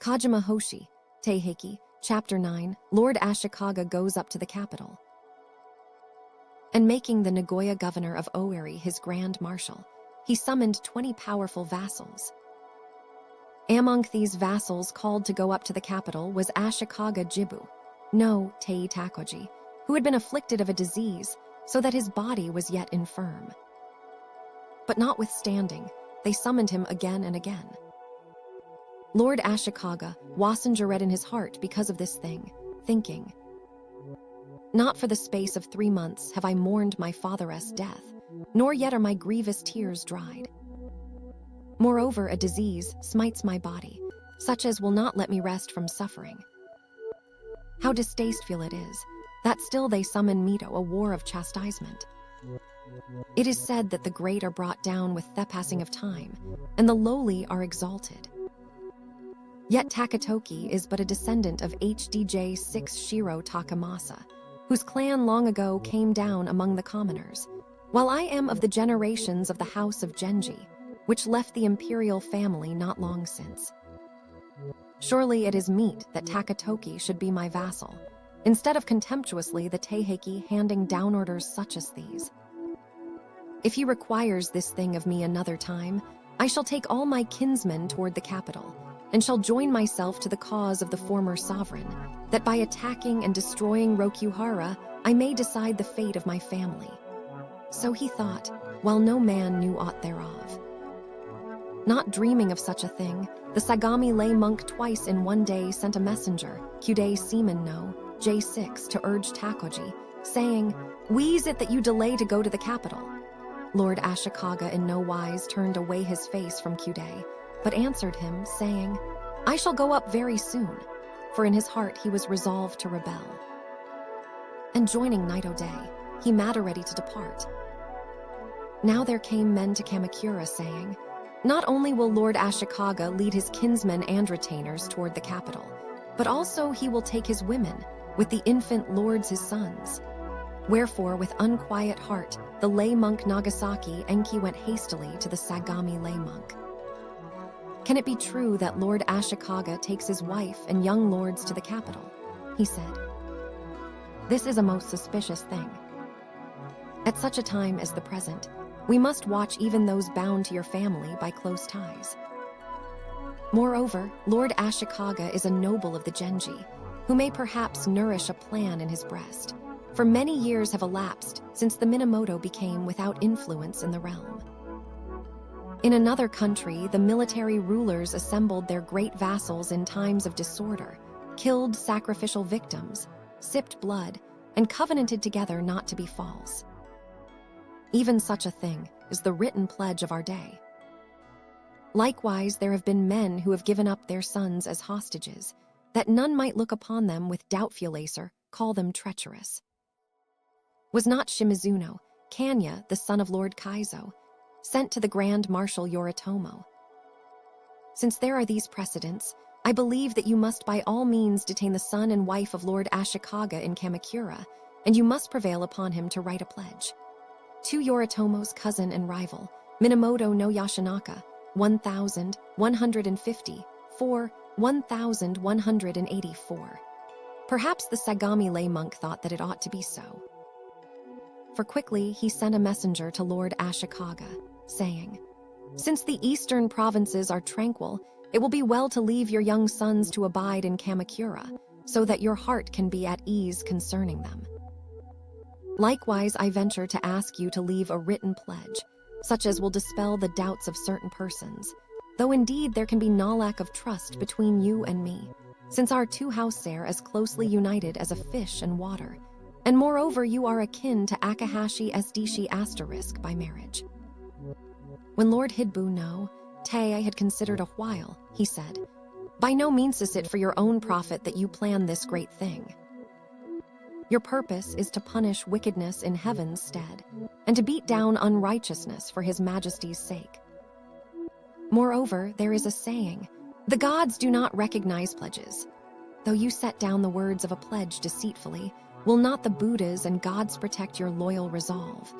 Kojima Hoshi, Taiheiki, Chapter 9, Lord Ashikaga goes up to the capital. And making the Nagoya governor of Ōeri his grand marshal, he summoned 20 powerful vassals. Among these vassals called to go up to the capital was Ashikaga Jibu, no Tei Takauji, who had been afflicted of a disease, so that his body was yet infirm. But notwithstanding, they summoned him again and again. Lord Ashikaga wasn't in his heart because of this thing, thinking, "Not for the space of 3 months have I mourned my father's death, nor yet are my grievous tears dried. Moreover, a disease smites my body, such as will not let me rest from suffering. How distasteful it is, that still they summon me to a war of chastisement. It is said that the great are brought down with the passing of time, and the lowly are exalted. Yet Takatoki is but a descendant of HDJ 6 Shiro Takamasa, whose clan long ago came down among the commoners, while I am of the generations of the house of Genji, which left the imperial family not long since. Surely it is meet that Takatoki should be my vassal, instead of contemptuously the Taiheiki handing down orders such as these. If he requires this thing of me another time, I shall take all my kinsmen toward the capital, and shall join myself to the cause of the former sovereign, that by attacking and destroying Rokuhara, I may decide the fate of my family." So he thought, while no man knew aught thereof. Not dreaming of such a thing, the Sagami lay monk twice in one day sent a messenger, Kyudei Seaman no, J6, to urge Takauji, saying, "Wees it that you delay to go to the capital?" Lord Ashikaga in no wise turned away his face from Kyudei, but answered him, saying, "I shall go up very soon," for in his heart he was resolved to rebel. And joining Naito Day, he made ready to depart. Now there came men to Kamakura, saying, "Not only will Lord Ashikaga lead his kinsmen and retainers toward the capital, but also he will take his women, with the infant lords his sons." Wherefore, with unquiet heart, the lay monk Nagasaki Enki went hastily to the Sagami lay monk. "Can it be true that Lord Ashikaga takes his wife and young lords to the capital?" he said. "This is a most suspicious thing. At such a time as the present, we must watch even those bound to your family by close ties. Moreover, Lord Ashikaga is a noble of the Genji, who may perhaps nourish a plan in his breast, for many years have elapsed since the Minamoto became without influence in the realm. In another country, the military rulers assembled their great vassals in times of disorder, killed sacrificial victims, sipped blood, and covenanted together not to be false. Even such a thing is the written pledge of our day. Likewise, there have been men who have given up their sons as hostages, that none might look upon them with doubtful or call them treacherous. Was not Shimizuno, Kanya, the son of Lord Kaizo, sent to the Grand Marshal Yoritomo? Since there are these precedents, I believe that you must by all means detain the son and wife of Lord Ashikaga in Kamakura, and you must prevail upon him to write a pledge. To Yoritomo's cousin and rival, Minamoto no Yashinaka, 1,150, 1,184. Perhaps the Sagami lay monk thought that it ought to be so. For quickly he sent a messenger to Lord Ashikaga, saying, "Since the eastern provinces are tranquil, it will be well to leave your young sons to abide in Kamakura, so that your heart can be at ease concerning them. Likewise, I venture to ask you to leave a written pledge, such as will dispel the doubts of certain persons, though indeed there can be no lack of trust between you and me, since our two houses are as closely united as a fish and water, and moreover you are akin to Akahashi Sdishi * by marriage." When Lord Hidbu no Tei had considered a while, he said, "By no means is it for your own profit that you plan this great thing. Your purpose is to punish wickedness in heaven's stead, and to beat down unrighteousness for his majesty's sake. Moreover, there is a saying, the gods do not recognize pledges. Though you set down the words of a pledge deceitfully, will not the Buddhas and gods protect your loyal resolve?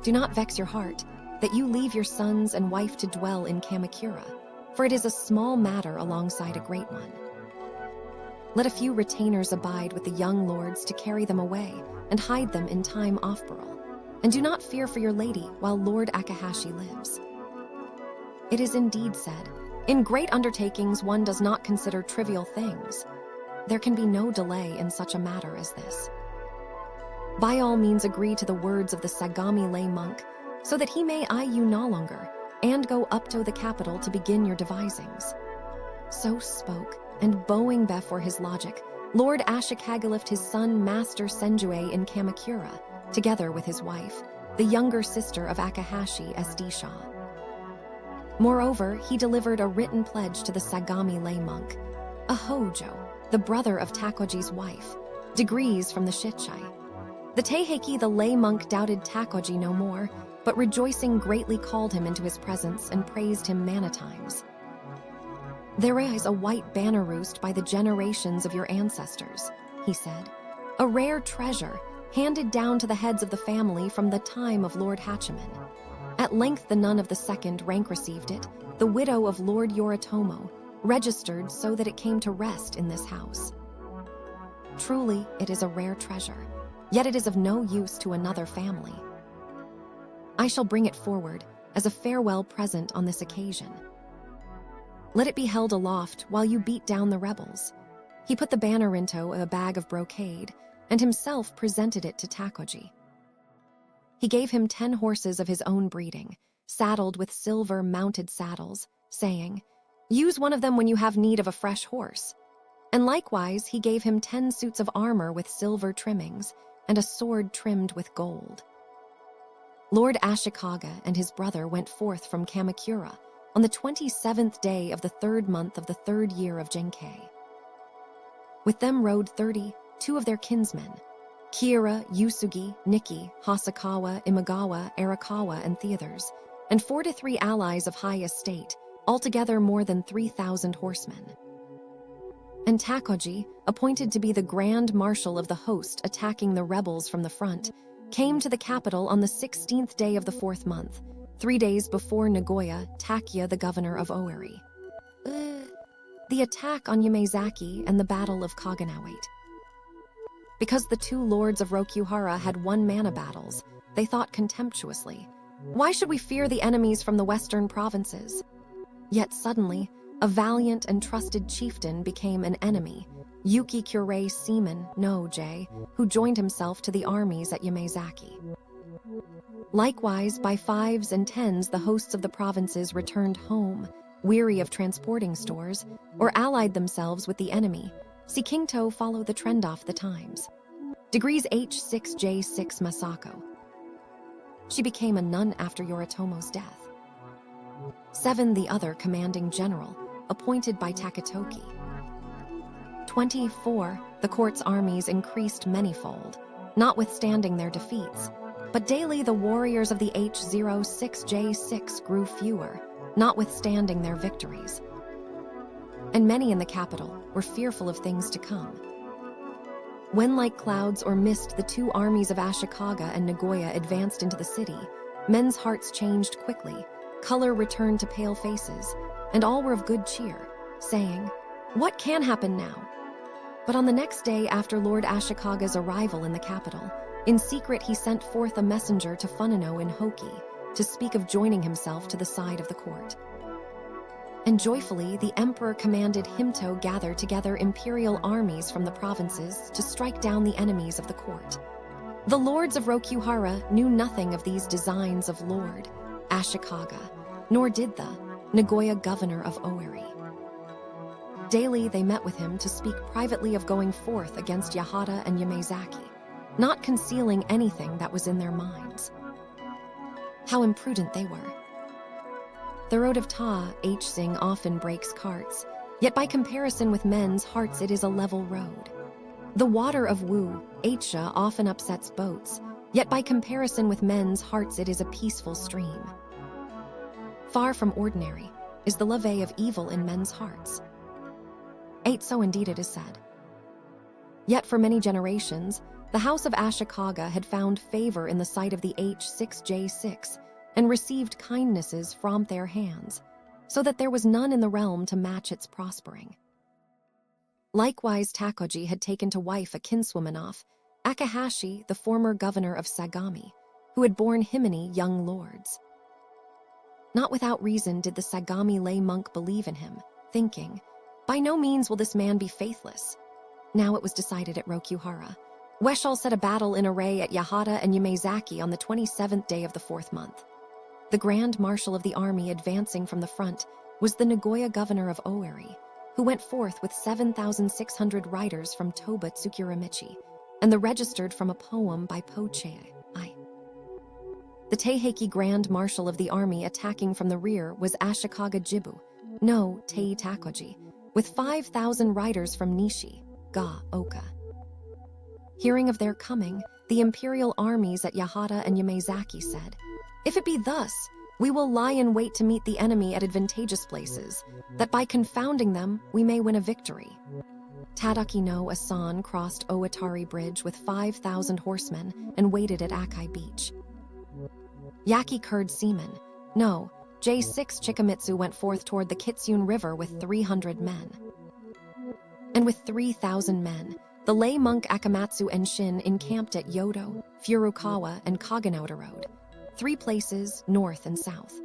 Do not vex your heart, that you leave your sons and wife to dwell in Kamakura, for it is a small matter alongside a great one. Let a few retainers abide with the young lords to carry them away and hide them in time off-borough, and do not fear for your lady while Lord Akahashi lives. It is indeed said, in great undertakings one does not consider trivial things. There can be no delay in such a matter as this. By all means agree to the words of the Sagami lay monk, so that he may eye you no longer, and go up to the capital to begin your devisings. So spoke, and bowing before his logic, Lord Ashikaga left his son Master Senjue in Kamakura, together with his wife, the younger sister of Akahashi SD Shah. Moreover, he delivered a written pledge to the Sagami lay monk, a Hojo, the brother of Takauji's wife, degrees from the Shichai. The Taiheiki the lay monk doubted Takauji no more, but rejoicing greatly called him into his presence and praised him many times. There is a white banner roost by the generations of your ancestors, he said, a rare treasure handed down to the heads of the family from the time of Lord Hachiman. At length the nun of the second rank received it, the widow of Lord Yoritomo, registered so that it came to rest in this house. Truly, it is a rare treasure, yet it is of no use to another family. I shall bring it forward as a farewell present on this occasion. Let it be held aloft while you beat down the rebels. He put the banner into a bag of brocade, and himself presented it to Takauji. He gave him 10 horses of his own breeding, saddled with silver mounted saddles, saying, use one of them when you have need of a fresh horse. And likewise he gave him 10 suits of armor with silver trimmings, and a sword trimmed with gold. Lord Ashikaga and his brother went forth from Kamakura on the 27th day of the 3rd month of the 3rd year of Genkei. With them rode 30, 2 of their kinsmen, Kira, Yusugi, Nikki, Hasakawa, Imagawa, Arakawa, and Theodores, and 43 allies of high estate, altogether more than 3,000 horsemen. And Takauji, appointed to be the grand marshal of the host attacking the rebels from the front, came to the capital on the 16th day of the 4th month, 3 days before Nagoya, Takia the governor of Ōwari. The attack on Yamazaki and the Battle of Kaganawate. Because the 2 lords of Rokuhara had one-mana battles, they thought contemptuously, why should we fear the enemies from the western provinces? Yet suddenly, a valiant and trusted chieftain became an enemy, Yuki Kurei Seaman no J, who joined himself to the armies at Yamazaki. Likewise, by 5s and 10s the hosts of the provinces returned home, weary of transporting stores, or allied themselves with the enemy. See Kingto follow the trend off the times. Degrees H6J6 Masako. She became a nun after Yoritomo's death. 7 the other commanding general, appointed by Takatoki. 24 the court's armies increased manyfold, notwithstanding their defeats, but daily the warriors of the H06J6 grew fewer, notwithstanding their victories. And many in the capital were fearful of things to come. When like clouds or mist the 2 armies of Ashikaga and Nagoya advanced into the city, men's hearts changed quickly, color returned to pale faces, and all were of good cheer, saying, what can happen now? But on the next day after Lord Ashikaga's arrival in the capital, in secret he sent forth a messenger to Funino in Hoki to speak of joining himself to the side of the court. And joyfully the emperor commanded him to gather together imperial armies from the provinces to strike down the enemies of the court. The lords of Rokuhara knew nothing of these designs of Lord Ashikaga, nor did the Nagoya governor of Ōwari. Daily they met with him to speak privately of going forth against Yahata and Yamazaki, not concealing anything that was in their minds. How imprudent they were. The road of Ta, H-sing often breaks carts, yet by comparison with men's hearts it is a level road. The water of Wu, H-sha often upsets boats, yet by comparison with men's hearts it is a peaceful stream. Far from ordinary is the levee of evil in men's hearts. So indeed it is said. Yet for many generations, the house of Ashikaga had found favor in the sight of the H6J6 and received kindnesses from their hands, so that there was none in the realm to match its prospering. Likewise, Takauji had taken to wife a kinswoman of Akahashi, the former governor of Sagami, who had borne Himini young lords. Not without reason did the Sagami lay monk believe in him, thinking, "By no means will this man be faithless." Now it was decided at Rokuhara. Weshal set a battle in array at Yahata and Yamazaki on the 27th day of the 4th month. The Grand Marshal of the army advancing from the front was the Nagoya governor of Ōeri, who went forth with 7,600 riders from Toba Tsukuramichi, and the registered from a poem by Poche. The Taiheiki Grand Marshal of the army attacking from the rear was Ashikaga no Tei Takauji, with 5,000 riders from Nishi, Ga, Oka. Hearing of their coming, the imperial armies at Yahata and Yamazaki said, "If it be thus, we will lie in wait to meet the enemy at advantageous places, that by confounding them we may win a victory." Tadaki no Asan crossed Owatari Bridge with 5,000 horsemen and waited at Akai Beach. Yaki Kurd seamen, no, J6 Chikamitsu went forth toward the Kitsune River with 300 men. And with 3,000 men, the lay monk Akamatsu and Shin encamped at Yodo, Furukawa, and Kaganota Road, 3 places north and south.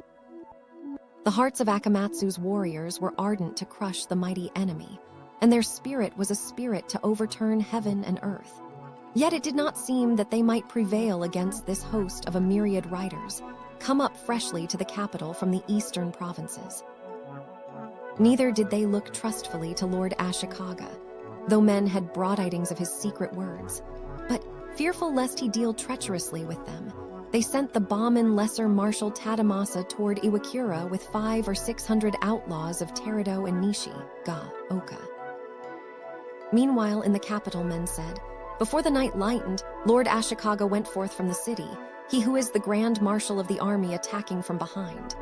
The hearts of Akamatsu's warriors were ardent to crush the mighty enemy, and their spirit was a spirit to overturn heaven and earth. Yet it did not seem that they might prevail against this host of a myriad riders, come up freshly to the capital from the eastern provinces. Neither did they look trustfully to Lord Ashikaga, though men had broad tidings of his secret words. But, fearful lest he deal treacherously with them, they sent the Bauman Lesser Marshal Tadamasa toward Iwakura with 500 or 600 outlaws of Terudo and Nishi, Ga, Oka. Meanwhile, in the capital, men said, "Before the night lightened, Lord Ashikaga went forth from the city, he who is the Grand Marshal of the army attacking from behind."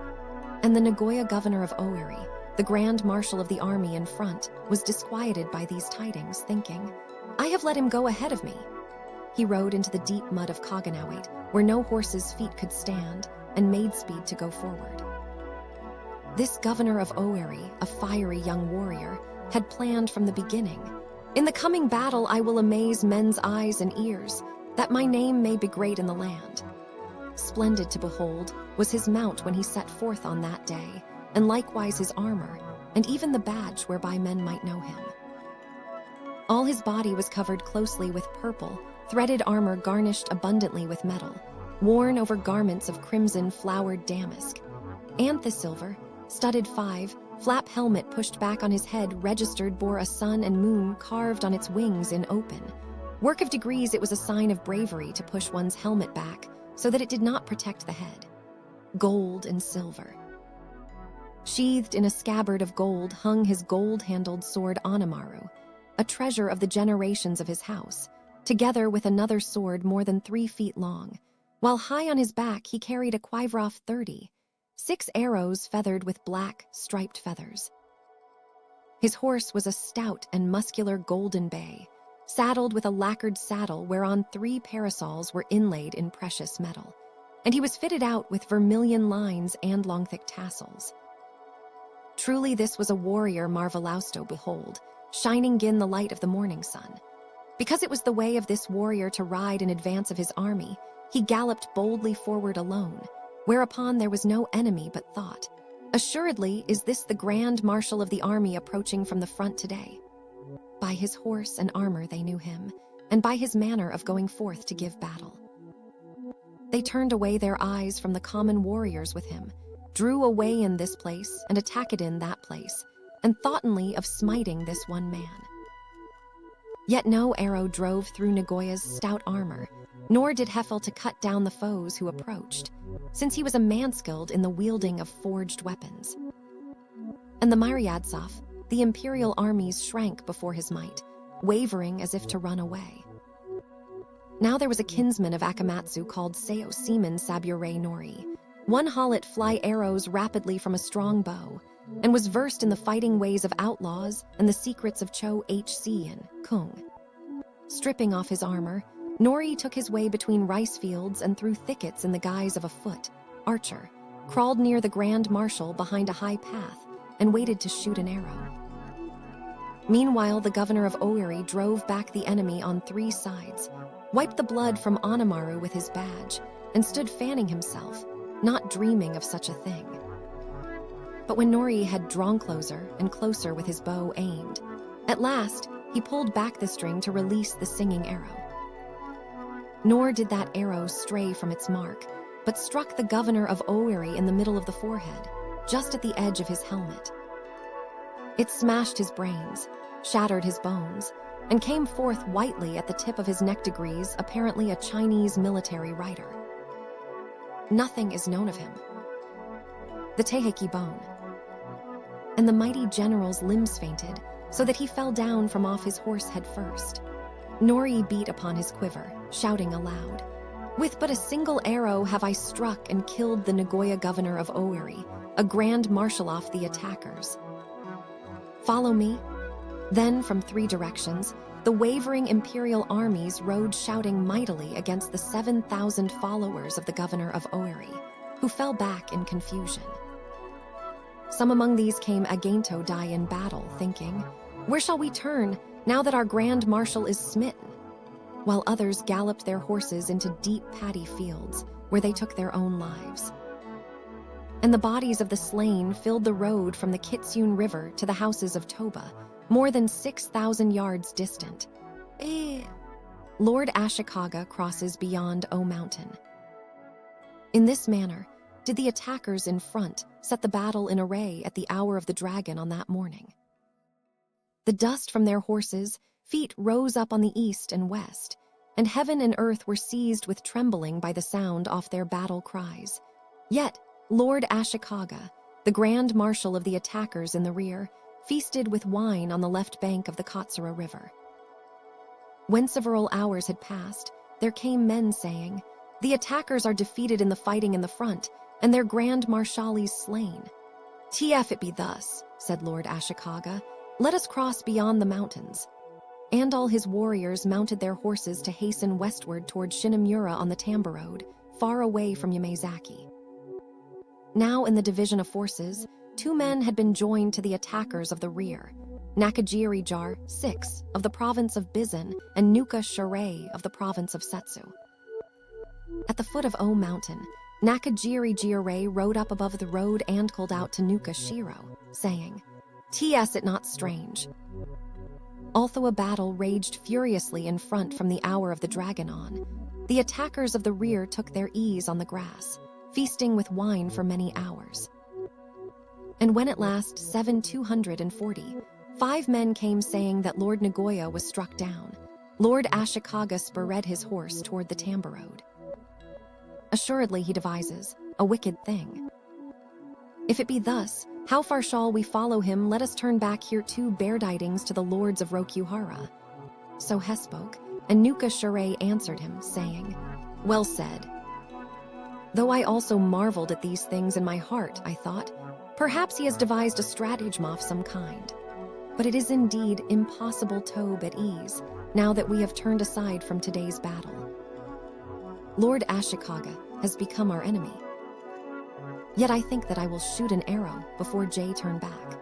And the Nagoya governor of Ōeri, the Grand Marshal of the army in front, was disquieted by these tidings, thinking, "I have let him go ahead of me." He rode into the deep mud of Kaganawate, where no horse's feet could stand, and made speed to go forward. This governor of Ōeri, a fiery young warrior, had planned from the beginning, "In the coming battle I will amaze men's eyes and ears, that my name may be great in the land." Splendid to behold was his mount when he set forth on that day, and likewise his armor, and even the badge whereby men might know him. All his body was covered closely with purple, threaded armor garnished abundantly with metal, worn over garments of crimson flowered damask. Anthus silver, studded 5, flap helmet pushed back on his head registered bore a sun and moon carved on its wings in open. Work of degrees, it was a sign of bravery to push one's helmet back so that it did not protect the head. Gold and silver. Sheathed in a scabbard of gold hung his gold-handled sword Anamaru, a treasure of the generations of his house, together with another sword more than 3 feet long, while high on his back he carried a Quivrov 30, 6 arrows feathered with black, striped feathers. His horse was a stout and muscular golden bay, saddled with a lacquered saddle whereon 3 parasols were inlaid in precious metal, and he was fitted out with vermilion lines and long thick tassels. Truly this was a warrior marvelous to behold, shining in the light of the morning sun. Because it was the way of this warrior to ride in advance of his army, he galloped boldly forward alone, whereupon there was no enemy but thought, "Assuredly is this the Grand Marshal of the army approaching from the front today." By his horse and armor they knew him, and by his manner of going forth to give battle. They turned away their eyes from the common warriors with him, drew away in this place and attacked in that place, and thoughtenly of smiting this one man. Yet no arrow drove through Nagoya's stout armor, nor did Hefel to cut down the foes who approached, since he was a man skilled in the wielding of forged weapons. And the Myriadsov, the imperial armies shrank before his might, wavering as if to run away. Now there was a kinsman of Akamatsu called Seo Seaman Sabure Nori. One hauled fly arrows rapidly from a strong bow, and was versed in the fighting ways of outlaws and the secrets of Cho Hc and Kung. Stripping off his armor, Nori took his way between rice fields and through thickets in the guise of a foot archer, crawled near the Grand Marshal behind a high path, and waited to shoot an arrow. Meanwhile, the governor of Ōeri drove back the enemy on 3 sides, wiped the blood from Onamaru with his badge, and stood fanning himself, not dreaming of such a thing. But when Nori had drawn closer and closer with his bow aimed, at last he pulled back the string to release the singing arrow. Nor did that arrow stray from its mark, but struck the governor of Ōeri in the middle of the forehead, just at the edge of his helmet. It smashed his brains, shattered his bones, and came forth whitely at the tip of his neck degrees, apparently a Chinese military rider. Nothing is known of him. The Taiheiki bone. And the mighty general's limbs fainted, so that he fell down from off his horse head first. Nori beat upon his quiver, shouting aloud, "With but a single arrow have I struck and killed the Nagoya governor of Ōeri, a grand marshal off the attackers. Follow me." Then, from 3 directions, the wavering imperial armies rode shouting mightily against the 7,000 followers of the governor of Ōeri, who fell back in confusion. Some among these came against to die in battle, thinking, "Where shall we turn, now that our grand marshal is smitten?" While others galloped their horses into deep paddy fields, where they took their own lives. And the bodies of the slain filled the road from the Kitsune River to the houses of Toba, more than 6,000 yards distant. Lord Ashikaga crosses beyond O Mountain. In this manner, did the attackers in front set the battle in array at the hour of the dragon on that morning. The dust from their horses' feet rose up on the east and west, and heaven and earth were seized with trembling by the sound off their battle cries. Yet Lord Ashikaga, the grand marshal of the attackers in the rear, feasted with wine on the left bank of the Katsura River. When several hours had passed, there came men saying, "The attackers are defeated in the fighting in the front, and their grand marshal slain." "TF it be thus," said Lord Ashikaga, "let us cross beyond the mountains." And all his warriors mounted their horses to hasten westward toward Shinamura on the Tamba Road, far away from Yamazaki. Now in the division of forces, 2 men had been joined to the attackers of the rear, Nakajiri Jar 6 of the province of Bizen and Nuka Shirai of the province of Setsu. At the foot of O Mountain, Nakajiri Jirai rode up above the road and called out to Nuka Shiro, saying, "Ts it not strange." Although a battle raged furiously in front from the hour of the dragon on, the attackers of the rear took their ease on the grass, feasting with wine for many hours. And when at last 240, 5 men came saying that Lord Nagoya was struck down, Lord Ashikaga spurred his horse toward the Tamba Road. Assuredly he devises a wicked thing. If it be thus, how far shall we follow him? Let us turn back here 2 bear tidings to the lords of Rokuhara. So he spoke, and Nuka Shirai answered him, saying, "Well said." Though I also marveled at these things in my heart, I thought, perhaps he has devised a stratagem of some kind. But it is indeed impossible to be at ease, now that we have turned aside from today's battle. Lord Ashikaga has become our enemy. Yet I think that I will shoot an arrow before Jay turn back.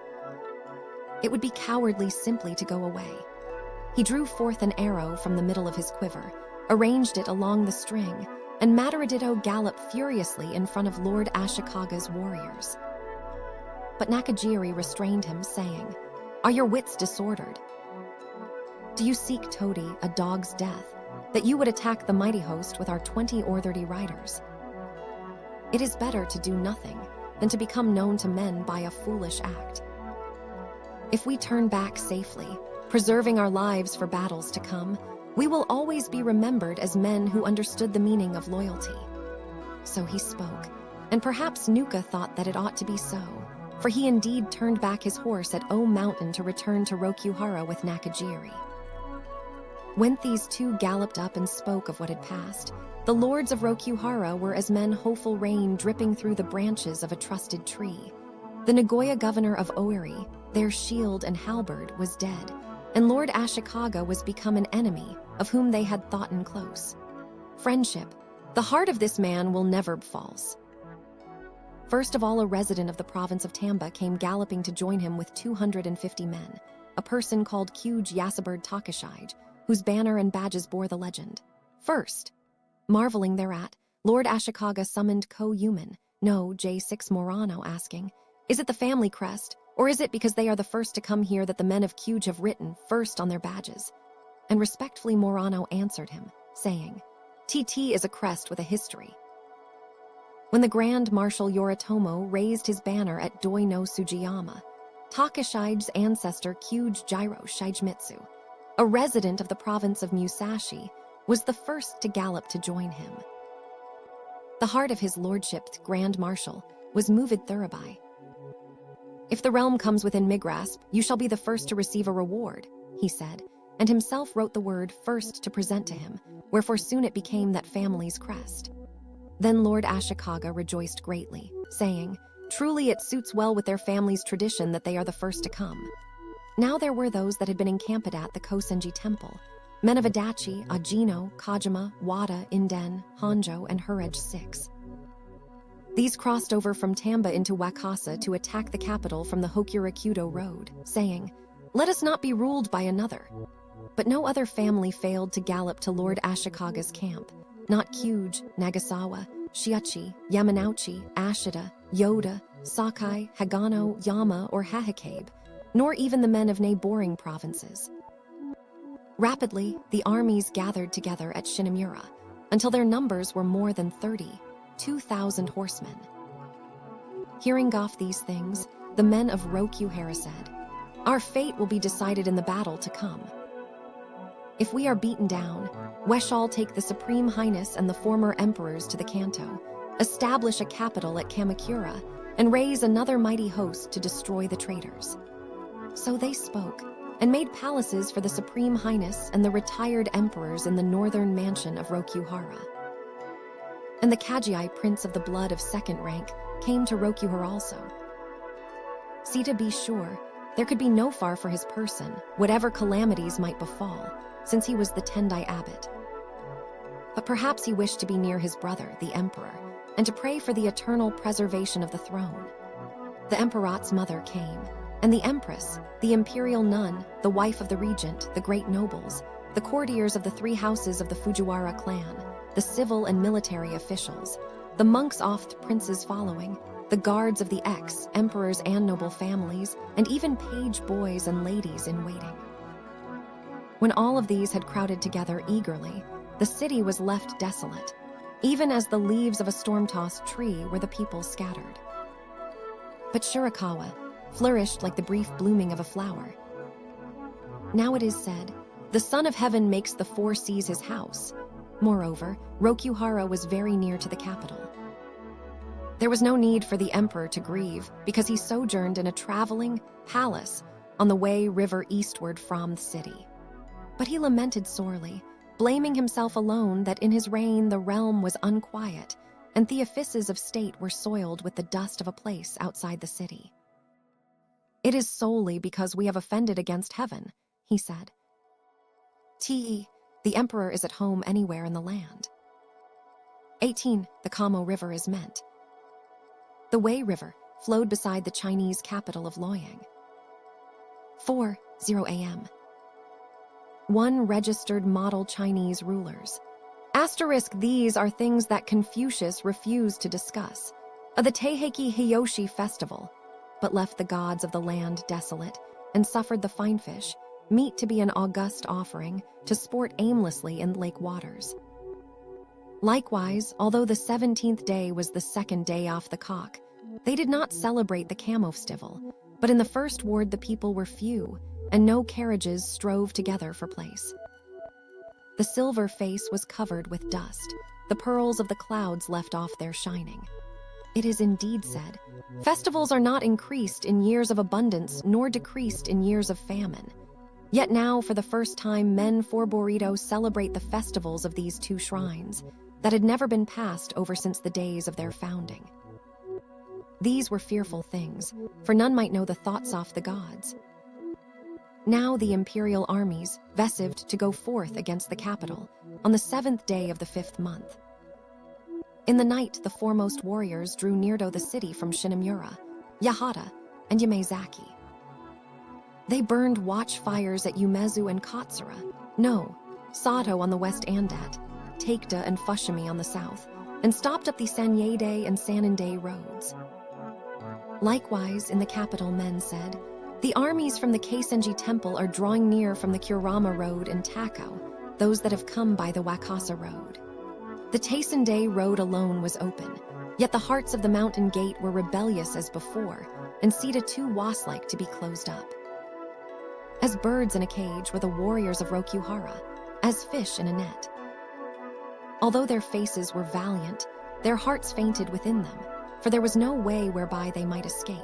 It would be cowardly simply to go away. He drew forth an arrow from the middle of his quiver, arranged it along the string, and Mataraditto galloped furiously in front of Lord Ashikaga's warriors. But Nakajiri restrained him, saying, "Are your wits disordered? Do you seek Todi, a dog's death, that you would attack the mighty host with our 20 or 30 riders? It is better to do nothing than to become known to men by a foolish act. If we turn back safely, preserving our lives for battles to come, we will always be remembered as men who understood the meaning of loyalty." So he spoke, and perhaps Nuka thought that it ought to be so, for he indeed turned back his horse at O Mountain to return to Rokuhara with Nakajiri. When these 2 galloped up and spoke of what had passed, the lords of Rokuhara were as men hopeful rain dripping through the branches of a trusted tree. The Nagoya governor of Ōeri, their shield and halberd, was dead, and Lord Ashikaga was become an enemy of whom they had thoughten close. Friendship, the heart of this man will never be false. First of all, a resident of the province of Tamba came galloping to join him with 250 men, a person called Ōkura Takauji, whose banner and badges bore the legend, "First." Marveling thereat, Lord Ashikaga summoned Ko-Yuman, no J6 Morano, asking, "Is it the family crest, or is it because they are the first to come here that the men of Kyuj have written first on their badges?" And respectfully Morano answered him, saying, "TT is a crest with a history." When the Grand Marshal Yoritomo raised his banner at Doi no Sujiyama, Takashi's ancestor Kyuj Jiro Shigemitsu, a resident of the province of Musashi, was the first to gallop to join him. The heart of his lordship's Grand Marshal was moved thuribai. "If the realm comes within Migrasp, you shall be the first to receive a reward," he said, and himself wrote the word "first" to present to him, wherefore soon it became that family's crest. Then Lord Ashikaga rejoiced greatly, saying, "Truly it suits well with their family's tradition that they are the first to come." Now there were those that had been encamped at the Kosenji Temple, men of Adachi, Ajino, Kojima, Wada, Inden, Honjo, and Hurej 6. These crossed over from Tamba into Wakasa to attack the capital from the Hokurikyudo road, saying, "Let us not be ruled by another." But no other family failed to gallop to Lord Ashikaga's camp, not Kyuj, Nagasawa, Shiachi, Yamanouchi, Ashida, Yoda, Sakai, Hagano, Yama, or Hahikabe, nor even the men of neighboring provinces. Rapidly, the armies gathered together at Shinamura, until their numbers were more than 2,000 horsemen. Hearing of these things, the men of Rokuhara said, "Our fate will be decided in the battle to come. If we are beaten down, we shall take the Supreme Highness and the former emperors to the Kanto, establish a capital at Kamakura, and raise another mighty host to destroy the traitors." So they spoke, and made palaces for the Supreme Highness and the retired emperors in the northern mansion of Rokuhara. And the Kajii prince of the blood of second rank came to Rokuhara also. See, to be sure, there could be no far for his person, whatever calamities might befall, since he was the Tendai abbot. But perhaps he wished to be near his brother, the emperor, and to pray for the eternal preservation of the throne. The emperor's mother came, and the empress, the imperial nun, the wife of the regent, the great nobles, the courtiers of the three houses of the Fujiwara clan, the civil and military officials, the monks oft princes following, the guards of the ex-emperors and noble families, and even page boys and ladies in waiting. When all of these had crowded together eagerly, the city was left desolate, even as the leaves of a storm-tossed tree were the people scattered. But Shirakawa flourished like the brief blooming of a flower. Now it is said, "The Son of Heaven makes the four seas his house." Moreover, Rokuhara was very near to the capital. There was no need for the emperor to grieve, because he sojourned in a traveling palace on the way river eastward from the city. But he lamented sorely, blaming himself alone that in his reign the realm was unquiet, and the offices of state were soiled with the dust of a place outside the city. "It is solely because we have offended against heaven," he said. The emperor is at home anywhere in the land. 18. The Kamo River is meant. The Wei River flowed beside the Chinese capital of Luoyang. 4:00 a.m. One registered model Chinese rulers. These are things that Confucius refused to discuss. Of the Taiheiki Hiyoshi festival, but left the gods of the land desolate, and suffered the fine fish, meat to be an august offering, to sport aimlessly in lake waters. Likewise, although the 17th day was the second day off the cock, they did not celebrate the Kamofestival, but in the first ward the people were few, and no carriages strove together for place. The silver face was covered with dust, the pearls of the clouds left off their shining. It is indeed said, "Festivals are not increased in years of abundance, nor decreased in years of famine." Yet now, for the first time, men for Borito celebrate the festivals of these two shrines that had never been passed over since the days of their founding. These were fearful things, for none might know the thoughts of the gods. Now the imperial armies vesived to go forth against the capital on the 7th day of the 5th month. In the night, the foremost warriors drew near to the city from Shinomura, Yahata, and Yamazaki. They burned watchfires at Umezu and Katsura, no, Sato on the west Andat, Taikta and Fushimi on the south, and stopped up the Sanyede and Saninde roads. Likewise, in the capital, men said, the armies from the Keisenji Temple are drawing near from the Kurama Road and Takao, those that have come by the Wakasa Road. The Taisende Road alone was open, yet the hearts of the mountain gate were rebellious as before, and Sita too was-like to be closed up. As birds in a cage were the warriors of Rokuhara, as fish in a net. Although their faces were valiant, their hearts fainted within them, for there was no way whereby they might escape.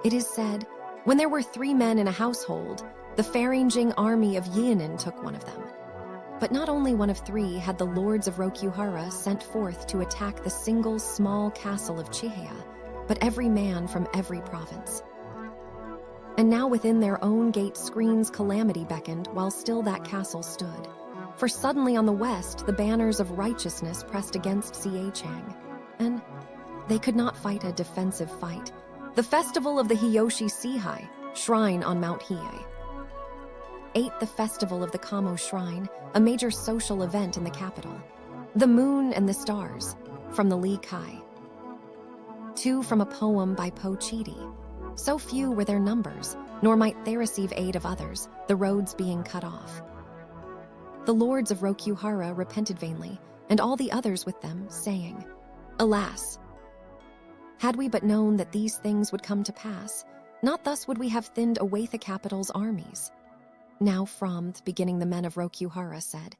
It is said, when there were 3 men in a household, the Farinjing army of Yianin took one of them. But not only one of 3 had the lords of Rokuhara sent forth to attack the single small castle of Chihaya, but every man from every province. And now within their own gate screens calamity beckoned while still that castle stood. For suddenly on the west the banners of righteousness pressed against Siechang, and they could not fight a defensive fight. The festival of the Hiyoshi Sihai, shrine on Mount Hiei. 8. The festival of the Kamo Shrine, a major social event in the capital. The Moon and the Stars, from the Li Kai. 2. From a poem by Po Chidi. So few were their numbers, nor might they receive aid of others, the roads being cut off. The lords of Rokuhara repented vainly, and all the others with them, saying, Alas! Had we but known that these things would come to pass, not thus would we have thinned away the capital's armies. Now Fromth, beginning the men of Rokuhara, said,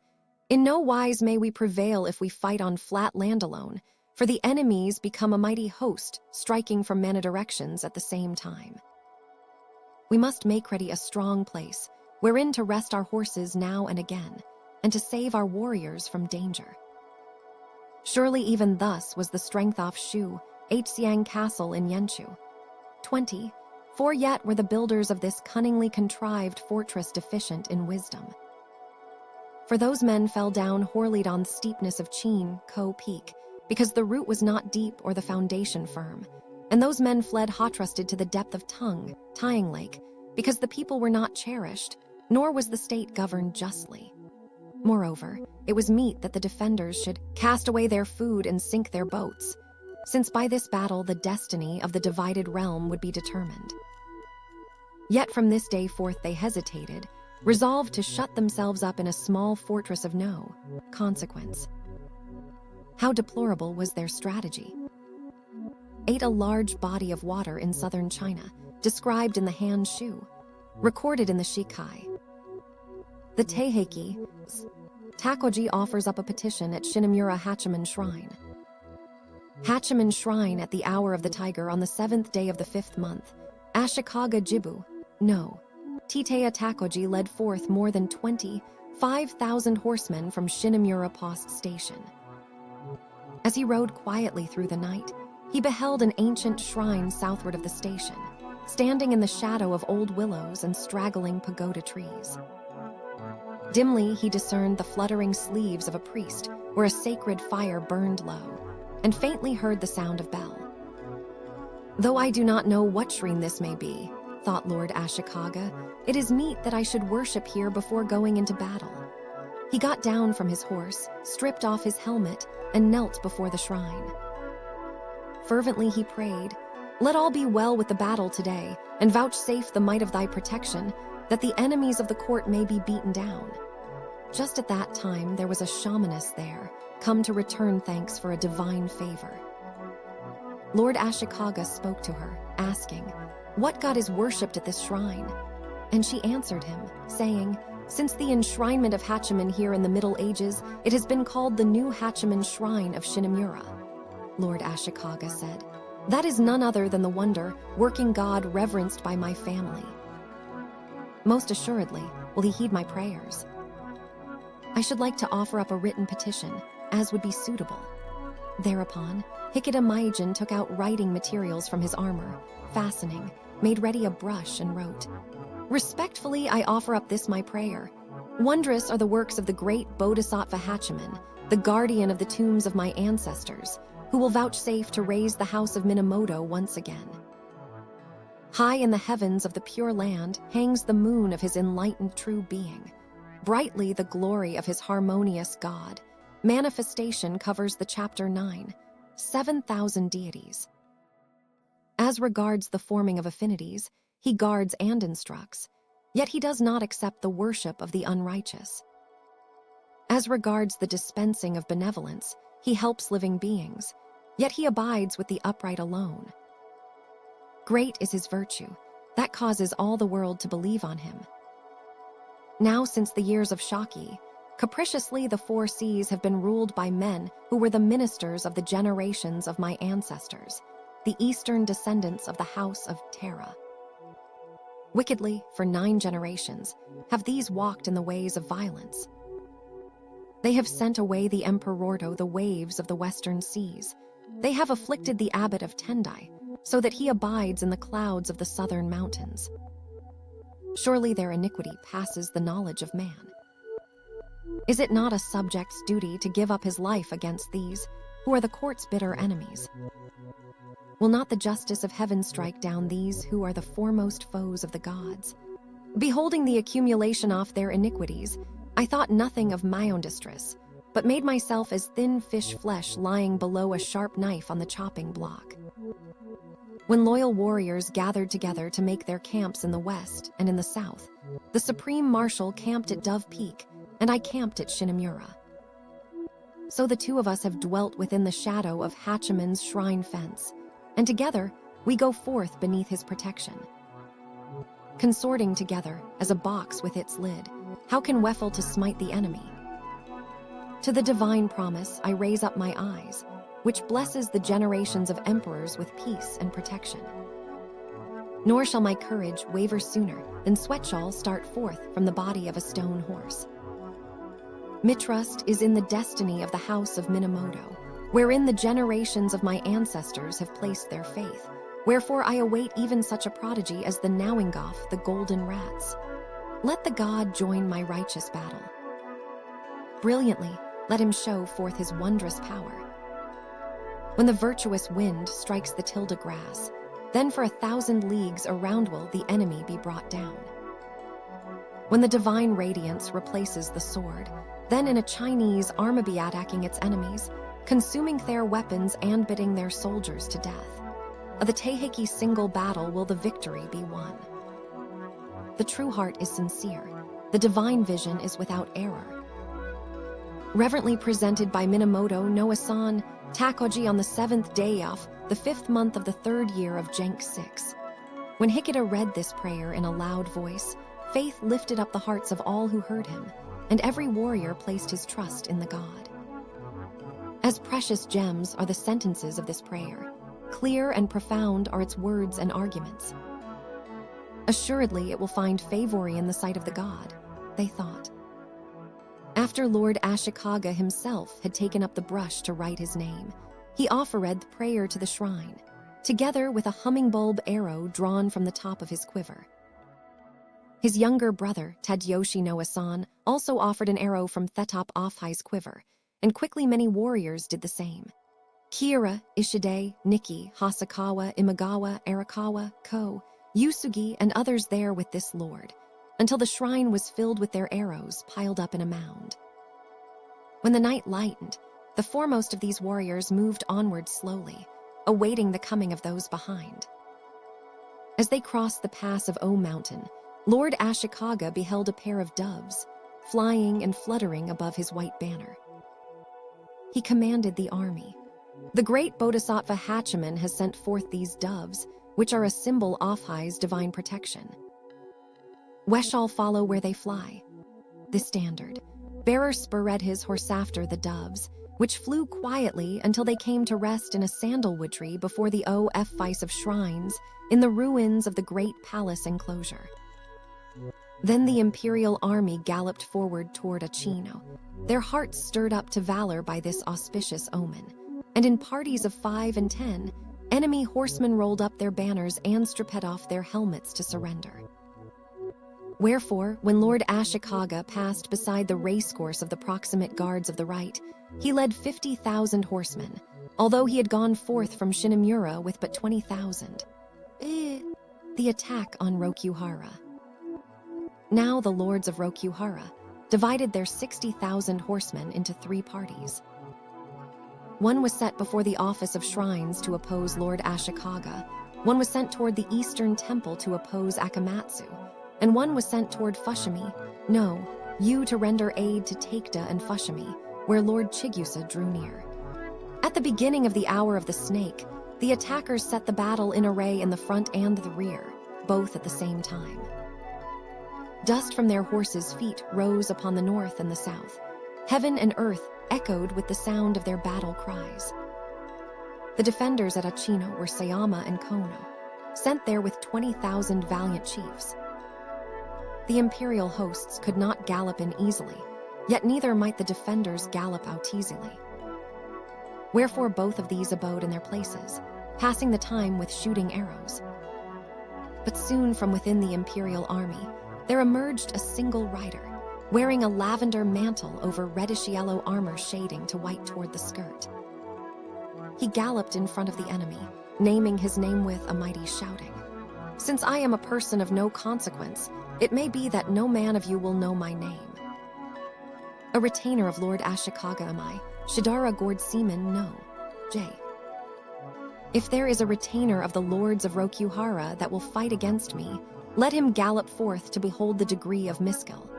In no wise may we prevail if we fight on flat land alone, for the enemies become a mighty host, striking from many directions at the same time. We must make ready a strong place, wherein to rest our horses now and again, and to save our warriors from danger. Surely even thus was the strength off Shu, Hsiang Castle in Yenshu. 20. For yet were the builders of this cunningly contrived fortress deficient in wisdom. For those men fell down Horlied on steepness of Chin, Ko Peak, because the root was not deep or the foundation firm, and those men fled hot-rusted to the depth of Tung, Tying Lake, because the people were not cherished, nor was the state governed justly. Moreover, it was meet that the defenders should cast away their food and sink their boats, since by this battle the destiny of the divided realm would be determined. Yet from this day forth they hesitated, resolved to shut themselves up in a small fortress of no consequence. How deplorable was their strategy! 8. A large body of water in southern China, described in the Han Shu, recorded in the Shikai. The Taiheiki Takauji offers up a petition at Shinomura Hachiman Shrine. Hachiman Shrine at the hour of the tiger on the 7th day of the 5th month, Ashikaga Jibu, no, Titeya Takauji led forth more than 25,000 horsemen from Shinomura Post Station. As he rode quietly through the night, he beheld an ancient shrine southward of the station, standing in the shadow of old willows and straggling pagoda trees. Dimly he discerned the fluttering sleeves of a priest where a sacred fire burned low, and faintly heard the sound of bell. Though I do not know what shrine this may be, thought Lord Ashikaga, it is meet that I should worship here before going into battle. He got down from his horse, stripped off his helmet, and knelt before the shrine. Fervently he prayed, Let all be well with the battle today, and vouchsafe the might of thy protection, that the enemies of the court may be beaten down. Just at that time there was a shamaness there, come to return thanks for a divine favor. Lord Ashikaga spoke to her, asking, What god is worshipped at this shrine? And she answered him, saying, Since the enshrinement of Hachiman here in the Middle Ages, it has been called the new Hachiman Shrine of Shinomura. Lord Ashikaga said, That is none other than the wonder, working god reverenced by my family. Most assuredly will he heed my prayers. I should like to offer up a written petition, as would be suitable. Thereupon, Hikida Maijin took out writing materials from his armor, fastening, made ready a brush and wrote, Respectfully I offer up this my prayer. Wondrous are the works of the great Bodhisattva Hachiman, the guardian of the tombs of my ancestors, who will vouchsafe to raise the house of Minamoto once again. High in the heavens of the Pure Land hangs the moon of his enlightened true being. Brightly the glory of his harmonious God. Manifestation covers the chapter 9, 7,000 deities. As regards the forming of affinities, he guards and instructs, yet he does not accept the worship of the unrighteous. As regards the dispensing of benevolence, he helps living beings, yet he abides with the upright alone. Great is his virtue, that causes all the world to believe on him. Now since the years of Shaki, capriciously the 4 seas have been ruled by men who were the ministers of the generations of my ancestors, the eastern descendants of the house of Terra. Wickedly, for 9 generations, have these walked in the ways of violence. They have sent away the Emperordo the waves of the western seas. They have afflicted the abbot of Tendai, so that he abides in the clouds of the southern mountains. Surely their iniquity passes the knowledge of man. Is it not a subject's duty to give up his life against these, who are the court's bitter enemies? Will not the justice of heaven strike down these who are the foremost foes of the gods? Beholding the accumulation of their iniquities, I thought nothing of my own distress, but made myself as thin fish flesh lying below a sharp knife on the chopping block. When loyal warriors gathered together to make their camps in the west and in the south, the Supreme Marshal camped at Dove Peak, and I camped at Shinamura. So the 2 of us have dwelt within the shadow of Hachiman's shrine fence, and together we go forth beneath his protection. Consorting together as a box with its lid, how can Weffel to smite the enemy? To the divine promise I raise up my eyes, which blesses the generations of emperors with peace and protection. Nor shall my courage waver sooner than sweatshawls start forth from the body of a stone horse. Mitrust is in the destiny of the house of Minamoto, wherein the generations of my ancestors have placed their faith. Wherefore I await even such a prodigy as the Nauingoff, the golden rats. Let the god join my righteous battle. Brilliantly, let him show forth his wondrous power. When the virtuous wind strikes the tilde grass, then for 1,000 leagues around will the enemy be brought down. When the divine radiance replaces the sword, then in a Chinese army be attacking its enemies, consuming their weapons and bidding their soldiers to death. Of the Taiheiki single battle will the victory be won. The true heart is sincere, the divine vision is without error. Reverently presented by Minamoto no-san Takauji on the 7th day of the 5th month of the 3rd year of Genk 6. When Hikida read this prayer in a loud voice, faith lifted up the hearts of all who heard him, and every warrior placed his trust in the god. As precious gems are the sentences of this prayer, clear and profound are its words and arguments. Assuredly it will find favor in the sight of the god, they thought. After Lord Ashikaga himself had taken up the brush to write his name, he offered the prayer to the shrine, together with a hummingbulb arrow drawn from the top of his quiver. His younger brother, Tadayoshi no-san, also offered an arrow from Thetop Offhai's quiver, and quickly many warriors did the same. Kira, Ishide, Nikki, Hasakawa, Imagawa, Arakawa, Ko, Yusugi, and others there with this lord, until the shrine was filled with their arrows piled up in a mound. When the night lightened, the foremost of these warriors moved onward slowly, awaiting the coming of those behind. As they crossed the pass of O Mountain, Lord Ashikaga beheld a pair of doves, flying and fluttering above his white banner. He commanded the army. The great Bodhisattva Hachiman has sent forth these doves, which are a symbol of Offhai's divine protection. We shall follow where they fly. The standard bearer spurred his horse after the doves, which flew quietly until they came to rest in a sandalwood tree before the Office of Shrines in the ruins of the great palace enclosure. Then the imperial army galloped forward toward Achino, their hearts stirred up to valor by this auspicious omen, and in parties of 5 and 10, enemy horsemen rolled up their banners and stripped off their helmets to surrender. Wherefore, when Lord Ashikaga passed beside the racecourse of the proximate guards of the right, he led 50,000 horsemen, although he had gone forth from Shinomura with but 20,000. The attack on Rokuhara. Now the lords of Rokuhara divided their 60,000 horsemen into 3 parties. One was set before the office of shrines to oppose Lord Ashikaga, one was sent toward the eastern temple to oppose Akamatsu, and one was sent toward Fushimi, to render aid to Takeda and Fushimi, where Lord Chigusa drew near. At the beginning of the Hour of the Snake, the attackers set the battle in array in the front and the rear, both at the same time. Dust from their horses' feet rose upon the north and the south. Heaven and earth echoed with the sound of their battle cries. The defenders at Achino were Sayama and Kono, sent there with 20,000 valiant chiefs. The imperial hosts could not gallop in easily, yet neither might the defenders gallop out easily. Wherefore both of these abode in their places, passing the time with shooting arrows. But soon from within the imperial army, there emerged a single rider, wearing a lavender mantle over reddish-yellow armor shading to white toward the skirt. He galloped in front of the enemy, naming his name with a mighty shouting. Since I am a person of no consequence, it may be that no man of you will know my name. A retainer of Lord Ashikaga am I, Shidara Gord Seaman, no. J. If there is a retainer of the lords of Rokuhara that will fight against me, let him gallop forth to behold the degree of Miskil.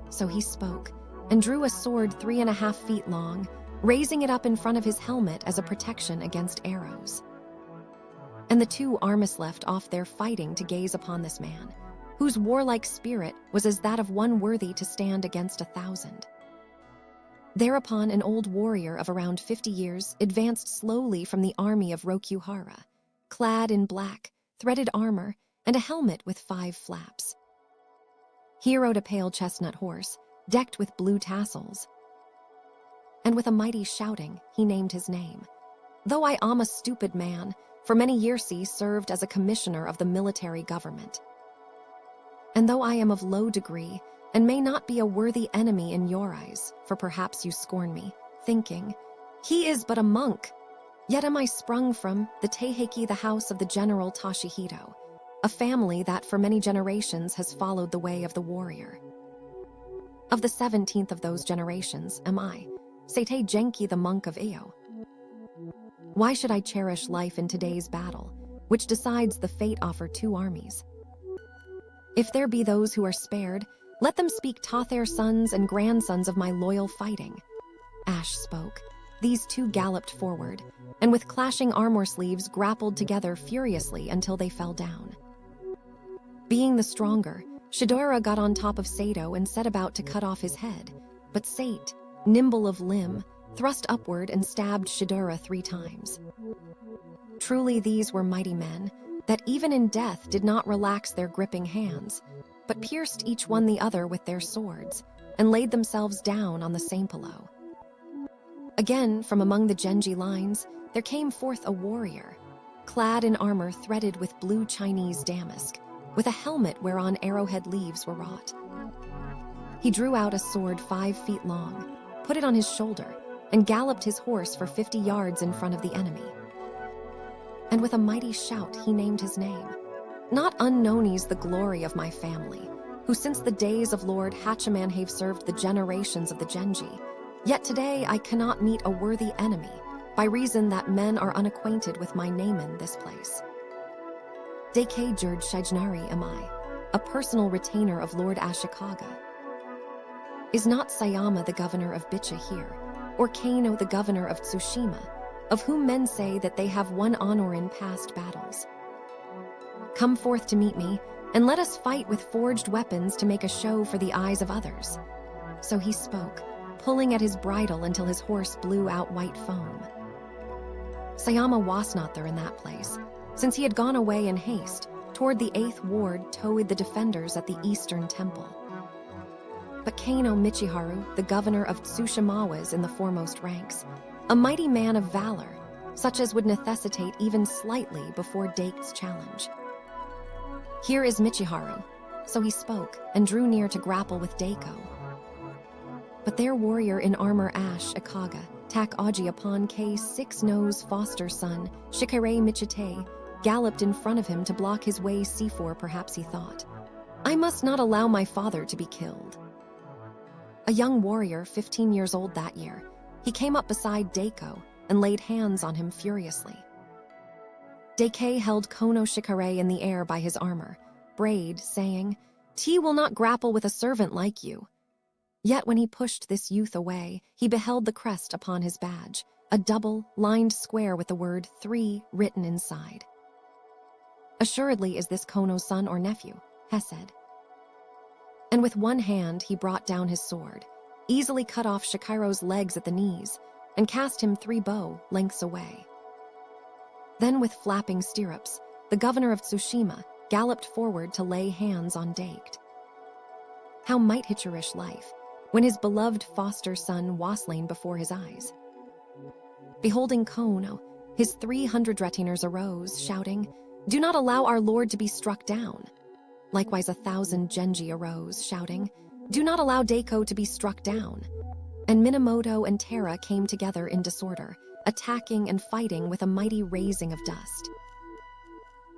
So he spoke, and drew a sword 3.5 feet long, raising it up in front of his helmet as a protection against arrows. And the 2 armies left off their fighting to gaze upon this man, whose warlike spirit was as that of one worthy to stand against 1,000. Thereupon an old warrior of around 50 years advanced slowly from the army of Rokuhara, clad in black, threaded armor, and a helmet with 5 flaps. He rode a pale chestnut horse, decked with blue tassels. And with a mighty shouting, he named his name. Though I am a stupid man, for many years he served as a commissioner of the military government. And though I am of low degree, and may not be a worthy enemy in your eyes, for perhaps you scorn me, thinking, he is but a monk, yet am I sprung from the Taiheiki, the house of the general Toshihito, a family that for many generations has followed the way of the warrior. Of the 17th of those generations am I, Seitei Genki, the monk of Iyo. Why should I cherish life in today's battle, which decides the fate offer 2 armies? If there be those who are spared, let them speak to their sons and grandsons of my loyal fighting. Ash spoke. These 2 galloped forward, and with clashing armor sleeves grappled together furiously until they fell down. Being the stronger, Shidora got on top of Sato and set about to cut off his head, but Sate, nimble of limb, thrust upward and stabbed Shidora 3 times. Truly these were mighty men, that even in death did not relax their gripping hands, but pierced each one the other with their swords, and laid themselves down on the same pillow. Again, from among the Genji lines, there came forth a warrior, clad in armor threaded with blue Chinese damask, with a helmet whereon arrowhead leaves were wrought. He drew out a sword 5 feet long, put it on his shoulder, and galloped his horse for 50 yards in front of the enemy. And with a mighty shout he named his name. Not unknown is the glory of my family, who since the days of Lord Hachiman have served the generations of the Genji, yet today I cannot meet a worthy enemy, by reason that men are unacquainted with my name in this place. Deke Jurd Shijnari am I, a personal retainer of Lord Ashikaga. Is not Sayama the governor of Bicha here, or Kano the governor of Tsushima, of whom men say that they have won honor in past battles? Come forth to meet me, and let us fight with forged weapons to make a show for the eyes of others. So he spoke, pulling at his bridle until his horse blew out white foam. Sayama was not there in that place, since he had gone away in haste toward the 8th ward towed the defenders at the eastern temple. But Kano Michiharu, the governor of Tsushima, was in the foremost ranks, a mighty man of valor, such as would necessitate even slightly before Dake's challenge. Here is Michiharu, So he spoke and drew near to grapple with Daiko. But their warrior in armor Ashikaga Takauji upon K6's foster son, Shikare Michite, galloped in front of him to block his way. C4, perhaps he thought. I must not allow my father to be killed. A young warrior, 15 years old that year, he came up beside Daiko and laid hands on him furiously. Daiko held Kono Shikare in the air by his armor, brayed, saying, "T will not grapple with a servant like you." Yet when he pushed this youth away, he beheld the crest upon his badge, a double, lined square with the word 3 written inside. Assuredly is this Kono's son or nephew, he said. And with one hand he brought down his sword, easily cut off Shikaro's legs at the knees, and cast him 3 bow lengths away. Then with flapping stirrups, the governor of Tsushima galloped forward to lay hands on Daiko. How might he cherish life, when his beloved foster son was slain before his eyes? Beholding Kono, his 300 retainers arose, shouting, "Do not allow our lord to be struck down." Likewise 1,000 Genji arose, shouting, "Do not allow Daiko to be struck down." And Minamoto and Terra came together in disorder, attacking and fighting with a mighty raising of dust.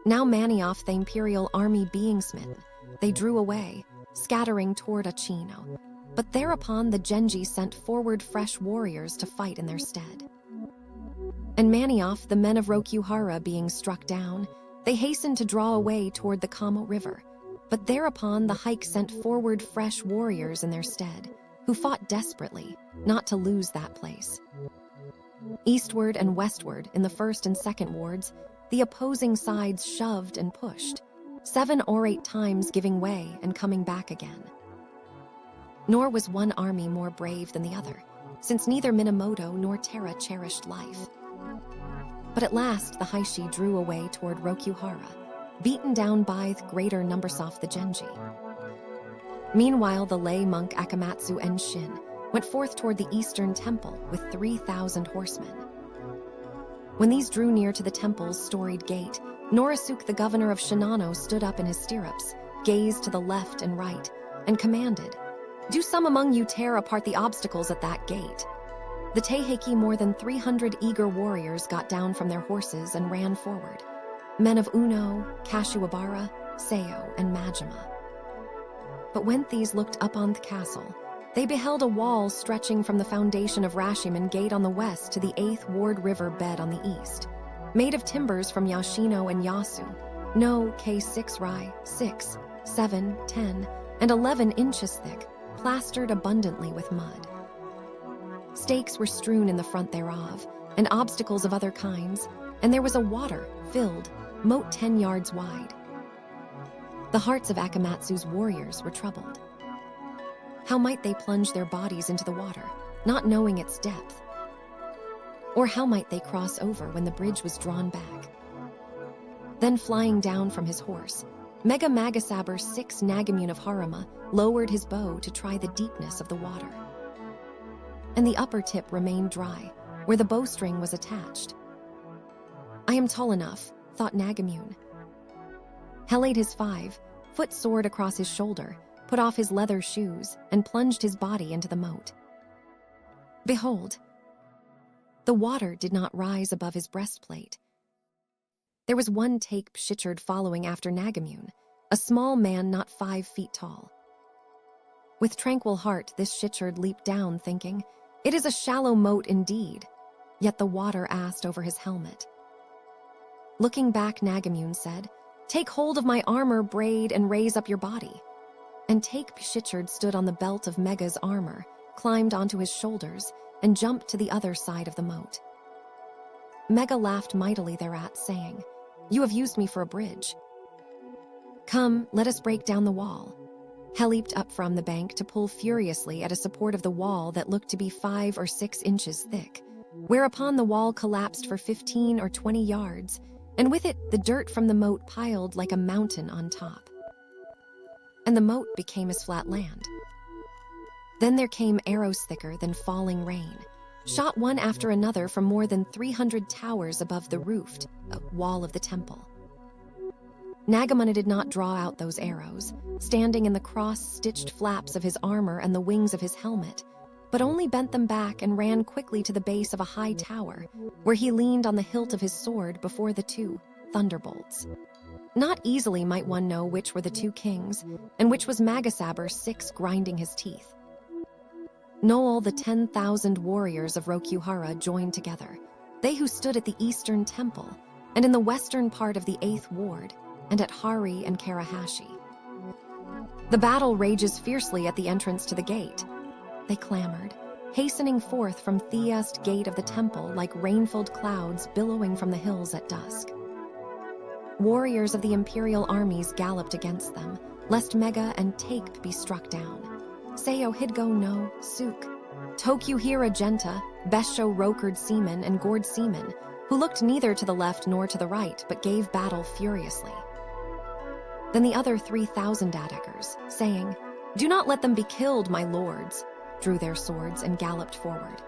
Now Manioff, the imperial army being smitten, they drew away, scattering toward Achino. But thereupon the Genji sent forward fresh warriors to fight in their stead. And Manioff, the men of Rokuhara being struck down, they hastened to draw away toward the Kamo River. But thereupon the Hike sent forward fresh warriors in their stead, who fought desperately, not to lose that place. Eastward and westward, in the first and second wards, the opposing sides shoved and pushed, 7 or 8 times giving way and coming back again. Nor was one army more brave than the other, since neither Minamoto nor Terra cherished life. But at last the Hoshi drew away toward Rokuhara, beaten down by the greater numbers of the Genji. Meanwhile the lay monk Akamatsu and Shin went forth toward the eastern temple with 3,000 horsemen. When these drew near to the temple's storied gate, Norisuke, the governor of Shinano, stood up in his stirrups, gazed to the left and right, and commanded, "Do some among you tear apart the obstacles at that gate." The Taiheiki, more than 300 eager warriors, got down from their horses and ran forward. Men of Uno, Kashiwabara, Seo, and Majima. But when these looked up on the castle, they beheld a wall stretching from the foundation of Rashiman Gate on the west to the 8th Ward River bed on the east, made of timbers from Yoshino and Yasu, no K6 Rai, 6, 7, 10, and 11 inches thick, plastered abundantly with mud. Stakes were strewn in the front thereof, and obstacles of other kinds, and there was a water-filled moat 10 yards wide. The hearts of Akamatsu's warriors were troubled. How might they plunge their bodies into the water, not knowing its depth? Or how might they cross over when the bridge was drawn back? Then flying down from his horse, Mega Magasaber 6 Nagamune of Haruma lowered his bow to try the deepness of the water. And the upper tip remained dry, where the bowstring was attached. "I am tall enough," thought Nagamune. He laid his 5-foot sword across his shoulder, put off his leather shoes, and plunged his body into the moat. Behold! The water did not rise above his breastplate. There was one Take Shichard following after Nagamune, a small man not 5 feet tall. With tranquil heart, this Shichard leaped down, thinking, "It is a shallow moat indeed," yet the water asked over his helmet. Looking back, Nagamune said, "Take hold of my armor braid and raise up your body." And Take Shichard stood on the belt of Mega's armor, climbed onto his shoulders, and jumped to the other side of the moat. Mega laughed mightily thereat, saying, "You have used me for a bridge. Come, let us break down the wall." He leaped up from the bank to pull furiously at a support of the wall that looked to be 5 or 6 inches thick, whereupon the wall collapsed for 15 or 20 yards, and with it the dirt from the moat piled like a mountain on top. And the moat became as flat land. Then there came arrows thicker than falling rain, shot one after another from more than 300 towers above the roofed wall of the temple. Nagamune did not draw out those arrows, standing in the cross-stitched flaps of his armor and the wings of his helmet, but only bent them back and ran quickly to the base of a high tower, where he leaned on the hilt of his sword before the two thunderbolts. Not easily might one know which were the two kings, and which was Magasaber Six grinding his teeth. No, all the 10,000 warriors of Rokuhara joined together, they who stood at the eastern temple, and in the western part of the 8th ward, and at Hari and Karahashi. The battle rages fiercely at the entrance to the gate. They clamored, hastening forth from Theast gate of the temple like rain-filled clouds billowing from the hills at dusk. Warriors of the imperial armies galloped against them, lest Mega and Take be struck down. Seyo Hidgo no Suk, Tokuhira Genta, Besho Rokered seamen and gored seamen, who looked neither to the left nor to the right, but gave battle furiously. Then the other 3,000 attackers, saying, "Do not let them be killed, my lords," drew their swords and galloped forward.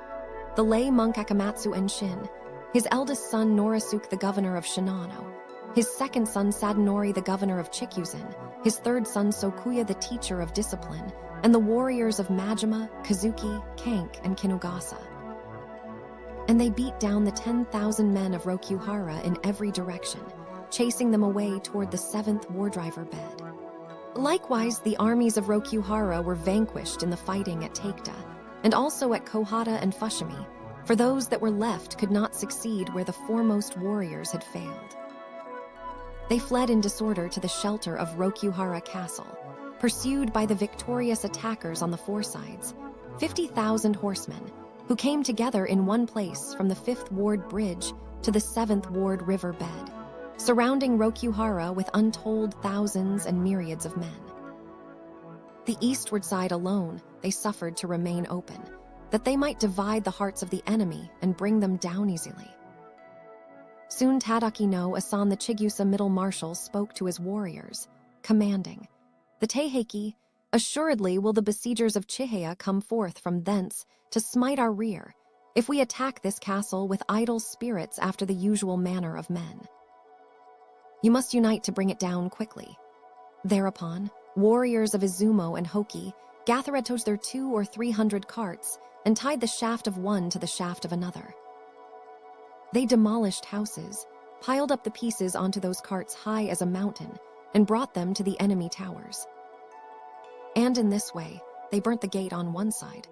The lay monk Akamatsu and Shin, his eldest son Norisuke the governor of Shinano, his second son Sadanori the governor of Chikuzan, his third son Sokuya the teacher of discipline, and the warriors of Majima, Kazuki, Kank, and Kinugasa. And they beat down the 10,000 men of Rokuhara in every direction, chasing them away toward the 7th wardriver bed. Likewise, the armies of Rokuhara were vanquished in the fighting at Taikta, and also at Kohata and Fushimi, for those that were left could not succeed where the foremost warriors had failed. They fled in disorder to the shelter of Rokuhara Castle, pursued by the victorious attackers on the four sides, 50,000 horsemen, who came together in one place from the 5th Ward Bridge to the 7th Ward River bed, surrounding Rokuhara with untold thousands and myriads of men. The eastward side alone they suffered to remain open, that they might divide the hearts of the enemy and bring them down easily. Soon Tadaki no Asan the Chigusa middle marshal spoke to his warriors, commanding, "The Taiheiki, assuredly will the besiegers of Chihaya come forth from thence to smite our rear, if we attack this castle with idle spirits after the usual manner of men. You must unite to bring it down quickly." Thereupon, warriors of Izumo and Hoki gathered their 200 or 300 carts and tied the shaft of one to the shaft of another. They demolished houses, piled up the pieces onto those carts high as a mountain, and brought them to the enemy towers. And in this way, they burnt the gate on one side.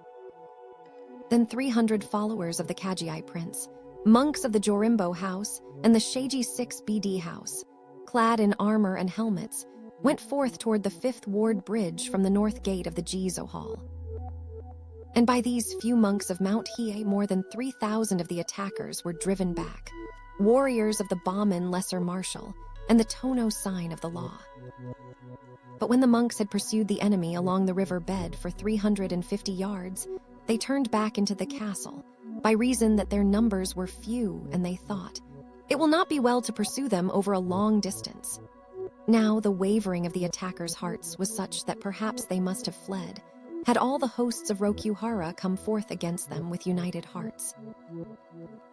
Then 300 followers of the Kajii prince, monks of the Jorimbo house and the Sheiji 6 BD house, clad in armor and helmets, went forth toward the 5th Ward Bridge from the north gate of the Jizo Hall. And by these few monks of Mount Hiei, more than 3,000 of the attackers were driven back, warriors of the Baman Lesser Marshal and the Tono sign of the law. But when the monks had pursued the enemy along the river bed for 350 yards, they turned back into the castle, by reason that their numbers were few, and they thought, "It will not be well to pursue them over a long distance." Now the wavering of the attackers' hearts was such that perhaps they must have fled, had all the hosts of Rokuhara come forth against them with united hearts.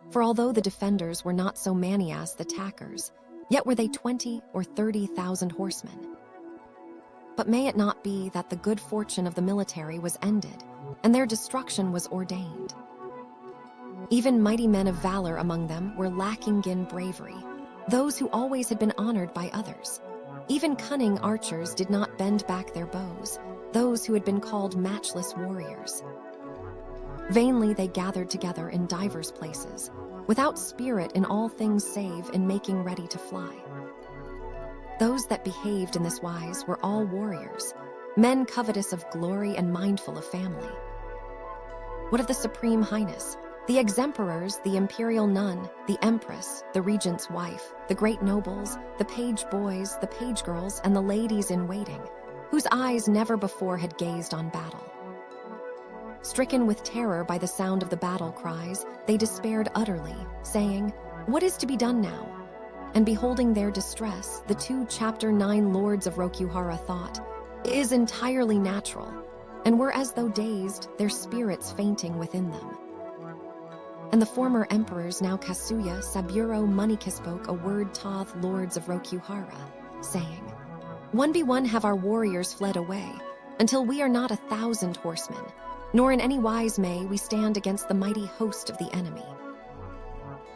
For although the defenders were not so many as the attackers, yet were they 20 or 30,000 horsemen. But may it not be that the good fortune of the military was ended, and their destruction was ordained? Even mighty men of valor among them were lacking in bravery, those who always had been honored by others. Even cunning archers did not bend back their bows, those who had been called matchless warriors. Vainly they gathered together in divers places, without spirit in all things save in making ready to fly. Those that behaved in this wise were all warriors, men covetous of glory and mindful of family. What of the Supreme Highness, the exemperors, the imperial nun, the empress, the regent's wife, the great nobles, the page boys, the page girls, and the ladies in waiting, whose eyes never before had gazed on battle? Stricken with terror by the sound of the battle cries, they despaired utterly, saying, "What is to be done now?" And beholding their distress, the 2 Chapter 9 lords of Rokuhara thought, "It is entirely natural," and were as though dazed, their spirits fainting within them. And the former emperors, now Kasuya, Saburo, Moneykis spoke a word to the lords of Rokuhara, saying, "1v1 have our warriors fled away, until we are not 1,000 horsemen, nor in any wise may we stand against the mighty host of the enemy.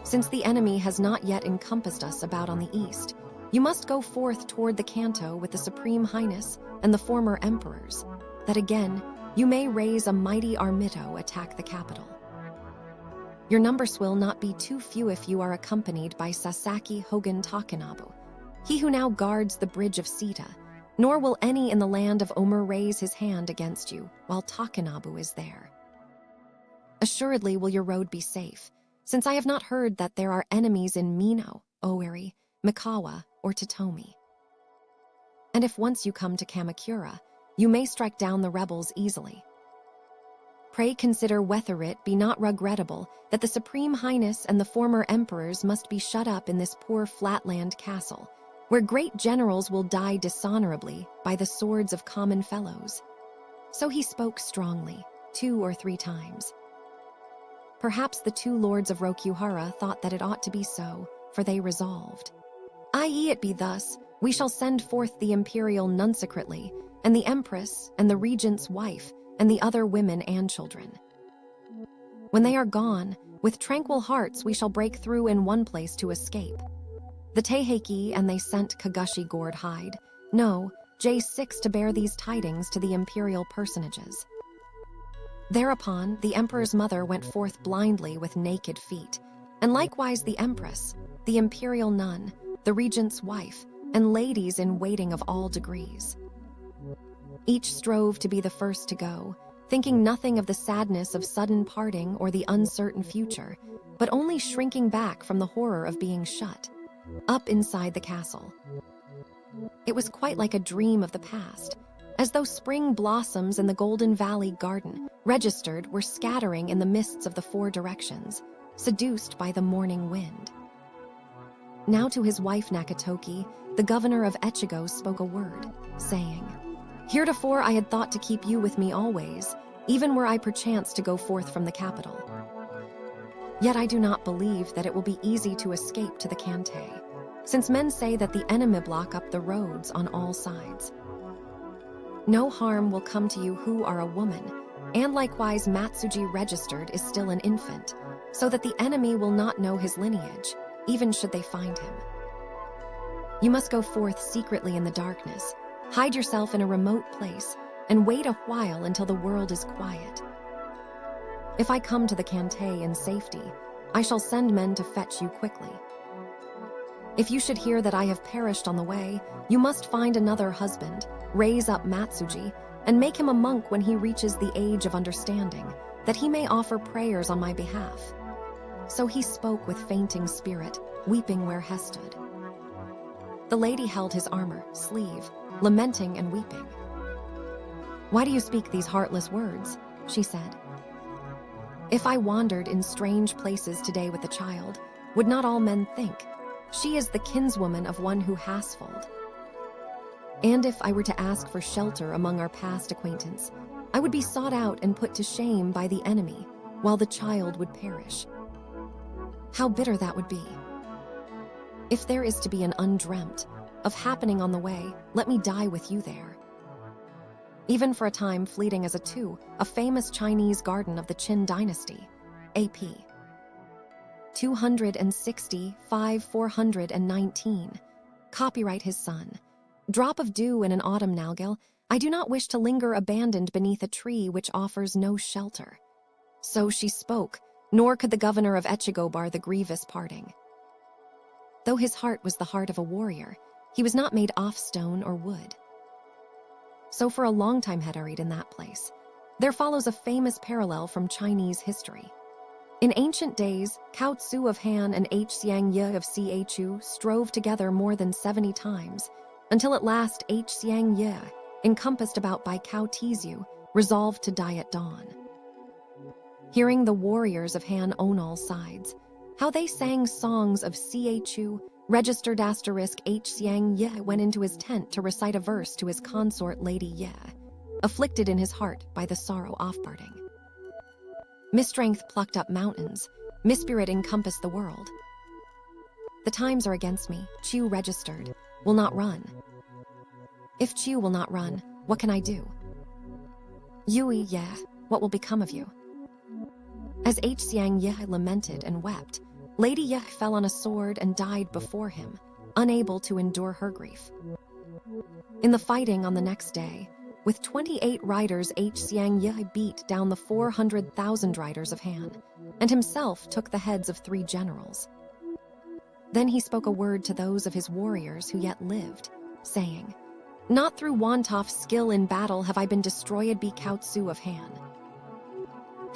Since the enemy has not yet encompassed us about on the east, you must go forth toward the Kanto with the Supreme Highness and the former emperors, that again you may raise a mighty armito attack the capital. Your numbers will not be too few if you are accompanied by Sasaki Hogan Takanabu, he who now guards the bridge of Sita, nor will any in the land of Omer raise his hand against you while Takanabu is there. Assuredly will your road be safe, since I have not heard that there are enemies in Mino, Oweri, Mikawa, or Totomi. And if once you come to Kamakura, you may strike down the rebels easily. Pray consider whether it be not regrettable that the Supreme Highness and the former emperors must be shut up in this poor flatland castle, where great generals will die dishonorably by the swords of common fellows." So he spoke strongly, 2 or 3 times. Perhaps the 2 lords of Rokuhara thought that it ought to be so, for they resolved, "I.e. it be thus, we shall send forth the imperial none secretly, and the empress and the regent's wife, and the other women and children. When they are gone, with tranquil hearts we shall break through in one place to escape. The Taiheiki and they sent Kagashi gourd hide, no, J6 to bear these tidings to the imperial personages." Thereupon, the emperor's mother went forth blindly with naked feet, and likewise the empress, the imperial nun, the regent's wife, and ladies in waiting of all degrees. Each strove to be the first to go, thinking nothing of the sadness of sudden parting or the uncertain future, but only shrinking back from the horror of being shut up inside the castle. It was quite like a dream of the past, as though spring blossoms in the Golden Valley garden registered were scattering in the mists of the 4 directions, seduced by the morning wind. Now to his wife Nakatoki, the governor of Echigo spoke a word, saying, "Heretofore I had thought to keep you with me always, even were I perchance to go forth from the capital. Yet I do not believe that it will be easy to escape to the Kantei, since men say that the enemy block up the roads on all sides. No harm will come to you who are a woman, and likewise Matsuji registered is still an infant, so that the enemy will not know his lineage, even should they find him. You must go forth secretly in the darkness, hide yourself in a remote place, and wait a while until the world is quiet. If I come to the Kantei in safety, I shall send men to fetch you quickly. If you should hear that I have perished on the way, you must find another husband, raise up Matsuji, and make him a monk when he reaches the age of understanding, that he may offer prayers on my behalf." So he spoke with fainting spirit, weeping where he stood. The lady held his armor, sleeve, lamenting and weeping. "Why do you speak these heartless words?" she said. "If I wandered in strange places today with the child, would not all men think, she is the kinswoman of one who has foaled? And if I were to ask for shelter among our past acquaintance, I would be sought out and put to shame by the enemy, while the child would perish. How bitter that would be! If there is to be an undreamt of happening on the way, let me die with you there." Even for a time fleeting as a famous Chinese garden of the Qin dynasty, AP 260-419. Copyright his son. Drop of dew in an autumn nalgil, I do not wish to linger abandoned beneath a tree which offers no shelter. So she spoke, nor could the governor of Echigo bar the grievous parting. Though his heart was the heart of a warrior, he was not made off stone or wood. So for a long time had hurried in that place. There follows a famous parallel from Chinese history. In ancient days, Cao Tzu of Han and H. Xiang Yi of Chu strove together more than 70 times, until at last H. Xiang Yi, encompassed about by Cao Tzu, resolved to die at dawn. Hearing the warriors of Han on all sides, how they sang songs of Chu, registered *H. Xiang Yi went into his tent to recite a verse to his consort Lady Yi, afflicted in his heart by the sorrow of parting. Mistrength plucked up mountains, mispirit encompassed the world. The times are against me, Chu registered, will not run. If Chiu will not run, what can I do? Yui, yeah, what will become of you? As Hsiang Ye lamented and wept, Lady Ye fell on a sword and died before him, unable to endure her grief. In the fighting on the next day, with 28 riders, Hsiang Ye beat down the 400,000 riders of Han, and himself took the heads of 3 generals. Then he spoke a word to those of his warriors who yet lived, saying, "Not through Wantof's skill in battle have I been destroyed be Kaotsu of Han.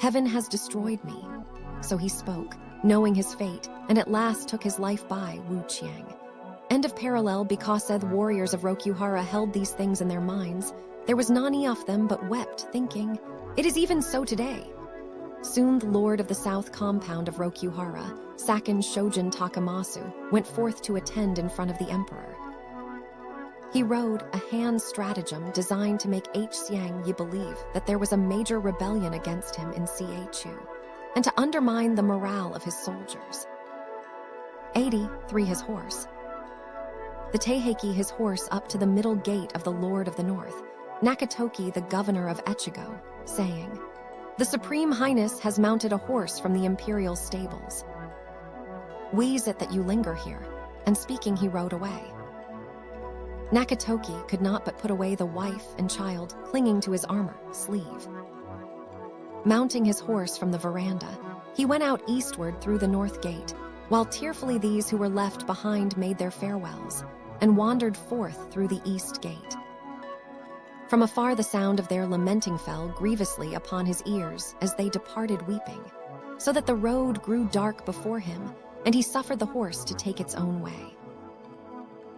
Heaven has destroyed me." So he spoke, knowing his fate, and at last took his life by Wu Qiang. End of parallel. Because the warriors of Rokuhara held these things in their minds, there was none of them but wept, thinking, "It is even so today." Soon the lord of the south compound of Rokuhara, Sakin Shojin Takamasu, went forth to attend in front of the emperor. He rode a Han stratagem designed to make Hsiang Yi believe that there was a major rebellion against him in Chu, and to undermine the morale of his soldiers. 83 his horse. The Taiheiki his horse up to the middle gate of the Lord of the North, Nakatoki the governor of Echigo, saying, "The Supreme Highness has mounted a horse from the imperial stables. Wheeze it that you linger here," and speaking he rode away. Nakatoki could not but put away the wife and child clinging to his armor sleeve. Mounting his horse from the veranda, he went out eastward through the north gate, while tearfully these who were left behind made their farewells, and wandered forth through the east gate. From afar the sound of their lamenting fell grievously upon his ears as they departed weeping, so that the road grew dark before him, and he suffered the horse to take its own way.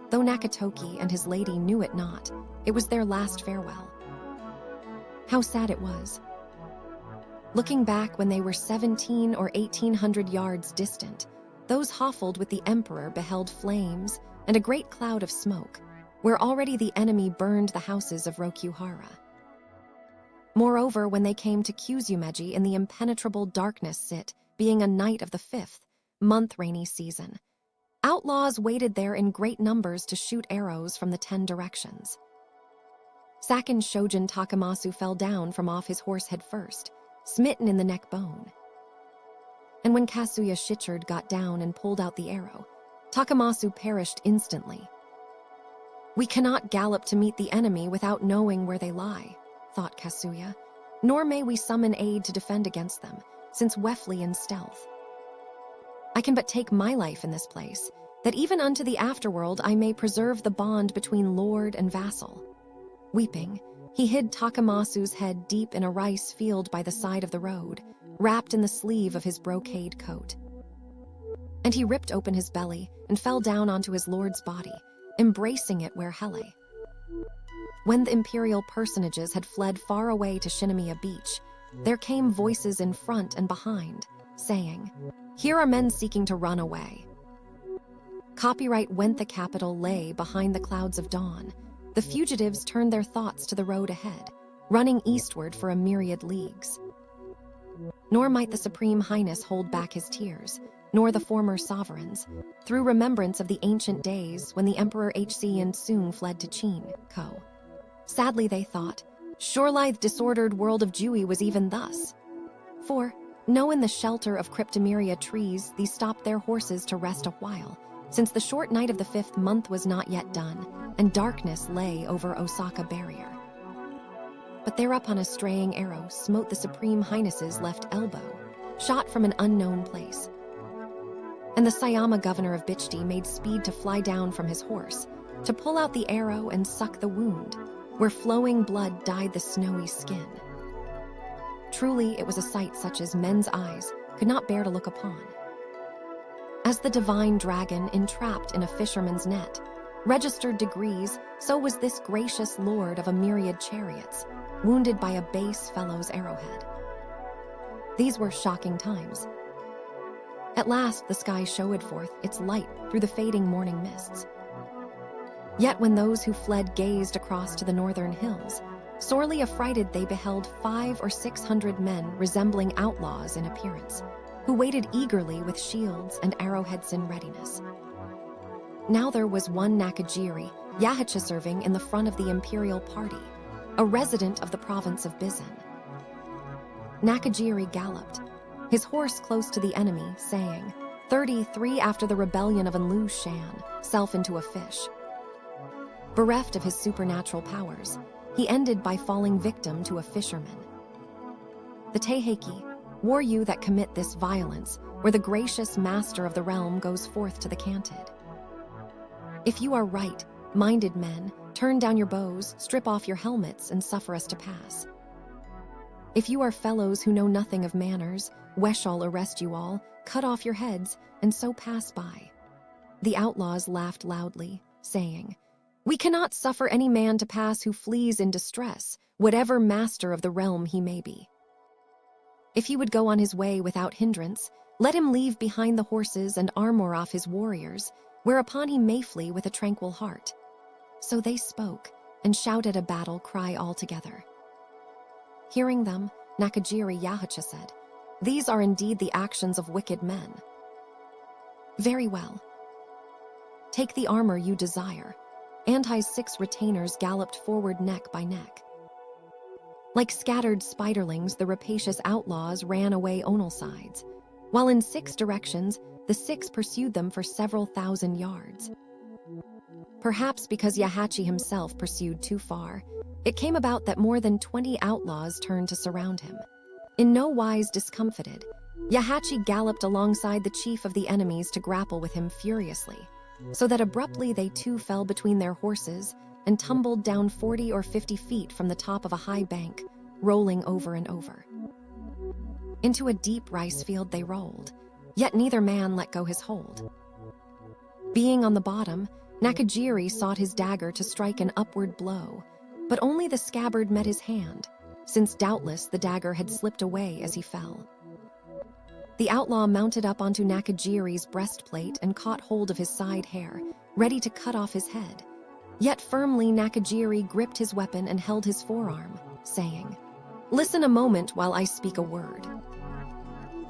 Though Nakatoki and his lady knew it not, it was their last farewell. How sad it was. Looking back when they were 17 or 1800 yards distant, those hoffled with the emperor beheld flames and a great cloud of smoke, where already the enemy burned the houses of Rokuhara. Moreover, when they came to Kyuzumeji in the impenetrable darkness sit, being a night of the 5th month rainy season, outlaws waited there in great numbers to shoot arrows from the 10 directions. Sakin Shojin Takamasu fell down from off his horse head first, smitten in the neck bone. And when Kasuya Shichard got down and pulled out the arrow, Takamasu perished instantly. "We cannot gallop to meet the enemy without knowing where they lie," thought Kasuya, "nor may we summon aid to defend against them, since we flee in stealth. I can but take my life in this place, that even unto the afterworld I may preserve the bond between lord and vassal." Weeping, he hid Takamasu's head deep in a rice field by the side of the road, wrapped in the sleeve of his brocade coat. And he ripped open his belly and fell down onto his lord's body, embracing it where he lay. When the imperial personages had fled far away to Shinomiya Beach, there came voices in front and behind, saying, "Here are men seeking to run away." Copyright went the capital lay behind the clouds of dawn. The fugitives turned their thoughts to the road ahead, running eastward for a myriad leagues. Nor might the Supreme Highness hold back his tears, nor the former sovereigns, through remembrance of the ancient days when the Emperor Hsien Tsung fled to Qin, Ko. Sadly they thought, surely the disordered world of Jui was even thus. For, no in the shelter of cryptomeria trees, these stopped their horses to rest a while, since the short night of the 5th month was not yet done, and darkness lay over Osaka barrier. But thereupon a straying arrow smote the Supreme Highness's left elbow, shot from an unknown place. And the Sayama governor of Bichdi made speed to fly down from his horse, to pull out the arrow and suck the wound, where flowing blood dyed the snowy skin. Truly it was a sight such as men's eyes could not bear to look upon. As the divine dragon entrapped in a fisherman's net, registered degrees, so was this gracious lord of a myriad chariots, wounded by a base fellow's arrowhead. These were shocking times. At last the sky showed forth its light through the fading morning mists. Yet when those who fled gazed across to the northern hills, sorely affrighted they beheld 500 or 600 men resembling outlaws in appearance, who waited eagerly with shields and arrowheads in readiness. Now there was one Nakajiri, Yahachi, serving in the front of the imperial party, a resident of the province of Bizen. Nakajiri galloped, his horse close to the enemy, saying, 33 after the rebellion of Enlu Shan, self into a fish. Bereft of his supernatural powers, he ended by falling victim to a fisherman. The Taiheiki, war you that commit this violence, where the gracious master of the realm goes forth to the canted. If you are right-minded men, turn down your bows, strip off your helmets, and suffer us to pass. If you are fellows who know nothing of manners, we shall arrest you all, cut off your heads, and so pass by. The outlaws laughed loudly, saying, We cannot suffer any man to pass who flees in distress, whatever master of the realm he may be. If he would go on his way without hindrance, let him leave behind the horses and armor off his warriors, whereupon he may flee with a tranquil heart. So they spoke, and shouted a battle cry all together. Hearing them, Nakajiri Yahachi said, These are indeed the actions of wicked men. Very well. Take the armor you desire. Antai's 6 retainers galloped forward neck by neck. Like scattered spiderlings, the rapacious outlaws ran away on all sides, while in 6 directions, the 6 pursued them for several thousand yards. Perhaps because Yahachi himself pursued too far, it came about that more than 20 outlaws turned to surround him. In no wise discomfited, Yahachi galloped alongside the chief of the enemies to grapple with him furiously, so that abruptly they too fell between their horses and tumbled down 40 or 50 feet from the top of a high bank, rolling over and over. Into a deep rice field they rolled, yet neither man let go his hold. Being on the bottom, Nakajiri sought his dagger to strike an upward blow, but only the scabbard met his hand, since doubtless the dagger had slipped away as he fell. The outlaw mounted up onto Nakajiri's breastplate and caught hold of his side hair, ready to cut off his head. Yet firmly Nakajiri gripped his weapon and held his forearm, saying, Listen a moment while I speak a word.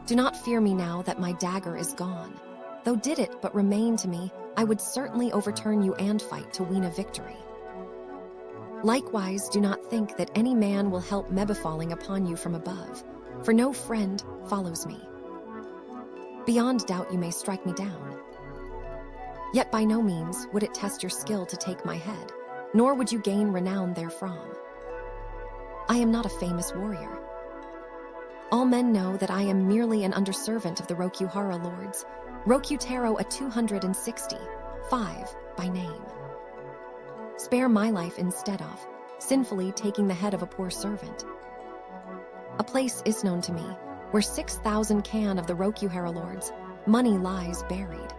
Do not fear me now that my dagger is gone. Though did it but remain to me, I would certainly overturn you and fight to win a victory. Likewise, do not think that any man will help me befalling upon you from above, for no friend follows me. Beyond doubt you may strike me down. Yet by no means would it test your skill to take my head, nor would you gain renown therefrom. I am not a famous warrior. All men know that I am merely an underservant of the Rokuhara lords, Rokutaro a 265 by name. Spare my life instead of sinfully taking the head of a poor servant. A place is known to me where 6,000 can of the Rokuhara lords' money lies buried.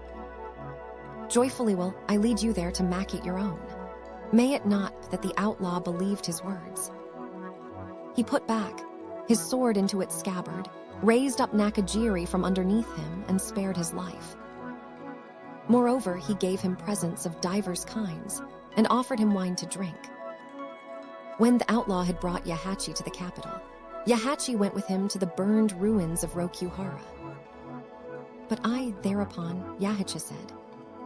Joyfully will I lead you there to make your own. May it not that the outlaw believed his words. He put back his sword into its scabbard, raised up Nakajiri from underneath him, and spared his life. Moreover, he gave him presents of divers kinds, and offered him wine to drink. When the outlaw had brought Yahachi to the capital, Yahachi went with him to the burned ruins of Rokuhara. But I, thereupon, Yahachi said,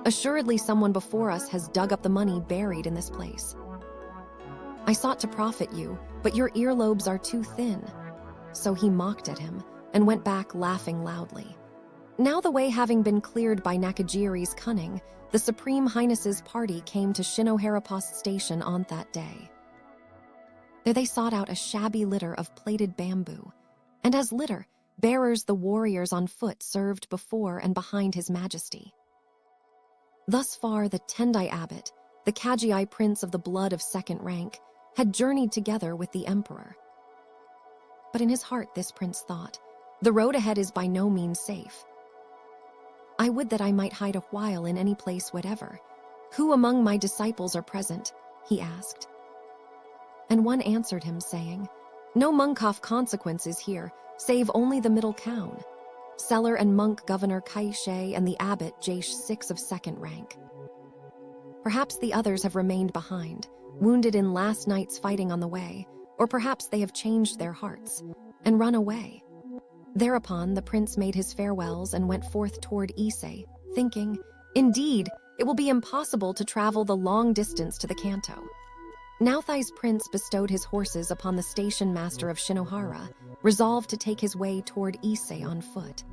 Assuredly someone before us has dug up the money buried in this place. I sought to profit you, but your earlobes are too thin. So he mocked at him, and went back laughing loudly. Now the way having been cleared by Nakajiri's cunning, the Supreme Highness's party came to Shinohara Post Station on that day. There they sought out a shabby litter of plaited bamboo, and as litter bearers the warriors on foot served before and behind His Majesty. Thus far the Tendai abbot, the Kajii prince of the blood of second rank, had journeyed together with the emperor. But in his heart this prince thought, the road ahead is by no means safe. I would that I might hide a while in any place whatever. Who among my disciples are present? He asked. And one answered him, saying, No monk of consequence is here, save only the middle cown. Seller and monk Governor Kaishe and the abbot Jash 6 of second rank. Perhaps the others have remained behind, wounded in last night's fighting on the way, or perhaps they have changed their hearts and run away. Thereupon the prince made his farewells and went forth toward Ise, thinking, Indeed, It will be impossible to travel the long distance to the Kanto. Naothai's prince bestowed his horses upon the station master of Shinohara, resolved to take his way toward Ise on foot.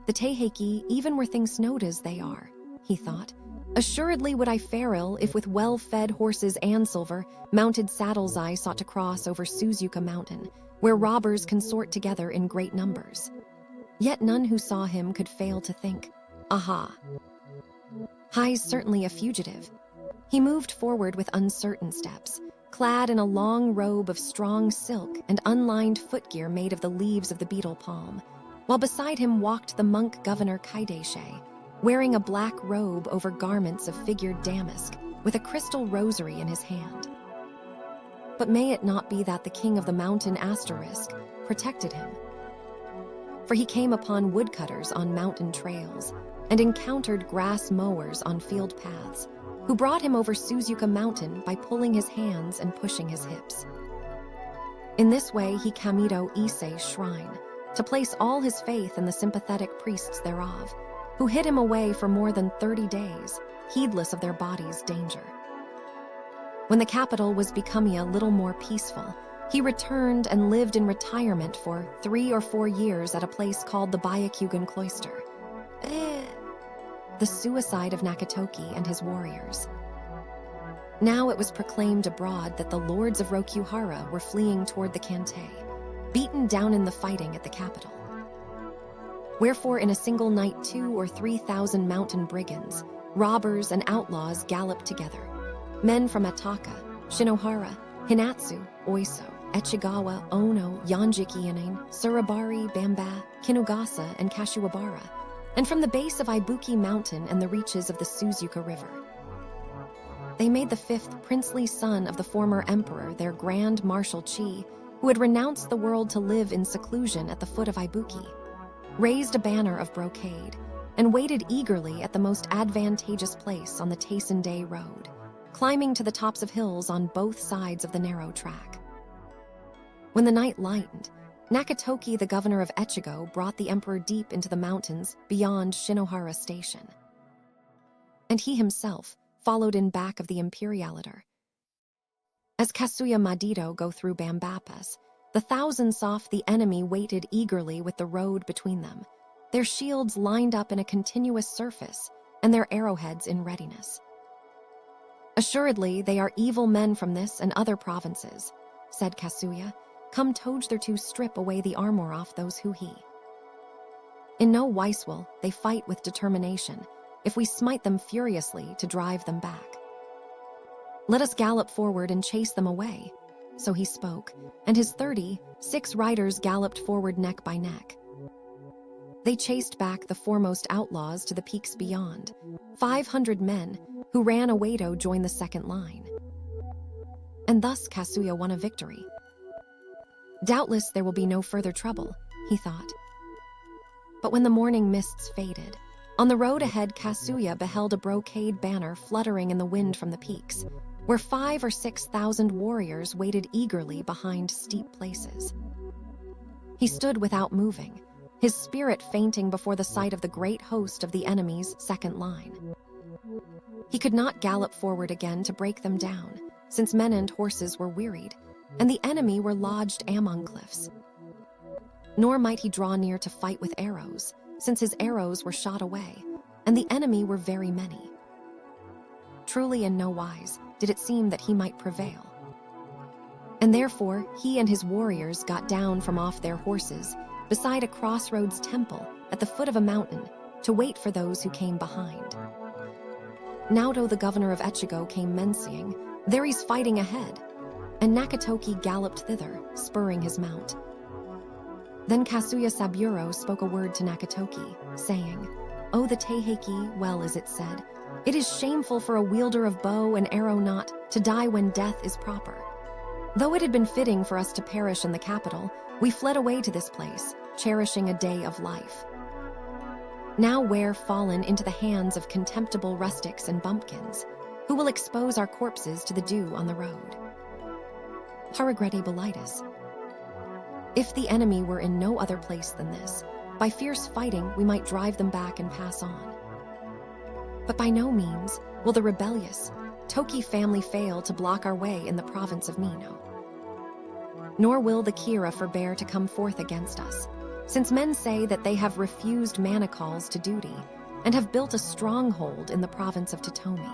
The Taiheiki even were things snowed as they are, he thought. Assuredly would I fare ill if with well-fed horses and silver, mounted saddles I sought to cross over Suzuka Mountain, where robbers consort together in great numbers. Yet none who saw him could fail to think, aha, Hai's certainly a fugitive. He moved forward with uncertain steps, clad in a long robe of strong silk and unlined footgear made of the leaves of the beetle palm, while beside him walked the monk governor Kaideshe, wearing a black robe over garments of figured damask, with a crystal rosary in his hand. But may it not be that the king of the mountain asterisk protected him? For he came upon woodcutters on mountain trails and encountered grass mowers on field paths, who brought him over Suzuka Mountain by pulling his hands and pushing his hips. In this way he Kamido Issei's shrine, to place all his faith in the sympathetic priests thereof, who hid him away for more than 30 days, heedless of their bodies' danger. When the capital was becoming a little more peaceful, he returned and lived in retirement for 3 or 4 years at a place called the Byakugan Cloister. The suicide of Nakatoki and his warriors. Now it was proclaimed abroad that the lords of Rokuhara were fleeing toward the Kantei, beaten down in the fighting at the capital. Wherefore in a single night 2,000 or 3,000 mountain brigands, robbers and outlaws galloped together. Men from Ataka, Shinohara, Hinatsu, Oiso, Echigawa, Ono, Yanjikianen, Surabari, Bamba, Kinugasa, and Kashiwabara, and from the base of Ibuki Mountain and the reaches of the Suzuka River. They made the 5th princely son of the former emperor their Grand Marshal Chi, who had renounced the world to live in seclusion at the foot of Ibuki, raised a banner of brocade, and waited eagerly at the most advantageous place on the Taisendei Road, climbing to the tops of hills on both sides of the narrow track. When the night lightened, Nakatoki, the governor of Echigo, brought the emperor deep into the mountains beyond Shinohara Station. And he himself followed in back of the imperialator. As Kasuya Madito go through Bambapas, the thousands off the enemy waited eagerly with the road between them, their shields lined up in a continuous surface and their arrowheads in readiness. Assuredly, they are evil men from this and other provinces, said Kasuya, come Tojther to strip away the armor off those who he. In no wise will they fight with determination, if we smite them furiously to drive them back. Let us gallop forward and chase them away. So he spoke, and his 36 riders galloped forward neck by neck. They chased back the foremost outlaws to the peaks beyond. 500 men, who ran away to join the second line. And thus Kasuya won a victory. Doubtless there will be no further trouble, he thought. But when the morning mists faded, on the road ahead Kasuya beheld a brocade banner fluttering in the wind from the peaks, where 5,000 or 6,000 warriors waited eagerly behind steep places. He stood without moving, his spirit fainting before the sight of the great host of the enemy's second line. He could not gallop forward again to break them down, since men and horses were wearied, and the enemy were lodged among cliffs. Nor might he draw near to fight with arrows, since his arrows were shot away, and the enemy were very many. Truly in no wise did it seem that he might prevail. And therefore he and his warriors got down from off their horses beside a crossroads temple at the foot of a mountain to wait for those who came behind. Naoto, the governor of Echigo, came menacing, there he's fighting ahead, and Nakatoki galloped thither, spurring his mount. Then Kasuya Saburo spoke a word to Nakatoki, saying, "O the Taiheiki, well is it said, it is shameful for a wielder of bow and arrow not to die when death is proper. Though it had been fitting for us to perish in the capital, we fled away to this place, cherishing a day of life. Now we're fallen into the hands of contemptible rustics and bumpkins, who will expose our corpses to the dew on the road. Paragrete Belitis. If the enemy were in no other place than this, by fierce fighting we might drive them back and pass on. But by no means will the rebellious Toki family fail to block our way in the province of Mino. Nor will the Kira forbear to come forth against us, since men say that they have refused mana calls to duty and have built a stronghold in the province of Totomi.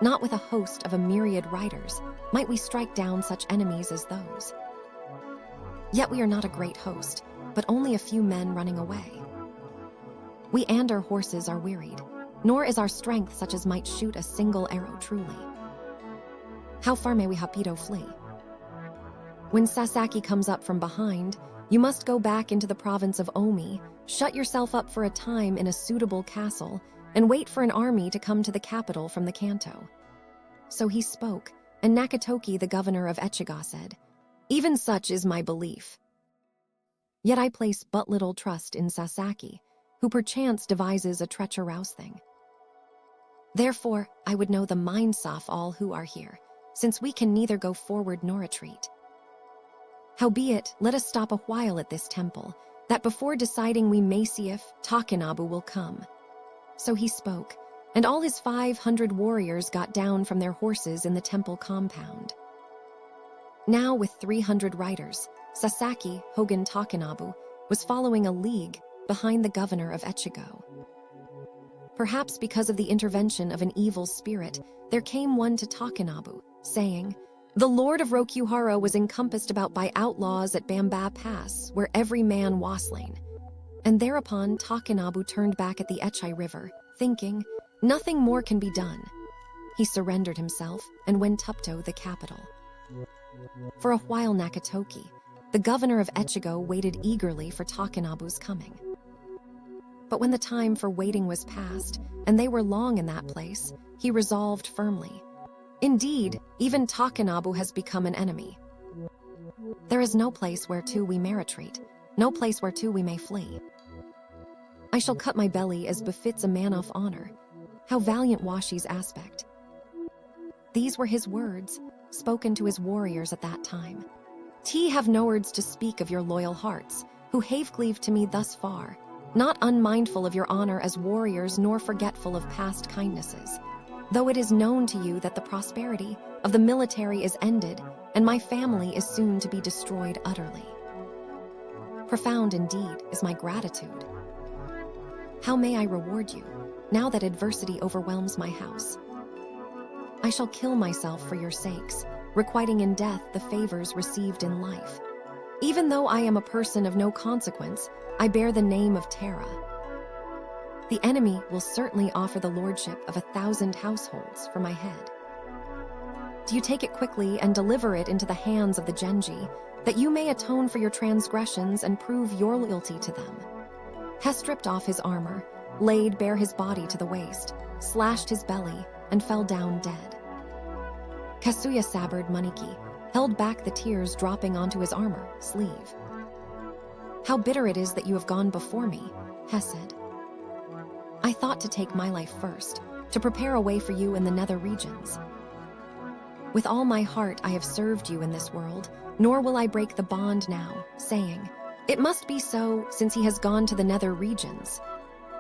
Not with a host of a myriad riders might we strike down such enemies as those. Yet we are not a great host, but only a few men running away. We and our horses are wearied, nor is our strength such as might shoot a single arrow truly. How far may we Hapido flee? When Sasaki comes up from behind, you must go back into the province of Omi, shut yourself up for a time in a suitable castle, and wait for an army to come to the capital from the Kanto. So he spoke, and Nakatoki, the governor of Echigo, said, "Even such is my belief. Yet I place but little trust in Sasaki, who perchance devises a treacherous thing. Therefore, I would know the minds of all who are here, since we can neither go forward nor retreat. Howbeit, let us stop a while at this temple, that before deciding we may see if Takanabu will come." So he spoke, and all his 500 warriors got down from their horses in the temple compound. Now with 300 riders, Sasaki, Hogan Takanabu, was following a league behind the governor of Echigo. Perhaps because of the intervention of an evil spirit, there came one to Takanabu, saying, "The lord of Rokuhara was encompassed about by outlaws at Bamba Pass, where every man was slain." And thereupon Takanabu turned back at the Echai River, thinking, nothing more can be done. He surrendered himself and went up to the capital. For a while Nakatoki, the governor of Echigo, waited eagerly for Takanabu's coming. But when the time for waiting was past, and they were long in that place, he resolved firmly, "Indeed, even Takanabu has become an enemy. There is no place whereto we may retreat, no place whereto we may flee. I shall cut my belly as befits a man of honor." How valiant Washi's aspect. These were his words, spoken to his warriors at that time. "T have no words to speak of your loyal hearts, who have cleaved to me thus far, not unmindful of your honor as warriors nor forgetful of past kindnesses. Though it is known to you that the prosperity of the military is ended, and my family is soon to be destroyed utterly. Profound indeed is my gratitude. How may I reward you, now that adversity overwhelms my house? I shall kill myself for your sakes, requiting in death the favors received in life. Even though I am a person of no consequence, I bear the name of Terra. The enemy will certainly offer the lordship of 1,000 households for my head. Do you take it quickly and deliver it into the hands of the Genji, that you may atone for your transgressions and prove your loyalty to them." He stripped off his armor, laid bare his body to the waist, slashed his belly, and fell down dead. Kasuya sabbered Maniki, held back the tears dropping onto his armor sleeve. "How bitter it is that you have gone before me," He said. "I thought to take my life first, to prepare a way for you in the nether regions. With all my heart I have served you in this world, nor will I break the bond now, saying, 'It must be so, since he has gone to the nether regions.'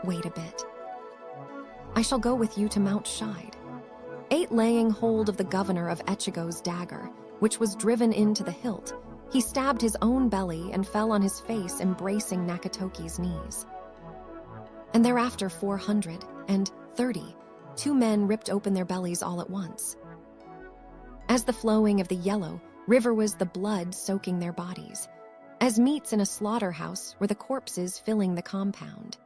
Wait a bit. I shall go with you to Mount Shide." Laying hold of the governor of Echigo's dagger, which was driven into the hilt, he stabbed his own belly and fell on his face, embracing Nakatoki's knees. And thereafter 430, two men ripped open their bellies all at once. As the flowing of the yellow river was the blood soaking their bodies, as meats in a slaughterhouse were the corpses filling the compound.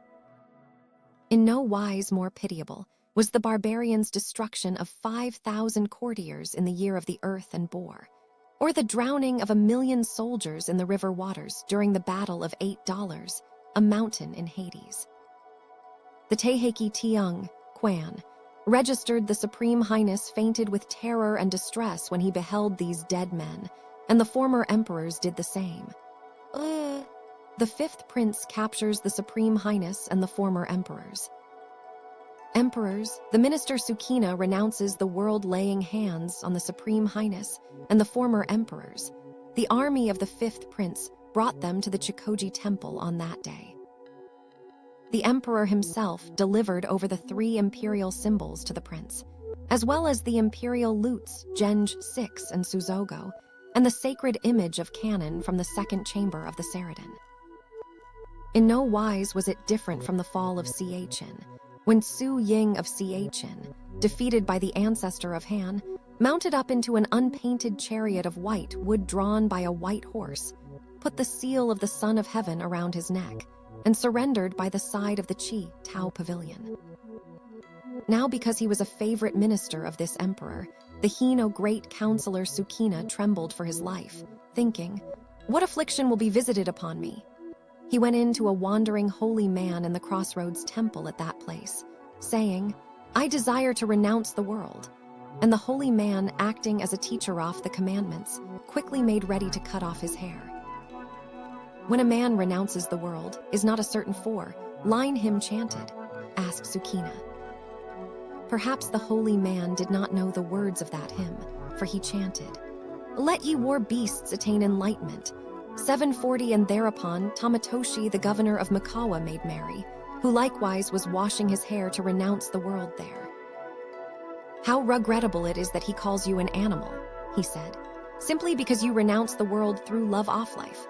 In no wise more pitiable was the barbarians' destruction of 5,000 courtiers in the year of the earth and boar, or the drowning of 1,000,000 soldiers in the river waters during the Battle of $8, a mountain in Hades. The Taiheiki Tiong, Quan, registered the Supreme Highness fainted with terror and distress when he beheld these dead men, and the former emperors did the same. The fifth prince captures the Supreme Highness and the former emperors. Emperors, the minister Tsukina renounces the world, laying hands on the Supreme Highness and the former emperors. The army of the fifth prince brought them to the Chikoji temple on that day. the emperor himself delivered over the 3 imperial symbols to the prince, as well as the imperial lutes Genj 6 and Suzogo, and the sacred image of cannon from the second chamber of the Saradin. In no wise was it different from the fall of Chin, when Su Ying of Chin, defeated by the ancestor of Han, mounted up into an unpainted chariot of white wood drawn by a white horse, put the seal of the Son of Heaven around his neck, and surrendered by the side of the Chi Tao Pavilion. Now, because he was a favorite minister of this emperor, the Hino great counselor Sukina trembled for his life, thinking, "What affliction will be visited upon me?" He went in to a wandering holy man in the Crossroads Temple at that place, saying, "I desire to renounce the world." And the holy man, acting as a teacher of the commandments, quickly made ready to cut off his hair. "When a man renounces the world, is not a certain line hymn chanted?" asked Sukina. Perhaps the holy man did not know the words of that hymn, for he chanted, "Let ye war beasts attain enlightenment." 740, and thereupon Tamatoshi, the governor of Mikawa, made merry, who likewise was washing his hair to renounce the world there. "How regrettable it is that he calls you an animal," he said, "simply because you renounce the world through love of life."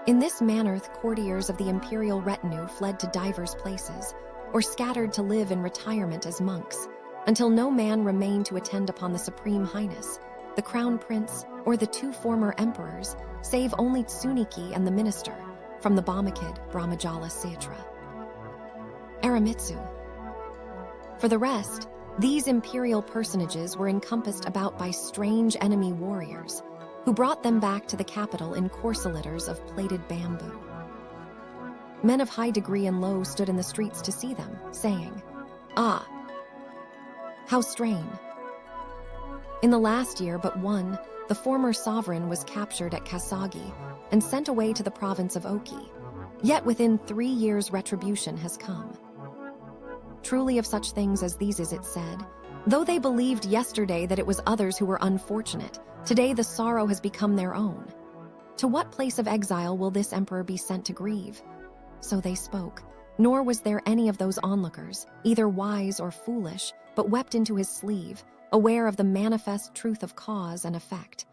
In this manner the courtiers of the imperial retinue fled to divers places, or scattered to live in retirement as monks, until no man remained to attend upon the Supreme Highness, the Crown Prince, or the 2 former emperors, save only Tsuniki and the minister, from the Bamikid Brahmajala Saitra. Aramitsu. For the rest, these imperial personages were encompassed about by strange enemy warriors, who brought them back to the capital in corselitters of plaited bamboo. Men of high degree and low stood in the streets to see them, saying, "Ah, how strange." In the last year but one, the former sovereign was captured at Kasagi and sent away to the province of Oki. Yet within 3 years retribution has come. Truly of such things as these is it said, though they believed yesterday that it was others who were unfortunate, today the sorrow has become their own. To what place of exile will this emperor be sent to grieve? So they spoke, nor was there any of those onlookers, either wise or foolish, but wept into his sleeve, aware of the manifest truth of cause and effect.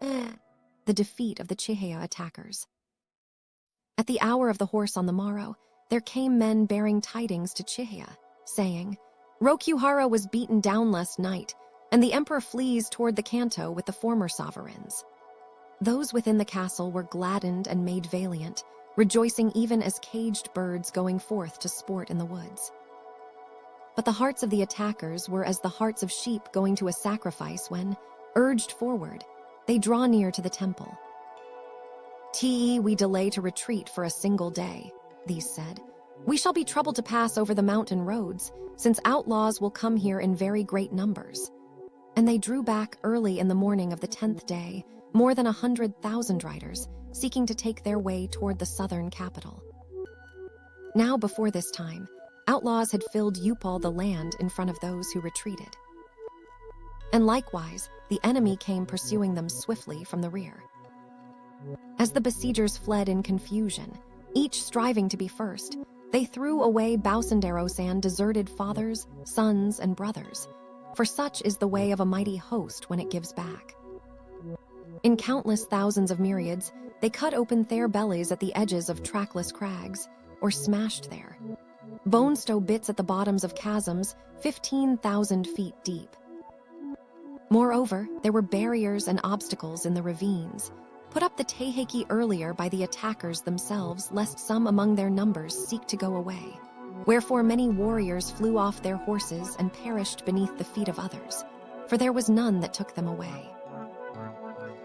The defeat of the Chihaya attackers. At the hour of the horse on the morrow, there came men bearing tidings to Chihaya, saying, "Rokuhara was beaten down last night, and the emperor flees toward the Kanto with the former sovereigns." Those within the castle were gladdened and made valiant, rejoicing even as caged birds going forth to sport in the woods. But the hearts of the attackers were as the hearts of sheep going to a sacrifice when, urged forward, they draw near to the temple. We delay to retreat for a single day," these said. "We shall be troubled to pass over the mountain roads, since outlaws will come here in very great numbers." And they drew back early in the morning of the 10th day, more than 100,000 riders, seeking to take their way toward the southern capital. Now before this time, outlaws had filled Upal the land in front of those who retreated. And likewise, the enemy came pursuing them swiftly from the rear. As the besiegers fled in confusion, each striving to be first, they threw away Bausenderos and deserted fathers, sons, and brothers, for such is the way of a mighty host when it gives back. In countless thousands of myriads, they cut open their bellies at the edges of trackless crags, or smashed there. Bone-stow bits at the bottoms of chasms 15,000 feet deep. Moreover, there were barriers and obstacles in the ravines, put up the Taiheiki earlier by the attackers themselves, lest some among their numbers seek to go away. Wherefore many warriors flew off their horses and perished beneath the feet of others, for there was none that took them away.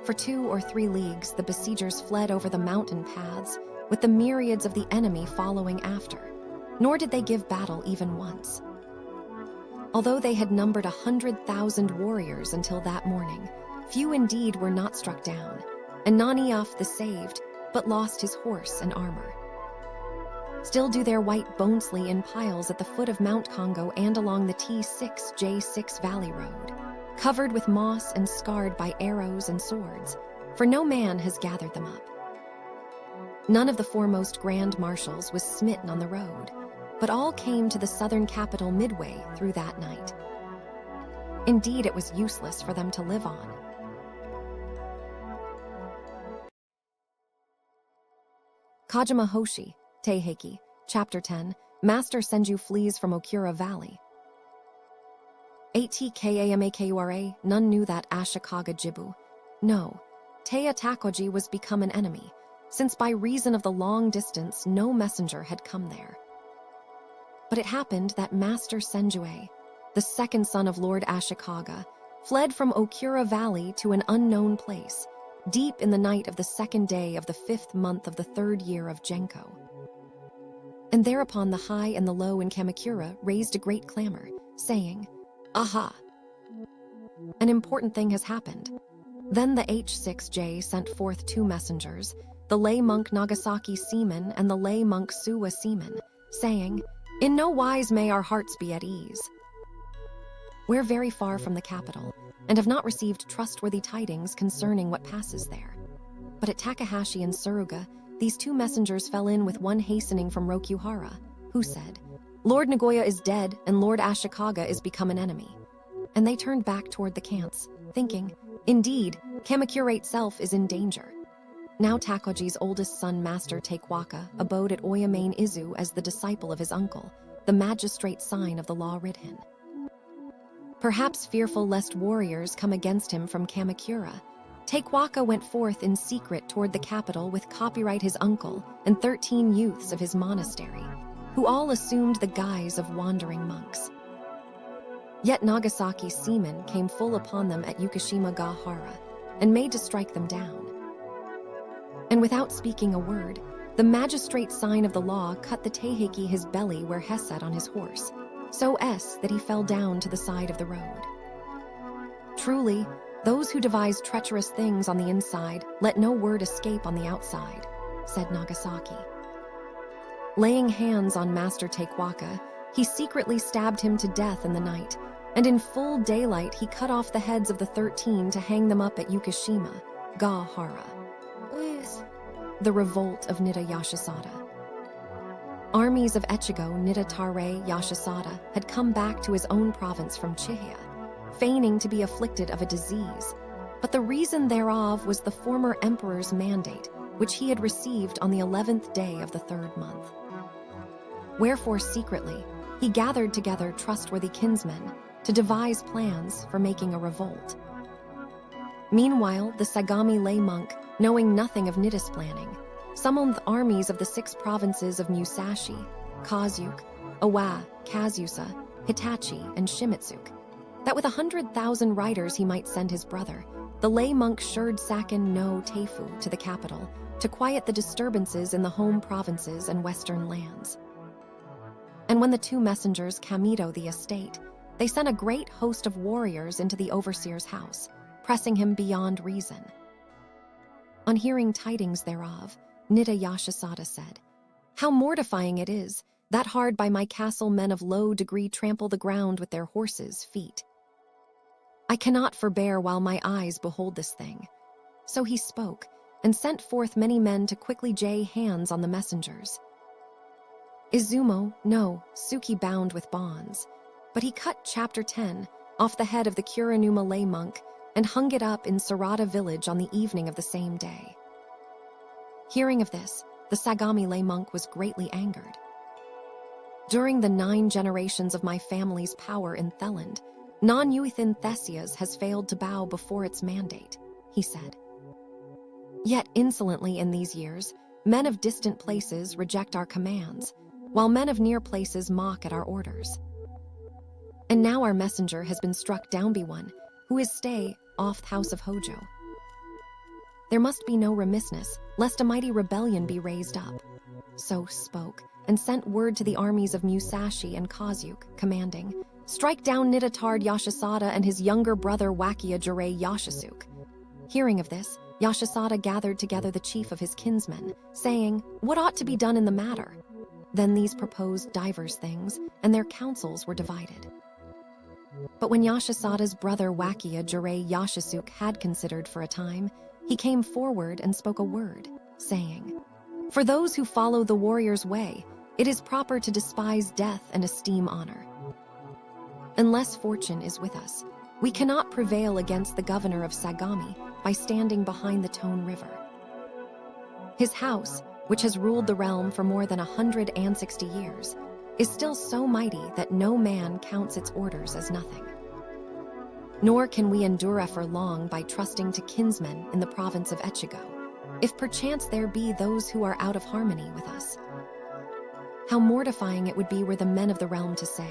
For 2 or 3 leagues the besiegers fled over the mountain paths, with the myriads of the enemy following after, nor did they give battle even once. Although they had numbered 100,000 warriors until that morning, few indeed were not struck down, and Naniaf the saved, but lost his horse and armor. Still do their white bones lie in piles at the foot of Mount Congo and along the T6J6 Valley Road, covered with moss and scarred by arrows and swords, for no man has gathered them up. None of the foremost grand marshals was smitten on the road, but all came to the southern capital midway through that night. Indeed, it was useless for them to live on. Kojima Hoshi, Taiheiki, Chapter 10, Master Senjue flees from Ōkura Valley. Atkamakura, none knew that Ashikaga Jibu. No, Taiheiki Takauji was become an enemy, since by reason of the long distance no messenger had come there. But it happened that Master Senjue, the second son of Lord Ashikaga, fled from Ōkura Valley to an unknown place, deep in the night of the second day of the 5th month of the 3rd year of Genko. And thereupon the high and the low in Kamakura raised a great clamor, saying, "Aha! An important thing has happened." Then the H6J sent forth 2 messengers, the lay monk Nagasaki seaman and the lay monk Suwa seaman, saying, "In no wise may our hearts be at ease. We're very far from the capital, and have not received trustworthy tidings concerning what passes there." But at Takahashi and Suruga, these 2 messengers fell in with one hastening from Rokuhara, who said, "Lord Nagoya is dead, and Lord Ashikaga is become an enemy." And they turned back toward the camps, thinking, "Indeed, Kamakura itself is in danger." Now Takauji's oldest son, Master Takewaka, abode at Oyamain Izu as the disciple of his uncle, the magistrate sign of the law Ridhin. Perhaps fearful lest warriors come against him from Kamakura, Takewaka went forth in secret toward the capital with copyright his uncle and 13 youths of his monastery, who all assumed the guise of wandering monks. Yet Nagasaki's seamen came full upon them at Yukishima-ga-hara, and made to strike them down. And without speaking a word, the magistrate sign of the law cut the Taiheiki his belly where he sat on his horse, so that he fell down to the side of the road. Truly, those who devise treacherous things on the inside let no word escape on the outside, said Nagasaki. Laying hands on Master Takewaka, he secretly stabbed him to death in the night, and in full daylight he cut off the heads of the 13 to hang them up at Yukishima-ga-hara. The revolt of Nitta Yashisada. Armies of Echigo Nitta Tare Yashisada had come back to his own province from Chihaya, feigning to be afflicted of a disease, but the reason thereof was the former emperor's mandate, which he had received on the 11th day of the 3rd month. Wherefore secretly he gathered together trustworthy kinsmen to devise plans for making a revolt. Meanwhile, the Sagami lay monk, knowing nothing of Nitta's planning, summoned the armies of the 6 provinces of Musashi, Kazuke, Owa, Kazusa, Hitachi, and Shimizuke, that with 100,000 riders he might send his brother, the lay monk Shurd Saken no Teifu, to the capital, to quiet the disturbances in the home provinces and western lands. And when the 2 messengers Kamido the estate, they sent a great host of warriors into the overseer's house, pressing him beyond reason. On hearing tidings thereof, Nitta Yashisada said, "How mortifying it is, that hard by my castle men of low degree trample the ground with their horses' feet. I cannot forbear while my eyes behold this thing." So he spoke, and sent forth many men to quickly lay hands on the messengers. Izumo, no, Suki bound with bonds, but he cut Chapter 10 off the head of the Kuranuma lay monk and hung it up in Sarada village on the evening of the same day. Hearing of this, the Sagami lay monk was greatly angered. "During the 9 generations of my family's power in Theland, non-Uithin Thessias has failed to bow before its mandate," he said. "Yet insolently in these years, men of distant places reject our commands, while men of near places mock at our orders. And now our messenger has been struck down by one, who is stay off the house of Hojo. There must be no remissness, lest a mighty rebellion be raised up." So spoke, and sent word to the armies of Musashi and Kazuke, commanding, "Strike down Nitta Yashisada and his younger brother Wakia Jure Yashisuke." Hearing of this, Yashisada gathered together the chief of his kinsmen, saying, "What ought to be done in the matter?" Then these proposed divers things, and their counsels were divided. But when Yashisada's brother Wakia Jure Yashisuke had considered for a time, he came forward and spoke a word, saying, "For those who follow the warrior's way, It is proper to despise death and esteem honor. Unless fortune is with us, we cannot prevail against the governor of Sagami by standing behind the Tone River. His house, which has ruled the realm for more than 160 years, is still so mighty that no man counts its orders as nothing. Nor can we endure for long by trusting to kinsmen in the province of Echigo, if perchance there be those who are out of harmony with us. How mortifying it would be were the men of the realm to say,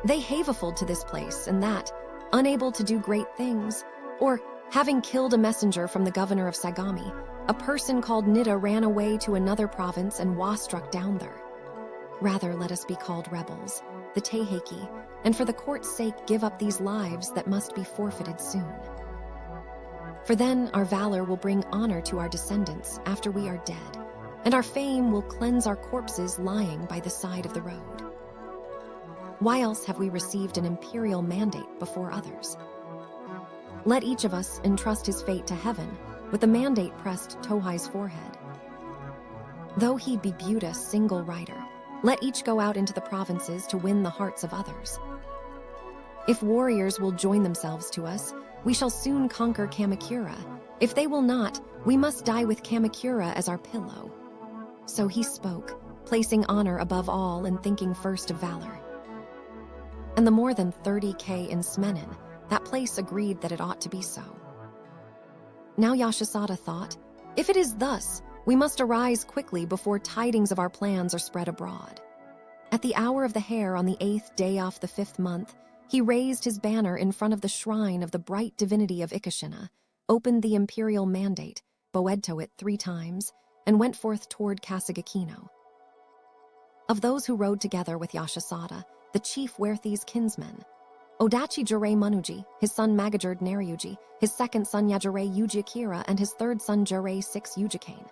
"They havefuled to this place, and that, unable to do great things, or, having killed a messenger from the governor of Sagami, a person called Nida ran away to another province and was struck down there. Rather let us be called rebels, the Taiheiki, and for the court's sake give up these lives that must be forfeited soon. For then our valor will bring honor to our descendants after we are dead, and our fame will cleanse our corpses lying by the side of the road. Why else have we received an imperial mandate before others? Let each of us entrust his fate to heaven, with the mandate pressed Tohai's forehead. Though he be but a single rider, let each go out into the provinces to win the hearts of others. If warriors will join themselves to us, we shall soon conquer Kamakura. If they will not, we must die with Kamakura as our pillow." So he spoke, placing honor above all and thinking first of valor. And the more than 30,000 in Smenin, that place agreed that it ought to be so. Now Yashisada thought, "If it is thus, we must arise quickly before tidings of our plans are spread abroad." At the hour of the hare on the 8th day off the 5th month, he raised his banner in front of the shrine of the bright divinity of Ikashina, opened the imperial mandate, boedto it 3 times, and went forth toward Kasagakino. Of those who rode together with Yashisada, the chief Werthy's kinsmen, Odachi Jirei Manuji, his son Magajerd Nariuji, his second son Yajirei Yuji Akira, and his third son Jirei 6 Yujikane.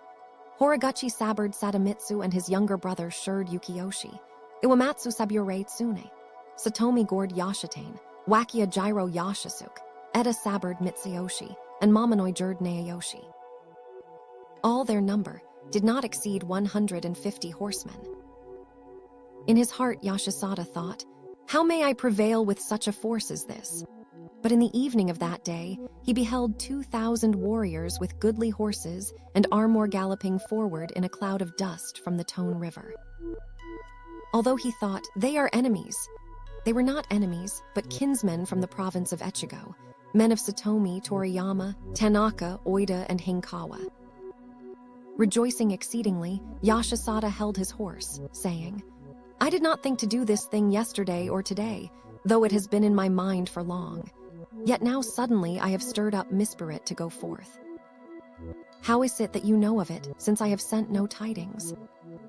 Horiguchi Sabard Sadamitsu and his younger brother Shurd Yukiyoshi, Iwamatsu Saburei Tsune, Satomi Gord Yashitane, Wakia Jiro Yashisuke, Eda Sabard Mitsuyoshi, and Mamonoi Jerd Naiyoshi. All their number did not exceed 150 horsemen. In his heart Yashisada thought, "How may I prevail with such a force as this?" But in the evening of that day, he beheld 2,000 warriors with goodly horses and armor galloping forward in a cloud of dust from the Tone River. Although he thought, "They are enemies," they were not enemies, but kinsmen from the province of Echigo, men of Satomi, Toriyama, Tanaka, Oida, and Hinkawa. Rejoicing exceedingly, Yashisada held his horse, saying, "I did not think to do this thing yesterday or today, though it has been in my mind for long. Yet now suddenly I have stirred up Mispirit to go forth. How is it that you know of it, since I have sent no tidings?"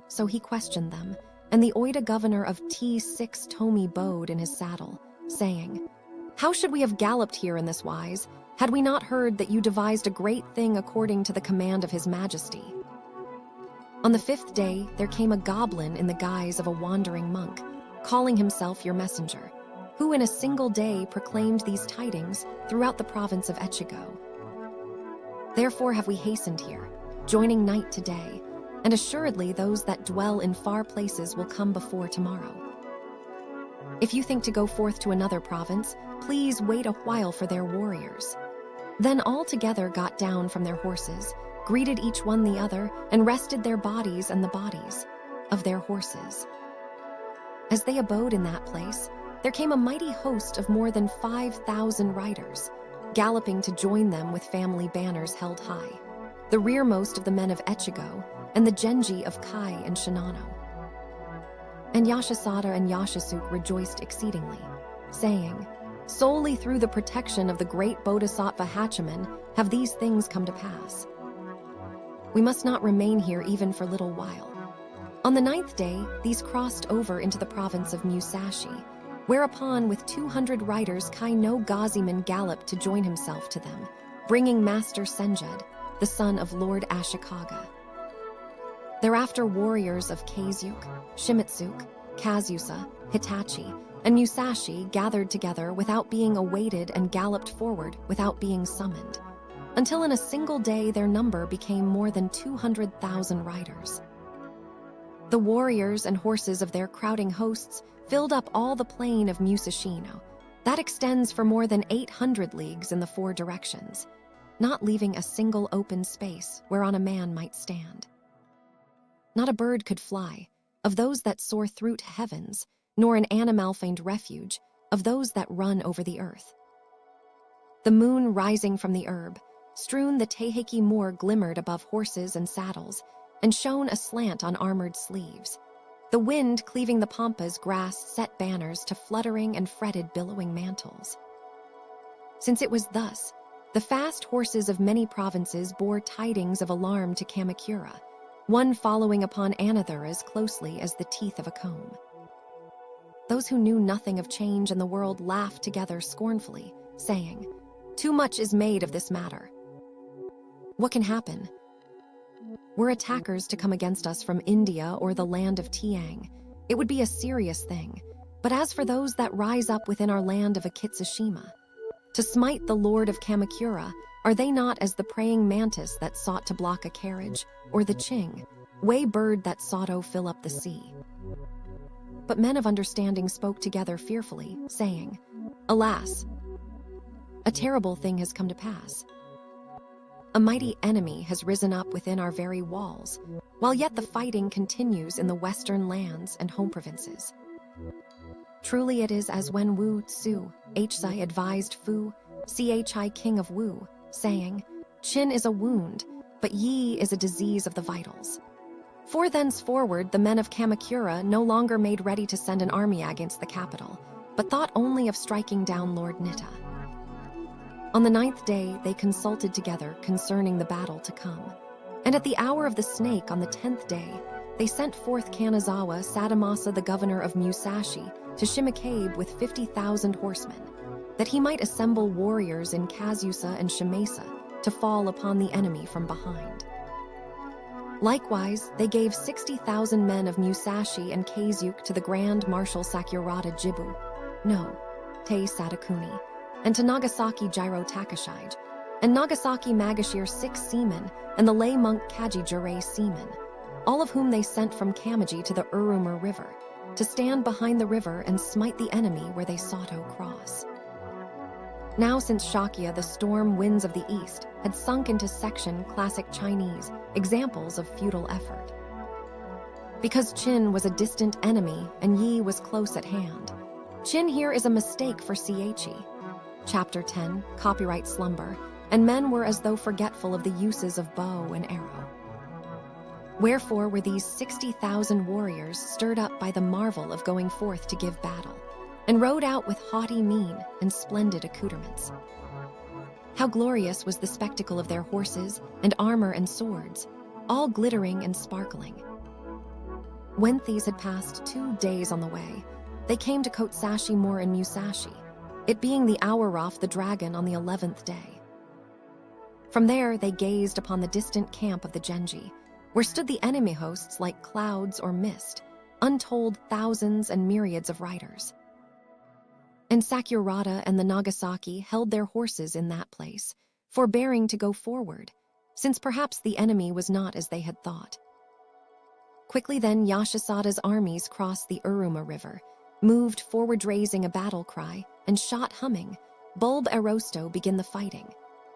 So he questioned them, and the Oida governor of T6 Tomi bowed in his saddle, saying, "How should we have galloped here in this wise, had we not heard that you devised a great thing according to the command of his majesty?" On the 5th day, there came a goblin in the guise of a wandering monk, calling himself your messenger, who in a single day proclaimed these tidings throughout the province of Echigo. Therefore have we hastened here, joining night to day, and assuredly those that dwell in far places will come before tomorrow. If you think to go forth to another province, please wait a while for their warriors." Then all together got down from their horses, greeted each one the other, and rested their bodies and the bodies of their horses. As they abode in that place, there came a mighty host of more than 5,000 riders, galloping to join them with family banners held high, the rearmost of the men of Echigo, and the Genji of Kai and Shinano. And Yashisada and Yashisuke rejoiced exceedingly, saying, "Solely through the protection of the great Bodhisattva Hachiman have these things come to pass. We must not remain here even for a little while." On the 9th day, these crossed over into the province of Musashi, whereupon with 200 riders Kai no Gaziman galloped to join himself to them, bringing Master Senjue, the son of Lord Ashikaga. Thereafter warriors of Keizuke, Shimitsuke, Kazusa, Hitachi, and Musashi gathered together without being awaited and galloped forward without being summoned, until in a single day their number became more than 200,000 riders. The warriors and horses of their crowding hosts filled up all the plain of Musashino. That extends for more than 800 leagues in the 4 directions, not leaving a single open space whereon a man might stand. Not a bird could fly, of those that soar through to heavens, nor an animal find refuge, of those that run over the earth. The moon rising from the herb, strewn the Taiheiki moor glimmered above horses and saddles, and shone aslant on armored sleeves. The wind cleaving the pampas grass set banners to fluttering and fretted billowing mantles. Since it was thus, the fast horses of many provinces bore tidings of alarm to Kamakura, one following upon another as closely as the teeth of a comb. Those who knew nothing of change in the world laughed together scornfully, saying, "Too much is made of this matter. What can happen? Were attackers to come against us from India or the land of Tiang, it would be a serious thing. But as for those that rise up within our land of Akitsushima, to smite the lord of Kamakura, are they not as the praying mantis that sought to block a carriage, or the ching, way bird that sought to fill up the sea?" But men of understanding spoke together fearfully, saying, "Alas, a terrible thing has come to pass. A mighty enemy has risen up within our very walls, while yet the fighting continues in the western lands and home provinces. Truly it is as when Wu Tzu Hsi advised Fu Chi King of Wu, saying, 'Chin is a wound, but Yi is a disease of the vitals.' For thenceforward the men of Kamakura no longer made ready to send an army against the capital, but thought only of striking down Lord Nitta. On the 9th day they consulted together concerning the battle to come, and at the hour of the snake on the 10th day they sent forth Kanazawa Sadamasa the governor of Musashi to Shimakabe with 50,000 horsemen, that he might assemble warriors in Kazusa and Shimesa to fall upon the enemy from behind. Likewise, they gave 60,000 men of Musashi and Keizuke to the Grand Marshal Sakurada Jibu, no, Tei Sadakuni, and to Nagasaki Jiro Takashige, and Nagasaki Magashir 6 seamen, and the lay monk Kaji Jurei seamen, all of whom they sent from Kamaji to the Uruma River, to stand behind the river and smite the enemy where they sought to cross. Now since Shakya, the storm winds of the east had sunk into section classic Chinese examples of futile effort. Because Qin was a distant enemy and Yi was close at hand. Qin here is a mistake for Chi. Chapter 10, Copyright Slumber, and men were as though forgetful of the uses of bow and arrow. Wherefore were these 60,000 warriors stirred up by the marvel of going forth to give battle, and rode out with haughty mien and splendid accoutrements. How glorious was the spectacle of their horses and armor and swords, all glittering and sparkling. When these had passed 2 days on the way, they came to Kotsashi Moor in Musashi, it being the hour off the dragon on the 11th day. From there they gazed upon the distant camp of the Genji, where stood the enemy hosts like clouds or mist, untold thousands and myriads of riders. And Sakurada and the Nagasaki held their horses in that place, forbearing to go forward, since perhaps the enemy was not as they had thought. Quickly then Yashisada's armies crossed the Uruma River, moved forward raising a battle cry, and shot humming, Bulb Arosto begin the fighting,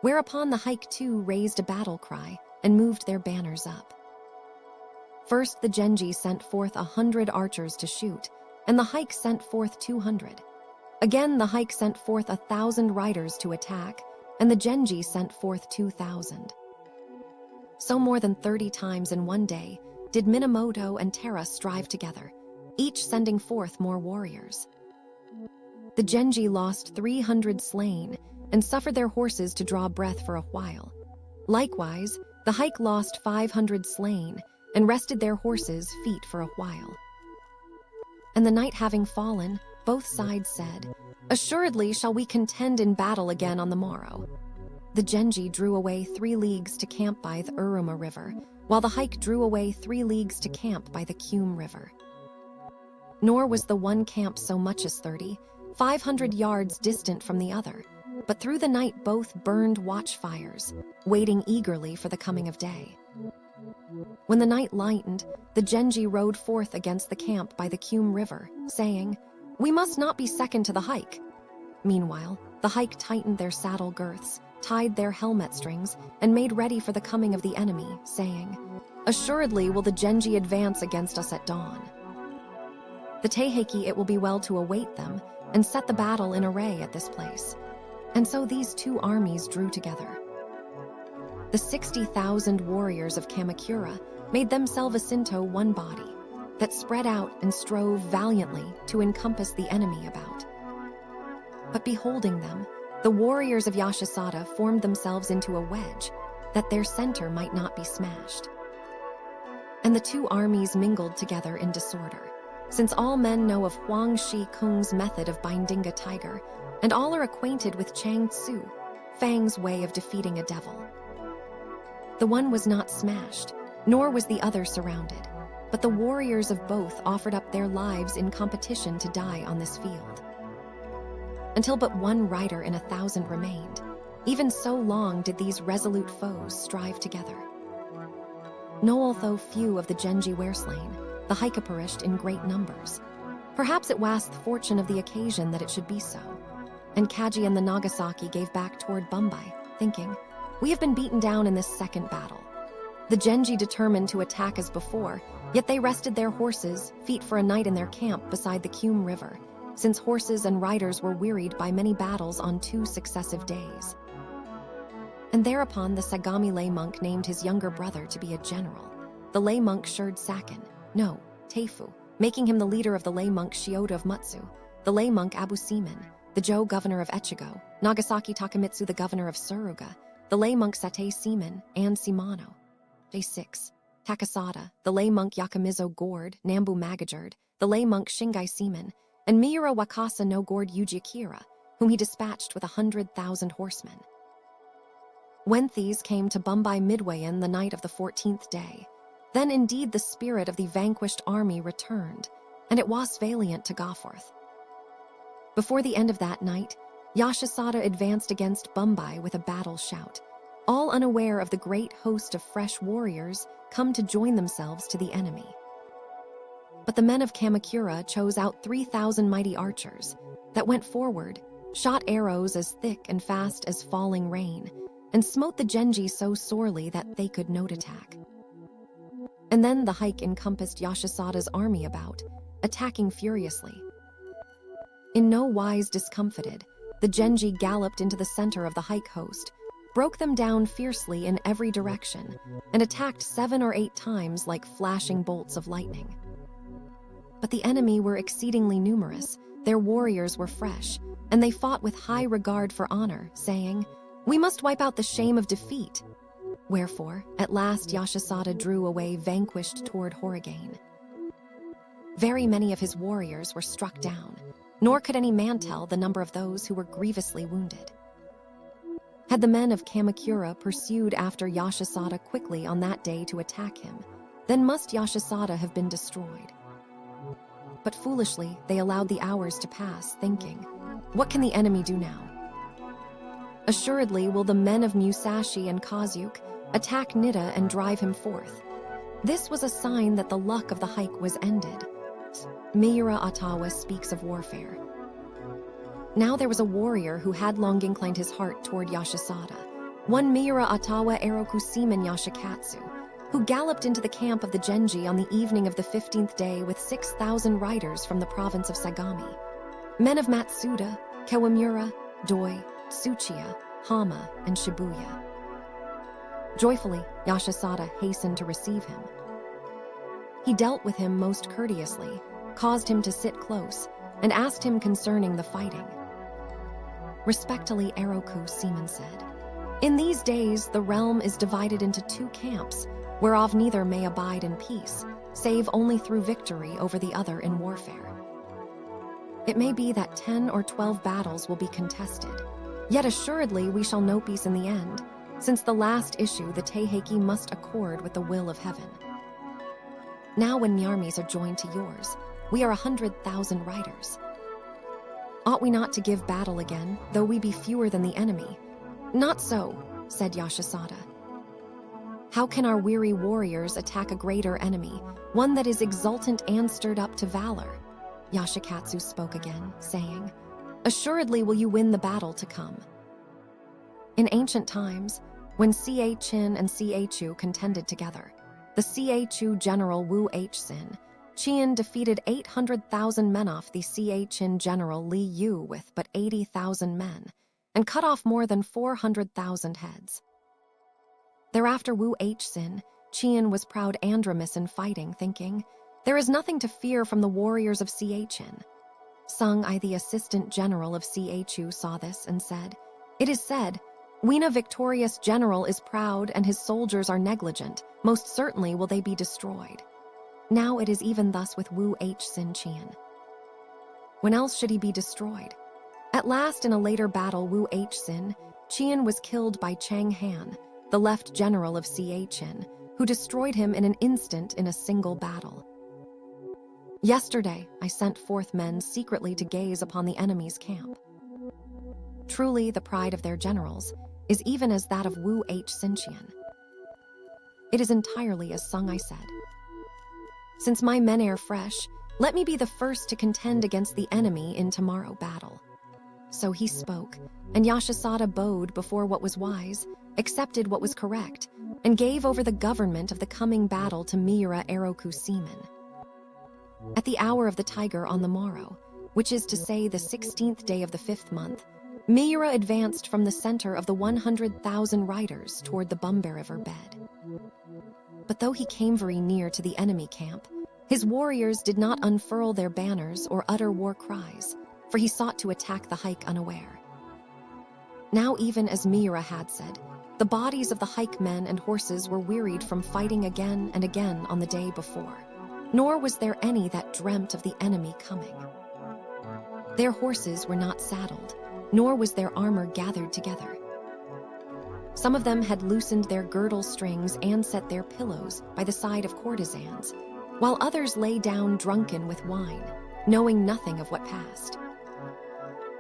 whereupon the Hike too raised a battle cry and moved their banners up. First the Genji sent forth 100 archers to shoot, and the Hike sent forth 200. Again the Hike sent forth 1,000 riders to attack, and the Genji sent forth 2,000. So more than 30 times in one day did Minamoto and Tara strive together, each sending forth more warriors. The Genji lost 300 slain, and suffered their horses to draw breath for a while. Likewise, the Hike lost 500 slain, and rested their horses' feet for a while. And the night having fallen, both sides said, "Assuredly shall we contend in battle again on the morrow." The Genji drew away 3 leagues to camp by the Uruma River, while the Hike drew away 3 leagues to camp by the Kyum River. Nor was the one camp so much as 500 yards distant from the other, but through the night both burned watchfires, waiting eagerly for the coming of day. When the night lightened, the Genji rode forth against the camp by the Kyum River, saying, "We must not be second to the hike." Meanwhile, the hike tightened their saddle girths, tied their helmet strings, and made ready for the coming of the enemy, saying, "Assuredly will the Genji advance against us at dawn." The Taiheiki it will be well to await them and set the battle in array at this place. And so these two armies drew together. The 60,000 warriors of Kamakura made themselves into one body that spread out and strove valiantly to encompass the enemy about. But beholding them, the warriors of Yashisada formed themselves into a wedge that their center might not be smashed. And the two armies mingled together in disorder, since all men know of Huang Shi Kung's method of binding a tiger, and all are acquainted with Chang Tzu, Fang's way of defeating a devil. The one was not smashed, nor was the other surrounded, but the warriors of both offered up their lives in competition to die on this field. Until but one rider in 1,000 remained, even so long did these resolute foes strive together. No, although few of the Genji were slain, the Haika perished in great numbers. Perhaps it was the fortune of the occasion that it should be so. And Kaji and the Nagasaki gave back toward Bombay, thinking, "We have been beaten down in this second battle." The Genji determined to attack as before, yet they rested their horses, feet for a night in their camp beside the Kyum River, since horses and riders were wearied by many battles on 2 successive days. And thereupon the Sagami lay monk named his younger brother to be a general. The lay monk Shurd Sakin, no, Teifu, making him the leader of the lay monk Shioda of Mutsu, the lay monk Abu Seaman, the Jo governor of Echigo, Nagasaki Takamitsu the governor of Suruga, the lay monk Satei Seaman, and Shimano. J6. Takasada, the lay monk Yakamizo Gord, Nambu Magajerd, the lay monk Shingai Seaman, and Miura Wakasa no Gord Yuji Akira, whom he dispatched with 100,000 horsemen. When these came to Bombay midway in the night of the 14th day, then indeed the spirit of the vanquished army returned, and it was valiant to go forth. Before the end of that night, Yashisada advanced against Bombay with a battle shout, all unaware of the great host of fresh warriors come to join themselves to the enemy. But the men of Kamakura chose out 3,000 mighty archers that went forward, shot arrows as thick and fast as falling rain, and smote the Genji so sorely that they could not attack. And then the hike encompassed Yashisada's army about, attacking furiously. In no wise discomfited, the Genji galloped into the center of the hike host, broke them down fiercely in every direction, and attacked 7 or 8 times like flashing bolts of lightning. But the enemy were exceedingly numerous, their warriors were fresh, and they fought with high regard for honor, saying, "We must wipe out the shame of defeat." Wherefore, at last Yashisada drew away vanquished toward Horigane. Very many of his warriors were struck down, nor could any man tell the number of those who were grievously wounded. Had the men of Kamakura pursued after Yashisada quickly on that day to attack him, then must Yashisada have been destroyed. But foolishly, they allowed the hours to pass, thinking, "What can the enemy do now?" Assuredly will the men of Musashi and Kazuke attack Nida and drive him forth. This was a sign that the luck of the hike was ended. Miura Atawa speaks of warfare. Now there was a warrior who had long inclined his heart toward Yashisada, one Miura Atawa Eroku Seaman Yashikatsu, who galloped into the camp of the Genji on the evening of the 15th day with 6,000 riders from the province of Sagami, men of Matsuda, Kawamura, Doi, Tsuchiya, Hama, and Shibuya. Joyfully, Yashisada hastened to receive him. He dealt with him most courteously, caused him to sit close, and asked him concerning the fighting. Respectfully, Eroku Seaman said, "In these days the realm is divided into 2 camps, whereof neither may abide in peace, save only through victory over the other in warfare. It may be that 10 or 12 battles will be contested, yet assuredly we shall know peace in the end, since the last issue the Taiheiki must accord with the will of heaven. Now when the armies are joined to yours, we are 100,000 riders. Ought we not to give battle again, though we be fewer than the enemy?" "Not so," said Yashisada. How can our weary warriors attack a greater enemy, one that is exultant and stirred up to valor? Yashikatsu spoke again, saying, "Assuredly will you win the battle to come." In ancient times, when Ca Qin and Ca Chu contended together, the Ca Chu general Wu Hsin, Qian defeated 800,000 men off the Ca Qin general Li Yu with but 80,000 men, and cut off more than 400,000 heads. Thereafter Wu Hsin, Qian was proud and remiss in fighting, thinking, "There is nothing to fear from the warriors of Ca Qin." Sung I, the assistant general of Ca Chu, saw this and said, "It is said, Wina victorious general is proud and his soldiers are negligent. Most certainly will they be destroyed." Now it is even thus with Wu Hsin Qian. When else should he be destroyed? At last, in a later battle, Wu Hsin, Qian was killed by Chang Han, the left general of Ca Qin, who destroyed him in an instant in a single battle. Yesterday, I sent forth men secretly to gaze upon the enemy's camp. Truly, the pride of their generals is even as that of Wu Hsin Qian. It is entirely as Sung I said. Since my men are fresh, let me be the first to contend against the enemy in tomorrow battle. So he spoke, and Yashasada bowed before what was wise, accepted what was correct, and gave over the government of the coming battle to Miura Eroku seamen. At the hour of the tiger on the morrow, which is to say the 16th day of the 5th month, Miura advanced from the center of the 100,000 riders toward the Bumba River bed. But though he came very near to the enemy camp, his warriors did not unfurl their banners or utter war cries, for he sought to attack the hike unaware. Now, even as Miura had said, the bodies of the hike men and horses were wearied from fighting again and again on the day before, nor was there any that dreamt of the enemy coming. Their horses were not saddled, nor was their armor gathered together. Some of them had loosened their girdle strings and set their pillows by the side of courtesans, while others lay down drunken with wine, knowing nothing of what passed.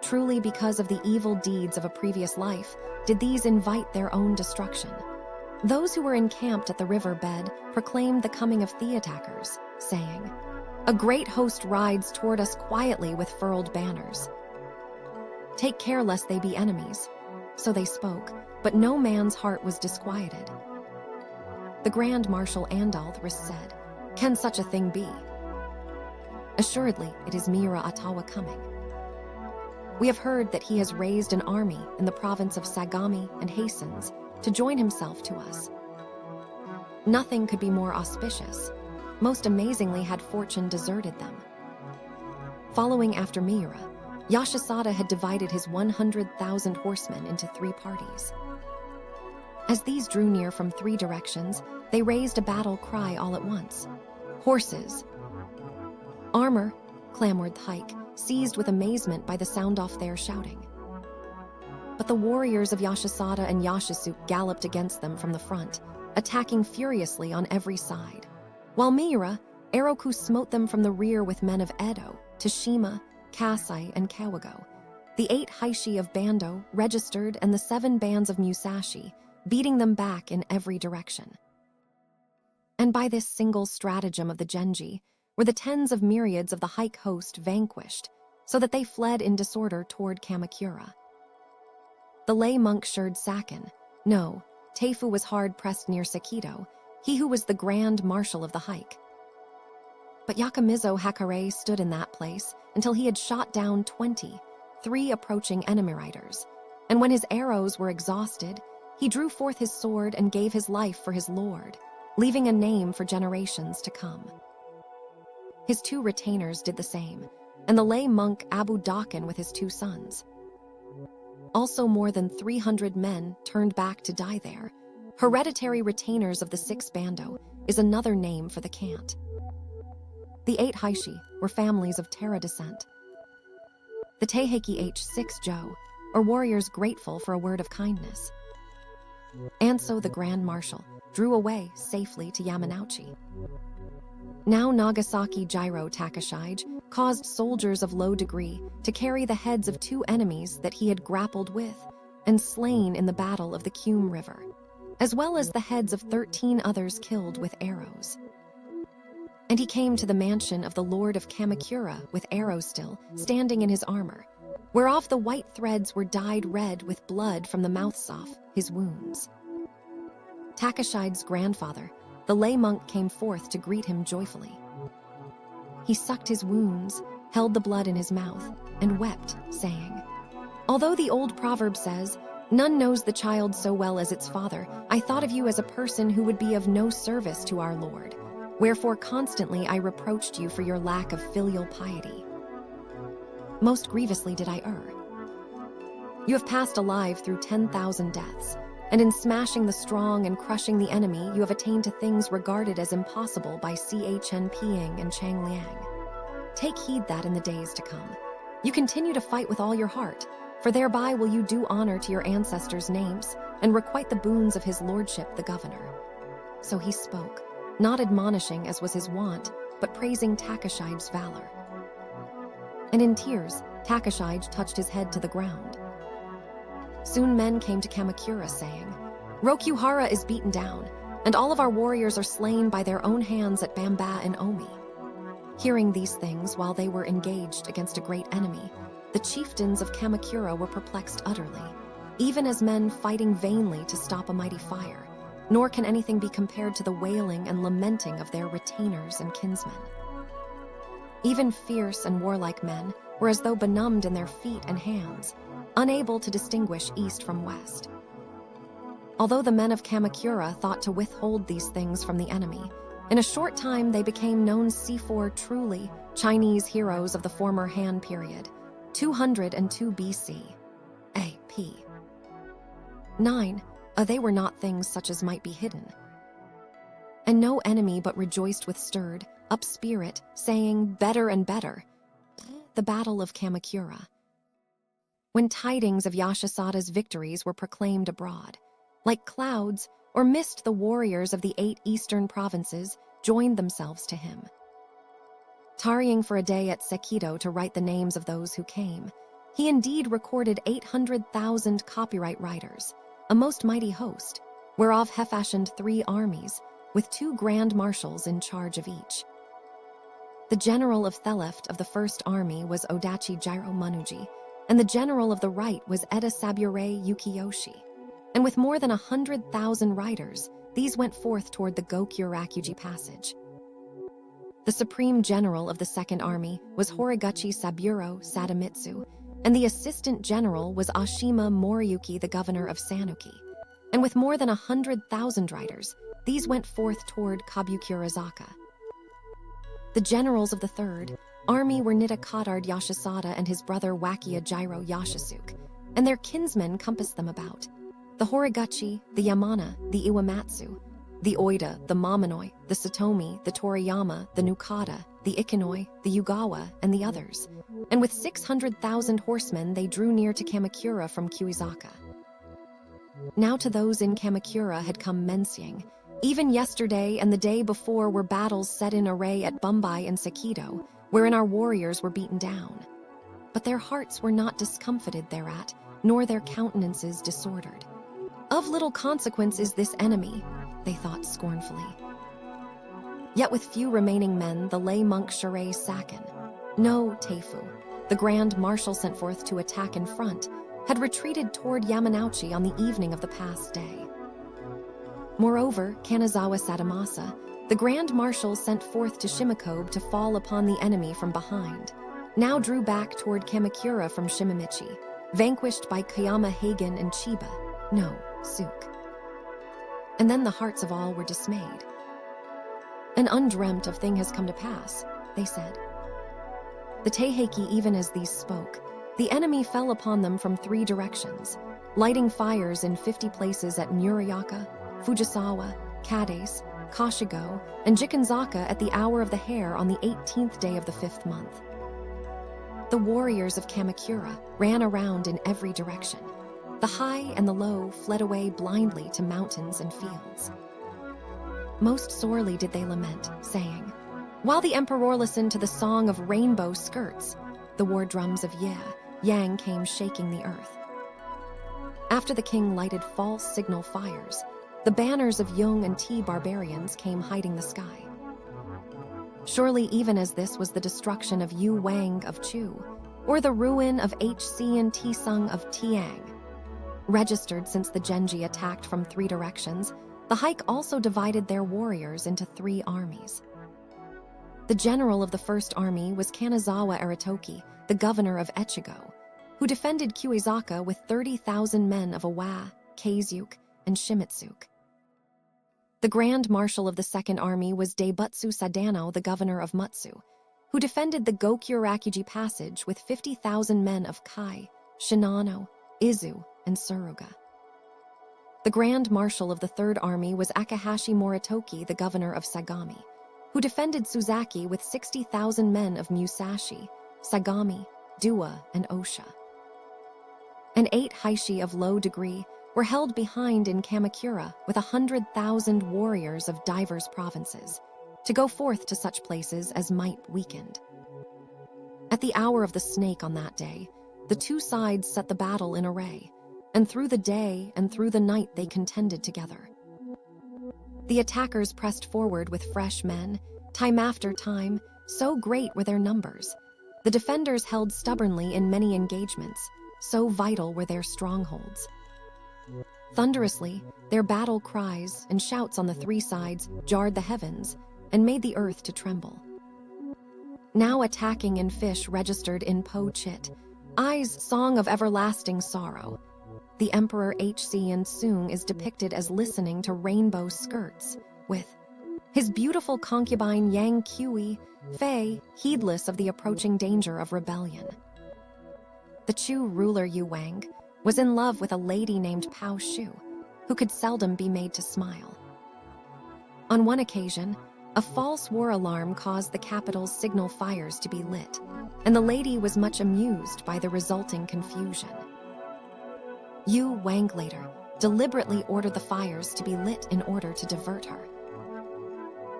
Truly, because of the evil deeds of a previous life, did these invite their own destruction. Those who were encamped at the river bed proclaimed the coming of the attackers, saying, "A great host rides toward us quietly with furled banners. Take care lest they be enemies." So they spoke, but no man's heart was disquieted. The Grand Marshal Andaldris said, "Can such a thing be? Assuredly, it is Miura Atawa coming. We have heard that he has raised an army in the province of Sagami and hastens to join himself to us. Nothing could be more auspicious. Most amazingly had fortune deserted them." Following after Miura, Yashasada had divided his 100,000 horsemen into 3 parties. As these drew near from 3 directions, they raised a battle cry all at once. "Horses!" "Armor!" clamored the hike, seized with amazement by the sound off their shouting. But the warriors of Yashasada and Yashisuke galloped against them from the front, attacking furiously on every side, while Miura, Eroku smote them from the rear with men of Edo, Tashima, Kasai, and Kawago, the 8 Heishi of Bando registered, and the 7 bands of Musashi, beating them back in every direction. And by this single stratagem of the Genji were the tens of myriads of the hike host vanquished, so that they fled in disorder toward Kamakura. The lay monk shirred Sakin. No, Teifu was hard-pressed near Sakido, he who was the grand marshal of the hike. But Yakamizo Hakare stood in that place until he had shot down 23 approaching enemy riders, and when his arrows were exhausted, he drew forth his sword and gave his life for his lord, leaving a name for generations to come. His 2 retainers did the same, and the lay monk Abu Dakin with his 2 sons. Also more than 300 men turned back to die there. Hereditary retainers of the 6 Bando is another name for the cant. The 8 Heishi were families of Terra descent. The Taiheiki H6 Jo, or warriors grateful for a word of kindness. And so the Grand Marshal drew away safely to Yamanouchi. Now Nagasaki Jiro Takashige caused soldiers of low degree to carry the heads of 2 enemies that he had grappled with and slain in the battle of the Kyum River, as well as the heads of 13 others killed with arrows. And he came to the mansion of the Lord of Kamakura with arrows still, standing in his armor, whereof the white threads were dyed red with blood from the mouths of his wounds. Takashide's grandfather, the lay monk, came forth to greet him joyfully. He sucked his wounds, held the blood in his mouth, and wept, saying, "Although the old proverb says, 'None knows the child so well as its father,' I thought of you as a person who would be of no service to our Lord. Wherefore constantly I reproached you for your lack of filial piety. Most grievously did I err. You have passed alive through 10,000 deaths, and in smashing the strong and crushing the enemy, you have attained to things regarded as impossible by Chen Ping and Chang Liang. Take heed that in the days to come, you continue to fight with all your heart, for thereby will you do honor to your ancestors' names and requite the boons of his lordship the governor." So he spoke, not admonishing as was his wont, but praising Takashide's valor. And in tears, Takashide touched his head to the ground. Soon men came to Kamakura saying, "Rokuhara is beaten down, and all of our warriors are slain by their own hands at Bamba and Omi." Hearing these things while they were engaged against a great enemy, the chieftains of Kamakura were perplexed utterly, even as men fighting vainly to stop a mighty fire, nor can anything be compared to the wailing and lamenting of their retainers and kinsmen. Even fierce and warlike men were as though benumbed in their feet and hands, unable to distinguish east from west. Although the men of Kamakura thought to withhold these things from the enemy, in a short time they became known C4 truly Chinese heroes of the former Han period, 202 BC. A.P. 9. They were not things such as might be hidden. And no enemy but rejoiced with stirred up spirit, saying, "Better and better." The Battle of Kamakura. When tidings of Yashisada's victories were proclaimed abroad, like clouds or mist, the warriors of the 8 eastern provinces joined themselves to him. Tarrying for a day at Sekido to write the names of those who came, he indeed recorded 800,000 copyright writers, a most mighty host, whereof he fashioned 3 armies, with 2 grand marshals in charge of each. The general of Theleft of the first army was Odachi Jiro Manuji, and the general of the right was Eda Sabure Yukiyoshi. And with more than 100,000 riders, these went forth toward the Gokyurakuji passage. The supreme general of the second army was Horiguchi Saburo Sadamitsu, and the assistant general was Ashima Moriyuki, the governor of Sanuki. And with more than 100,000 riders, these went forth toward Kabukirazaka. The generals of the third army were Nida Kadard Yashisada and his brother Wakia Jiro Yashisuke, and their kinsmen compassed them about. The Horiguchi, the Yamana, the Iwamatsu, the Oida, the Mamonoi, the Satomi, the Toriyama, the Nukata, the Ikinoi, the Yugawa, and the others. And with 600,000 horsemen they drew near to Kamakura from Kuizaka. Now to those in Kamakura had come Mensying. Even yesterday and the day before were battles set in array at Bumbai and Sekido, wherein our warriors were beaten down. But their hearts were not discomfited thereat, nor their countenances disordered. Of little consequence is this enemy, they thought scornfully. Yet with few remaining men, the lay monk Shirai Saken, no Teifu, the grand marshal sent forth to attack in front, had retreated toward Yamanouchi on the evening of the past day. Moreover, Kanazawa Sadamasa, the grand marshal sent forth to Shimokobe to fall upon the enemy from behind, now drew back toward Kamakura from Shimamichi, vanquished by Kayama Hagen and Chiba, no, Suk. And then the hearts of all were dismayed. "An undreamt of thing has come to pass," they said. The Taiheiki, even as these spoke, the enemy fell upon them from 3 directions, lighting fires in 50 places at Murayaka, Fujisawa, Kades, Kashigo, and Jikanzaka at the hour of the hare on the 18th day of the 5th month. The warriors of Kamakura ran around in every direction. The high and the low fled away blindly to mountains and fields. Most sorely did they lament, saying, while the emperor listened to the song of rainbow skirts, the war drums of Yang came shaking the earth. After the king lighted false signal fires, the banners of Yung and Ti barbarians came hiding the sky. Surely even as this was the destruction of Yu Wang of Chu, or the ruin of Hc and Tisung of Tiang. Registered since the Genji attacked from 3 directions, the Hike also divided their warriors into 3 armies. The general of the first army was Kanazawa Aritoki, the governor of Echigo, who defended Kuizaka with 30,000 men of Awa, Keizuke, and Shimitsuke. The grand marshal of the second army was Deibutsu Sadano, the governor of Mutsu, who defended the Gokyurakuji passage with 50,000 men of Kai, Shinano, Izu, and Suruga. The grand marshal of the third army was Akahashi Moritoki, the governor of Sagami, who defended Suzaki with 60,000 men of Musashi, Sagami, Dua, and Osha. And 8 Heishi of low degree were held behind in Kamakura with 100,000 warriors of divers provinces, to go forth to such places as might weakened. At the hour of the snake on that day, the 2 sides set the battle in array, and through the day and through the night they contended together. The attackers pressed forward with fresh men, time after time, so great were their numbers. The defenders held stubbornly in many engagements, so vital were their strongholds. Thunderously, their battle cries and shouts on the 3 sides jarred the heavens and made the earth to tremble. Now attacking in fish registered in Po Chit, Ai's song of everlasting sorrow. The Emperor Hc and Sung is depicted as listening to rainbow skirts, with his beautiful concubine Yang Kui, Fei, heedless of the approaching danger of rebellion. The Chu ruler Yu Wang was in love with a lady named Pao Shu, who could seldom be made to smile. On one occasion, a false war alarm caused the capital's signal fires to be lit, and the lady was much amused by the resulting confusion. Yu Wang later deliberately ordered the fires to be lit in order to divert her.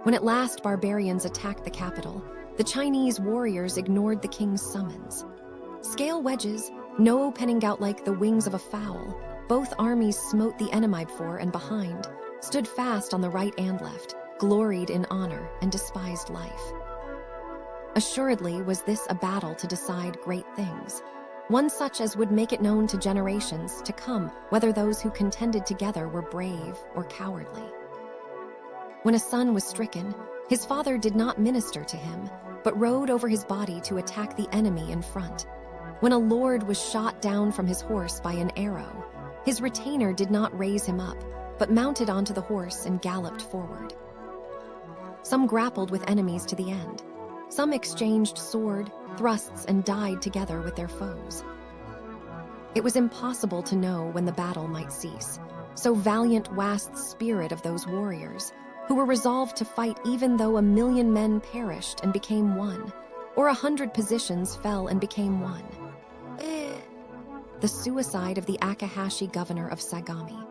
When at last barbarians attacked the capital, the Chinese warriors ignored the king's summons. Scale wedges, no penning out like the wings of a fowl, both armies smote the enemy before and behind, stood fast on the right and left, gloried in honor and despised life. Assuredly was this a battle to decide great things, one such as would make it known to generations to come whether those who contended together were brave or cowardly. When a son was stricken, his father did not minister to him, but rode over his body to attack the enemy in front. When a lord was shot down from his horse by an arrow, his retainer did not raise him up, but mounted onto the horse and galloped forward. Some grappled with enemies to the end. Some exchanged sword, thrusts, and died together with their foes. It was impossible to know when the battle might cease, so valiant was the spirit of those warriors, who were resolved to fight even though 1,000,000 men perished and became one, or 100 positions fell and became one. The suicide of the Akahashi governor of Sagami.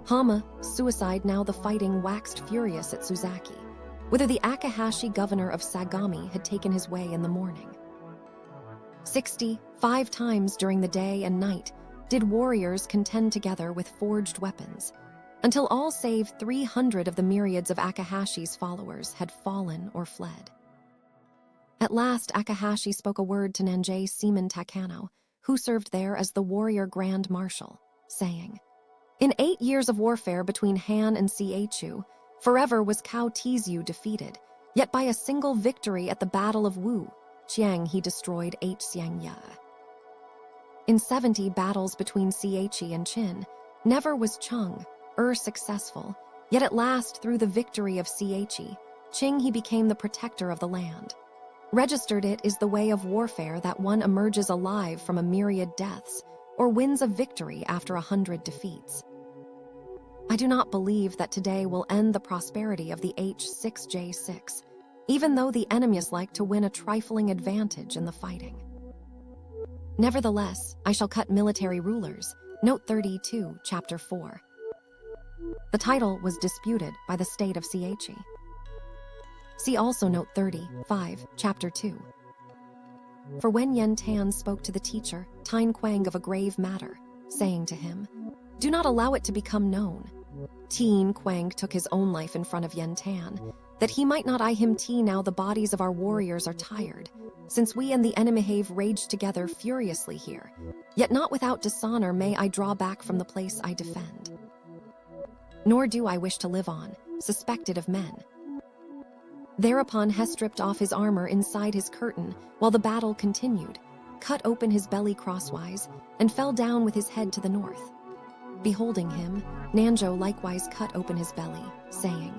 Hama, suicide now the fighting waxed furious at Suzaki, whether the Akahashi governor of Sagami had taken his way in the morning. 65 times during the day and night did warriors contend together with forged weapons, until all save 300 of the myriads of Akahashi's followers had fallen or fled. At last Akahashi spoke a word to Nanjei Seaman Takano, who served there as the warrior grand marshal, saying, "In 8 years of warfare between Han and Chu, forever was Cao Tizu defeated, yet by a single victory at the Battle of Wu, Chiang he destroyed Xiangya. In 70 battles between Chi and Qin, never was Cheng, successful, yet at last through the victory of Chi, Qing he became the protector of the land. Registered it is the way of warfare that one emerges alive from a myriad deaths, or wins a victory after 100 defeats. I do not believe that today will end the prosperity of the H6J6, even though the enemies like to win a trifling advantage in the fighting. Nevertheless, I shall cut military rulers, note 32, chapter 4. The title was disputed by the state of Chi. See also note 35, chapter 2. For when Yen Tan spoke to the teacher, Tine Quang, of a grave matter, saying to him, "Do not allow it to become known," Teen Quang took his own life in front of Yen Tan, that he might not eye him tea now the bodies of our warriors are tired, since we and the enemy have raged together furiously here. Yet not without dishonor may I draw back from the place I defend. Nor do I wish to live on, suspected of men. Thereupon he stripped off his armor inside his curtain while the battle continued, cut open his belly crosswise, and fell down with his head to the north. Beholding him, Nanjo likewise cut open his belly, saying,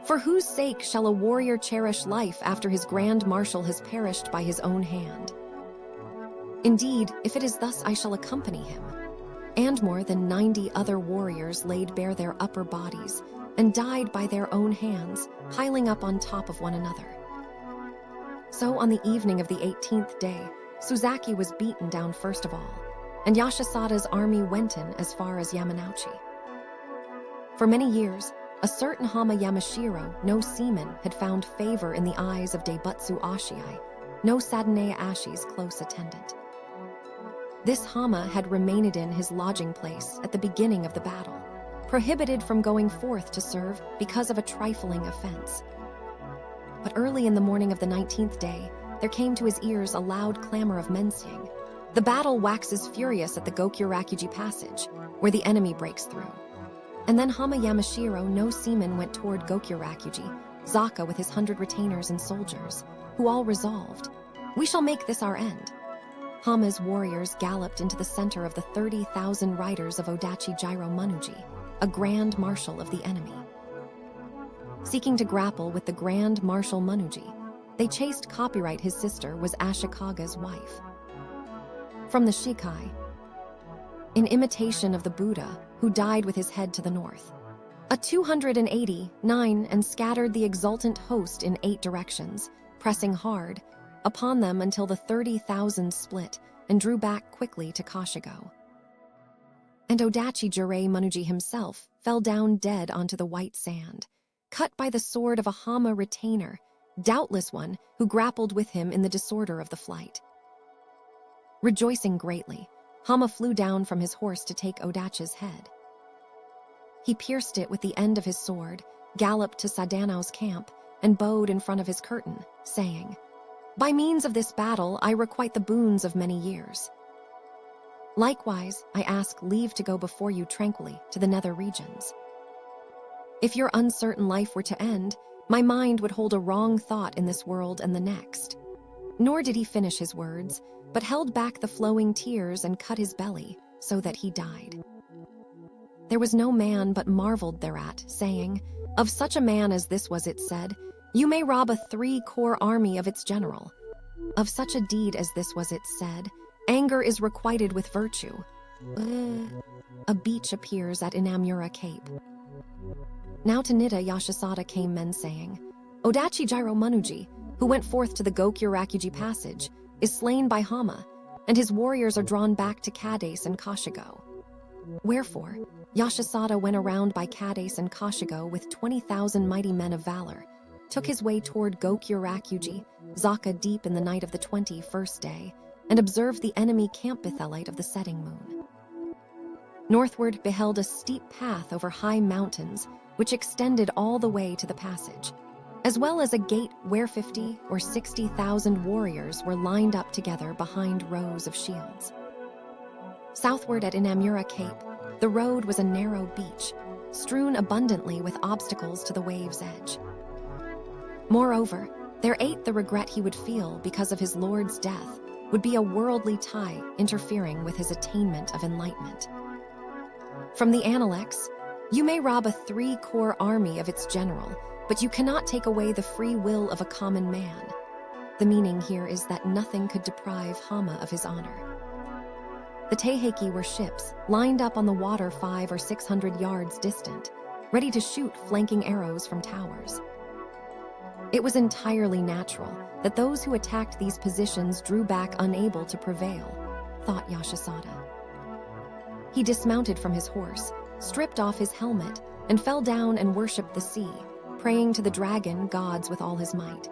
"For whose sake shall a warrior cherish life after his grand marshal has perished by his own hand? Indeed, if it is thus I shall accompany him." And more than 90 other warriors laid bare their upper bodies and died by their own hands, piling up on top of one another. So on the evening of the 18th day, Suzaki was beaten down first of all, and Yashisada's army went in as far as Yamanouchi. For many years, a certain Hama Yamashiro, no seaman, had found favor in the eyes of Deibutsu Ashii, no Sadanea Ashi's close attendant. This Hama had remained in his lodging place at the beginning of the battle, prohibited from going forth to serve because of a trifling offense. But early in the morning of the 19th day, there came to his ears a loud clamor of men saying, "The battle waxes furious at the Gokurakuji passage, where the enemy breaks through." And then Hama Yamashiro, no seaman, went toward Gokurakuji, Zaka with his 100 retainers and soldiers, who all resolved, "We shall make this our end." Hama's warriors galloped into the center of the 30,000 riders of Odachi Jiro Manuji, a grand marshal of the enemy. Seeking to grapple with the grand marshal Manuji, they chased copyright his sister was Ashikaga's wife. From the Shikai, in imitation of the Buddha, who died with his head to the north. A 289 and scattered the exultant host in 8 directions, pressing hard upon them until the 30,000 split and drew back quickly to Kashigo. And Odachi Jire Manuji himself fell down dead onto the white sand, cut by the sword of a Hama retainer, doubtless one who grappled with him in the disorder of the flight. Rejoicing greatly, Hama flew down from his horse to take Odachi's head. He pierced it with the end of his sword, galloped to Sadano's camp, and bowed in front of his curtain, saying, "By means of this battle I requite the boons of many years. Likewise, I ask leave to go before you tranquilly to the nether regions. If your uncertain life were to end, my mind would hold a wrong thought in this world and the next." Nor did he finish his words, but held back the flowing tears and cut his belly, so that he died. There was no man but marveled thereat, saying, "Of such a man as this was it said, you may rob a 3-corps army of its general. Of such a deed as this was it said, anger is requited with virtue." A beach appears at Inamura Cape. Now to Nida Yashisada came men saying, "Odachi Jiro Manuji, who went forth to the Gokurakuji passage, is slain by Hama, and his warriors are drawn back to Kades and Kashigo." Wherefore, Yashisada went around by Kades and Kashigo with 20,000 mighty men of valor, took his way toward Gokurakuji, Zaka deep in the night of the 21st day, and observed the enemy camp Bethelite of the setting moon. Northward beheld a steep path over high mountains, which extended all the way to the passage, as well as a gate where 50 or 60,000 warriors were lined up together behind rows of shields. Southward at Inamura Cape, the road was a narrow beach, strewn abundantly with obstacles to the wave's edge. Moreover, there ate the regret he would feel because of his lord's death would be a worldly tie interfering with his attainment of enlightenment. From the Analects, you may rob a 3-corps army of its general, but you cannot take away the free will of a common man. The meaning here is that nothing could deprive Hama of his honor. The Taiheiki were ships lined up on the water 500 or 600 yards distant, ready to shoot flanking arrows from towers. It was entirely natural that those who attacked these positions drew back unable to prevail, thought Yashisada. He dismounted from his horse, stripped off his helmet, and fell down and worshipped the sea, praying to the dragon gods with all his might.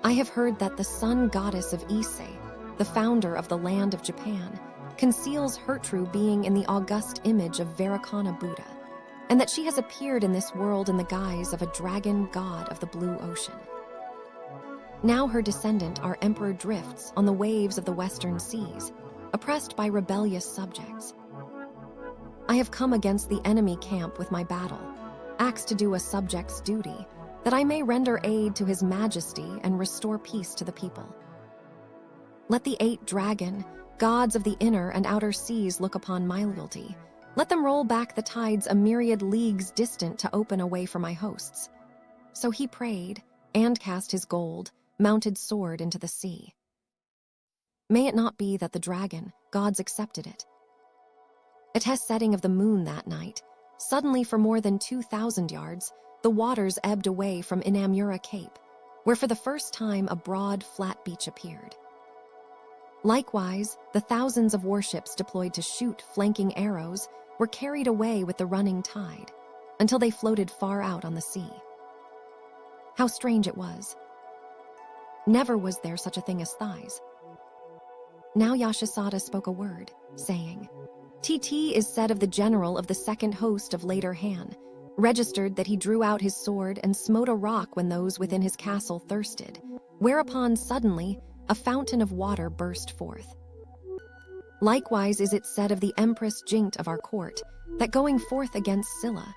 I have heard that the sun goddess of Issei, the founder of the land of Japan, conceals her true being in the august image of Vairocana Buddha. and that she has appeared in this world in the guise of a dragon god of the blue ocean. Now her descendant, our emperor, drifts on the waves of the western seas, oppressed by rebellious subjects. I have come against the enemy camp with my battle, axe to do a subject's duty, that I may render aid to his majesty and restore peace to the people. Let the 8 dragon, gods of the inner and outer seas, look upon my loyalty. Let them roll back the tides a myriad leagues distant to open a way for my hosts. So he prayed, and cast his gold, mounted sword into the sea. May it not be that the dragon, gods accepted it. At his setting of the moon that night, suddenly for more than 2,000 yards, the waters ebbed away from Inamura Cape, where for the first time a broad, flat beach appeared. Likewise, the thousands of warships deployed to shoot flanking arrows were carried away with the running tide, until they floated far out on the sea. How strange it was. Never was there such a thing as thighs. Now Yashisada spoke a word, saying, "TT is said of the general of the second host of later Han, registered that he drew out his sword and smote a rock when those within his castle thirsted, whereupon suddenly a fountain of water burst forth. Likewise is it said of the Empress Jinct of our court, that going forth against Scylla,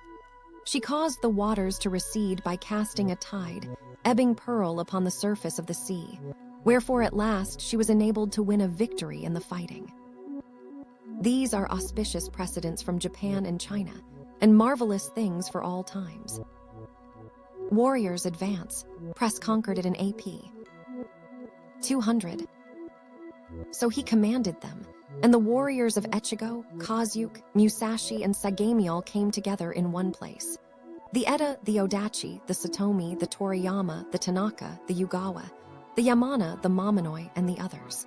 she caused the waters to recede by casting a tide, ebbing pearl upon the surface of the sea, wherefore at last she was enabled to win a victory in the fighting. These are auspicious precedents from Japan and China, and marvelous things for all times. Warriors advance, press conquered at an AP. 200. So he commanded them, and the warriors of Echigo, Kazuke, Musashi, and Sagami all came together in one place. The Eda, the Odachi, the Satomi, the Toriyama, the Tanaka, the Yugawa, the Yamana, the Mamonoi, and the others.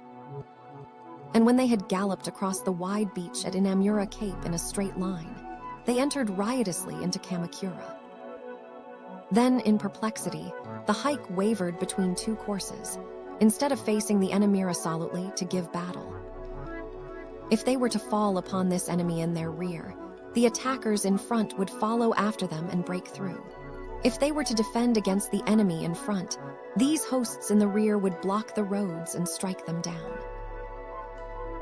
And when they had galloped across the wide beach at Inamura Cape in a straight line, they entered riotously into Kamakura. Then, in perplexity, the hike wavered between 2 courses, instead of facing the enemy resolutely to give battle. If they were to fall upon this enemy in their rear, the attackers in front would follow after them and break through. If they were to defend against the enemy in front, these hosts in the rear would block the roads and strike them down.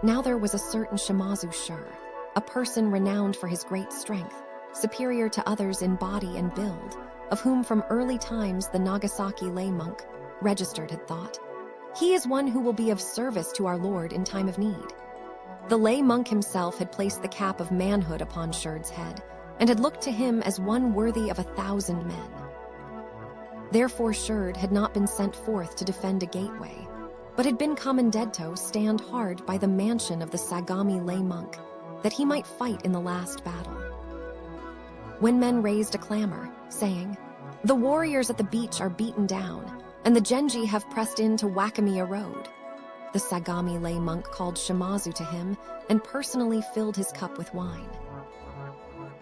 Now there was a certain Shimazu sure, a person renowned for his great strength, superior to others in body and build, of whom from early times the Nagasaki lay monk, registered, had thought, "He is one who will be of service to our Lord in time of need." The lay monk himself had placed the cap of manhood upon Shurd's head, and had looked to him as one worthy of 1,000 men. Therefore Shurd had not been sent forth to defend a gateway, but had been commanded stand hard by the mansion of the Sagami lay monk, that he might fight in the last battle. When men raised a clamor, saying, "The warriors at the beach are beaten down, and the Genji have pressed in to Wakamiya Road," the Sagami lay monk called Shimazu to him and personally filled his cup with wine.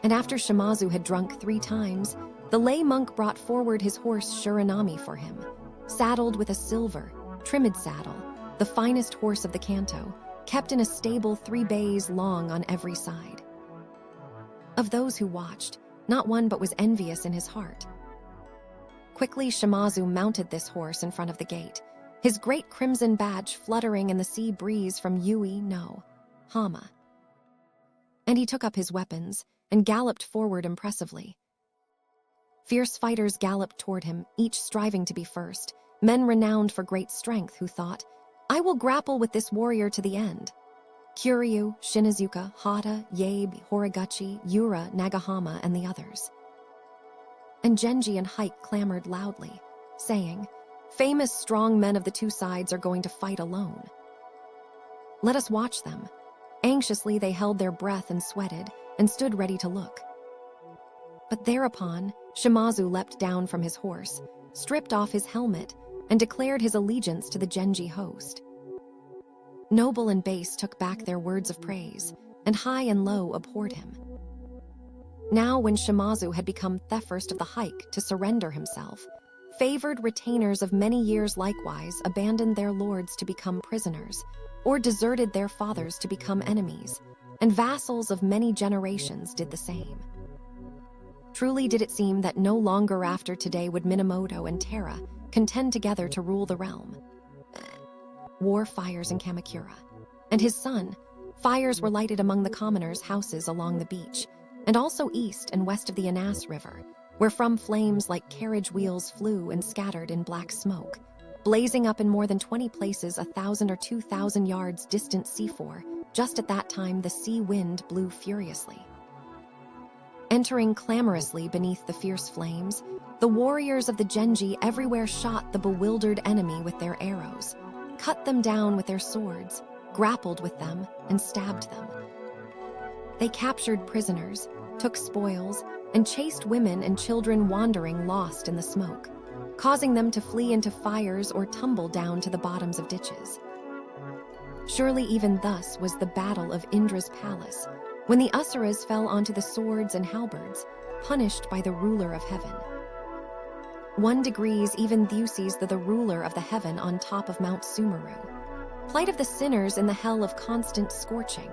And after Shimazu had drunk 3 times, the lay monk brought forward his horse Shuranami for him, saddled with a silver, trimmed saddle, the finest horse of the Kanto, kept in a stable 3 bays long on every side. Of those who watched, not one but was envious in his heart. Quickly Shimazu mounted this horse in front of the gate, his great crimson badge fluttering in the sea breeze from Yui no Hama. And he took up his weapons and galloped forward impressively. Fierce fighters galloped toward him, each striving to be first, men renowned for great strength who thought, "I will grapple with this warrior to the end." Kuryu, Shinizuka, Hata, Yabe, Horiguchi, Yura, Nagahama, and the others. And Genji and Hike clamored loudly, saying, "Famous strong men of the 2 sides are going to fight alone. Let us watch them." Anxiously they held their breath and sweated, and stood ready to look. But thereupon, Shimazu leapt down from his horse, stripped off his helmet, and declared his allegiance to the Genji host. Noble and base took back their words of praise, and high and low abhorred him. Now when Shimazu had become the first of the hike to surrender himself, favored retainers of many years likewise abandoned their lords to become prisoners, or deserted their fathers to become enemies, and vassals of many generations did the same. Truly did it seem that no longer after today would Minamoto and Terra contend together to rule the realm. War fires in Kamakura. And his son, fires were lighted among the commoners' houses along the beach, and also east and west of the Anas River, where from flames like carriage wheels flew and scattered in black smoke, blazing up in more than 20 places 1,000 or 2,000 yards distant seafore. Just at that time the sea wind blew furiously. Entering clamorously beneath the fierce flames, the warriors of the Genji everywhere shot the bewildered enemy with their arrows, cut them down with their swords, grappled with them, and stabbed them. They captured prisoners, took spoils, and chased women and children wandering lost in the smoke, causing them to flee into fires or tumble down to the bottoms of ditches. Surely even thus was the battle of Indra's palace, when the Asuras fell onto the swords and halberds, punished by the ruler of heaven. 1 degrees even Theuses the ruler of the heaven on top of Mount Sumeru. Plight of the sinners in the hell of constant scorching,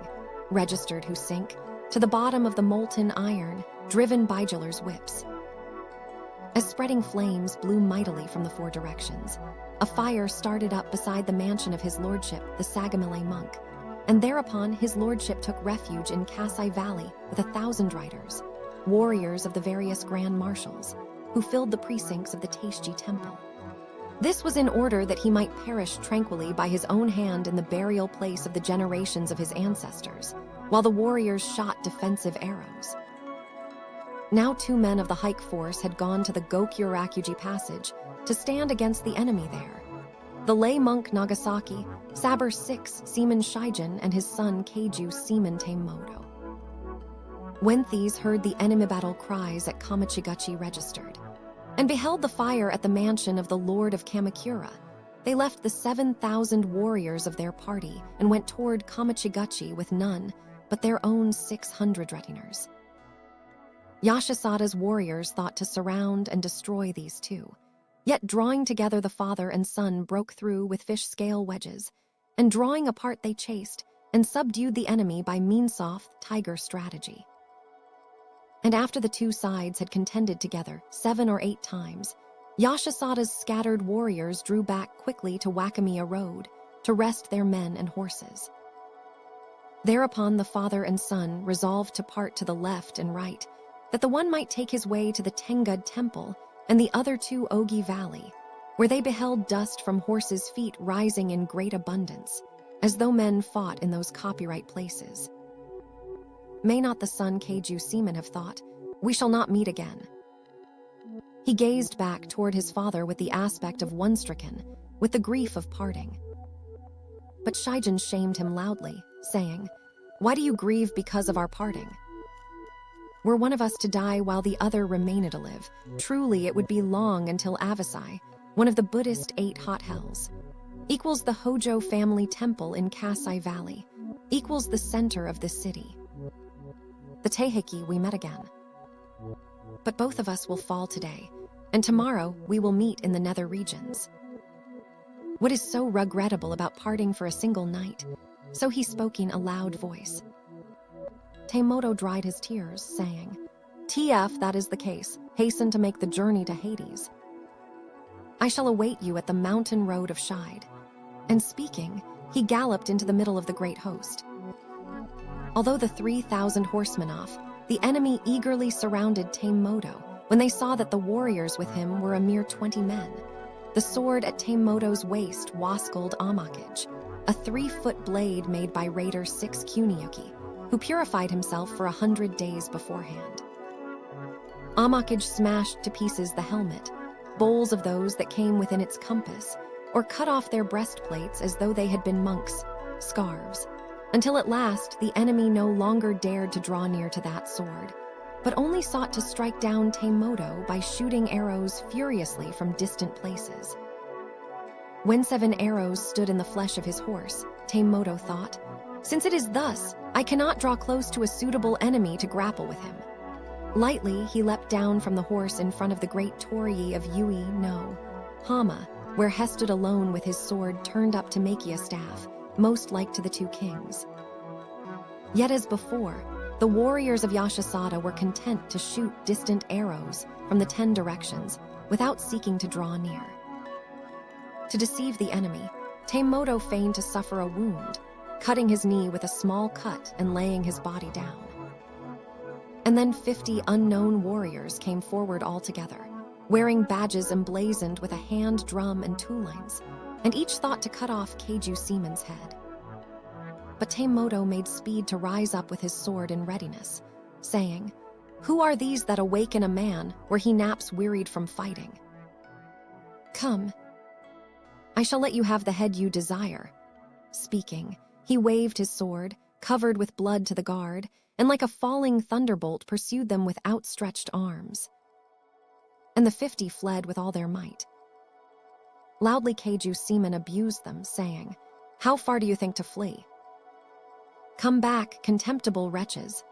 registered who sink to the bottom of the molten iron, driven by jailers' whips. As spreading flames blew mightily from the 4 directions, a fire started up beside the mansion of his lordship, the Sagamele monk, and thereupon his lordship took refuge in Kasai Valley with 1,000 riders, warriors of the various grand marshals, who filled the precincts of the Taishiji temple. This was in order that he might perish tranquilly by his own hand in the burial place of the generations of his ancestors, while the warriors shot defensive arrows. Now 2 men of the hike force had gone to the Gokurakuji passage to stand against the enemy there. The lay monk Nagasaki, Saber 6 Seaman Shijin, and his son Keiju Seaman Taimoto. When these heard the enemy battle cries at Kamachigachi registered, and beheld the fire at the mansion of the Lord of Kamakura, they left the 7,000 warriors of their party and went toward Kamachigachi with none but their own 600 retainers. Yashisada's warriors thought to surround and destroy these 2. Yet drawing together the father and son broke through with fish scale wedges, and drawing apart they chased and subdued the enemy by mean-soft tiger strategy. And after the 2 sides had contended together 7 or 8 times, Yashisada's scattered warriors drew back quickly to Wakamiya Road to rest their men and horses. Thereupon the father and son resolved to part to the left and right, that the one might take his way to the Tengu temple and the other to Ogi Valley, where they beheld dust from horses' feet rising in great abundance, as though men fought in those copyright places. May not the son Keiju Seaman have thought, "We shall not meet again." He gazed back toward his father with the aspect of one stricken, with the grief of parting. But Shijin shamed him loudly, saying, "Why do you grieve because of our parting? Were one of us to die while the other remained to live, truly it would be long until Avasai, one of the Buddhist 8 hot hells, equals the Hojo family temple in Kasai Valley, equals the center of this city. The Taiheiki we met again. But both of us will fall today, and tomorrow we will meet in the nether regions. What is so regrettable about parting for a single night?" So he spoke in a loud voice. Taimoto dried his tears, saying, "TF, that is the case, hasten to make the journey to Hades. I shall await you at the mountain road of Shide." And speaking, he galloped into the middle of the great host. Although the 3,000 horsemen off, the enemy eagerly surrounded Taimoto when they saw that the warriors with him were a mere 20 men. The sword at Taimoto's waist waskled Amakage, a 3-foot blade made by Raider 6 Kuniyuki, who purified himself for 100 days beforehand. Amakage smashed to pieces the helmet, bowls of those that came within its compass, or cut off their breastplates as though they had been monks' scarves, until at last the enemy no longer dared to draw near to that sword, but only sought to strike down Taimoto by shooting arrows furiously from distant places. When 7 arrows stood in the flesh of his horse, Taimoto thought, "Since it is thus, I cannot draw close to a suitable enemy to grapple with him." Lightly, he leapt down from the horse in front of the great torii of Yui no Hama, where he stood alone with his sword turned up to make a staff, most like to the 2 kings. Yet as before, the warriors of Yashisada were content to shoot distant arrows from the 10 directions without seeking to draw near. To deceive the enemy, Taimoto feigned to suffer a wound, cutting his knee with a small cut and laying his body down. And then 50 unknown warriors came forward all together, wearing badges emblazoned with a hand drum and two lines, and each thought to cut off Keiju Seaman's head. But Taimoto made speed to rise up with his sword in readiness, saying, "Who are these that awaken a man where he naps wearied from fighting? Come, I shall let you have the head you desire." Speaking, he waved his sword, covered with blood to the guard, and like a falling thunderbolt pursued them with outstretched arms. And the 50 fled with all their might. Loudly Keiju Seaman abused them, saying, "How far do you think to flee? Come back, contemptible wretches."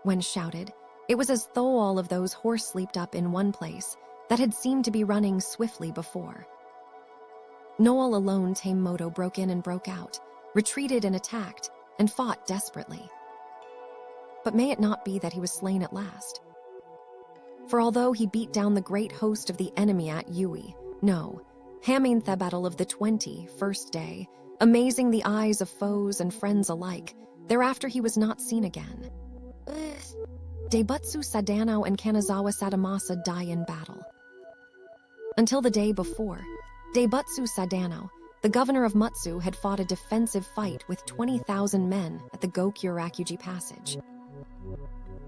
When shouted, it was as though all of those horse leaped up in one place that had seemed to be running swiftly before. Noel alone Taimoto broke in and broke out, retreated and attacked, and fought desperately. But may it not be that he was slain at last? For although he beat down the great host of the enemy at Yui, no, hamming the battle of the 21st day, amazing the eyes of foes and friends alike, thereafter he was not seen again. Daibutsu Sadanao and Kanazawa Sadamasa die in battle. Until the day before, Daibutsu Sadanao, the governor of Mutsu, had fought a defensive fight with 20,000 men at the Gokyurakuji Passage.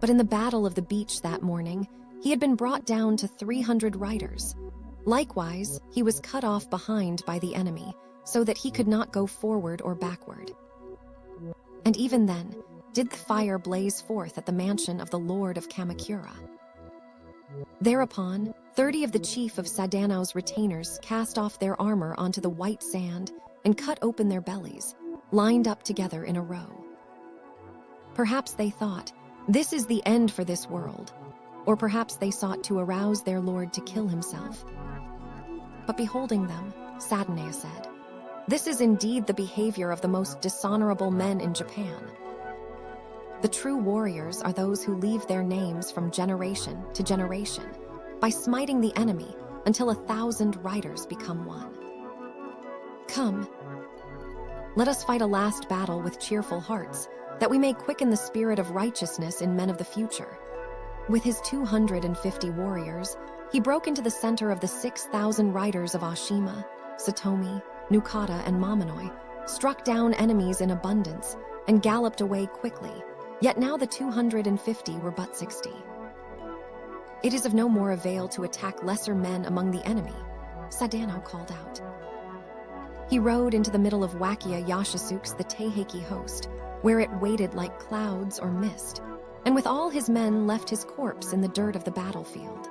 But in the battle of the beach that morning, he had been brought down to 300 riders. Likewise, he was cut off behind by the enemy, so that he could not go forward or backward. And even then, did the fire blaze forth at the mansion of the Lord of Kamakura. Thereupon, 30 of the chief of Sadanao's retainers cast off their armor onto the white sand and cut open their bellies, lined up together in a row. Perhaps they thought, this is the end for this world, or perhaps they sought to arouse their lord to kill himself. But beholding them, Sadanao said, "This is indeed the behavior of the most dishonorable men in Japan. The true warriors are those who leave their names from generation to generation by smiting the enemy until 1,000 riders become one. Come, let us fight a last battle with cheerful hearts, that we may quicken the spirit of righteousness in men of the future." With his 250 warriors, he broke into the center of the 6,000 riders of Ashima, Satomi, Nukata, and Mamonoi, struck down enemies in abundance, and galloped away quickly, yet now the 250 were but 60. "It is of no more avail to attack lesser men among the enemy," Sadanao called out. He rode into the middle of Wakia Yashisuke's the Taiheiki host, where it waited like clouds or mist, and with all his men left his corpse in the dirt of the battlefield.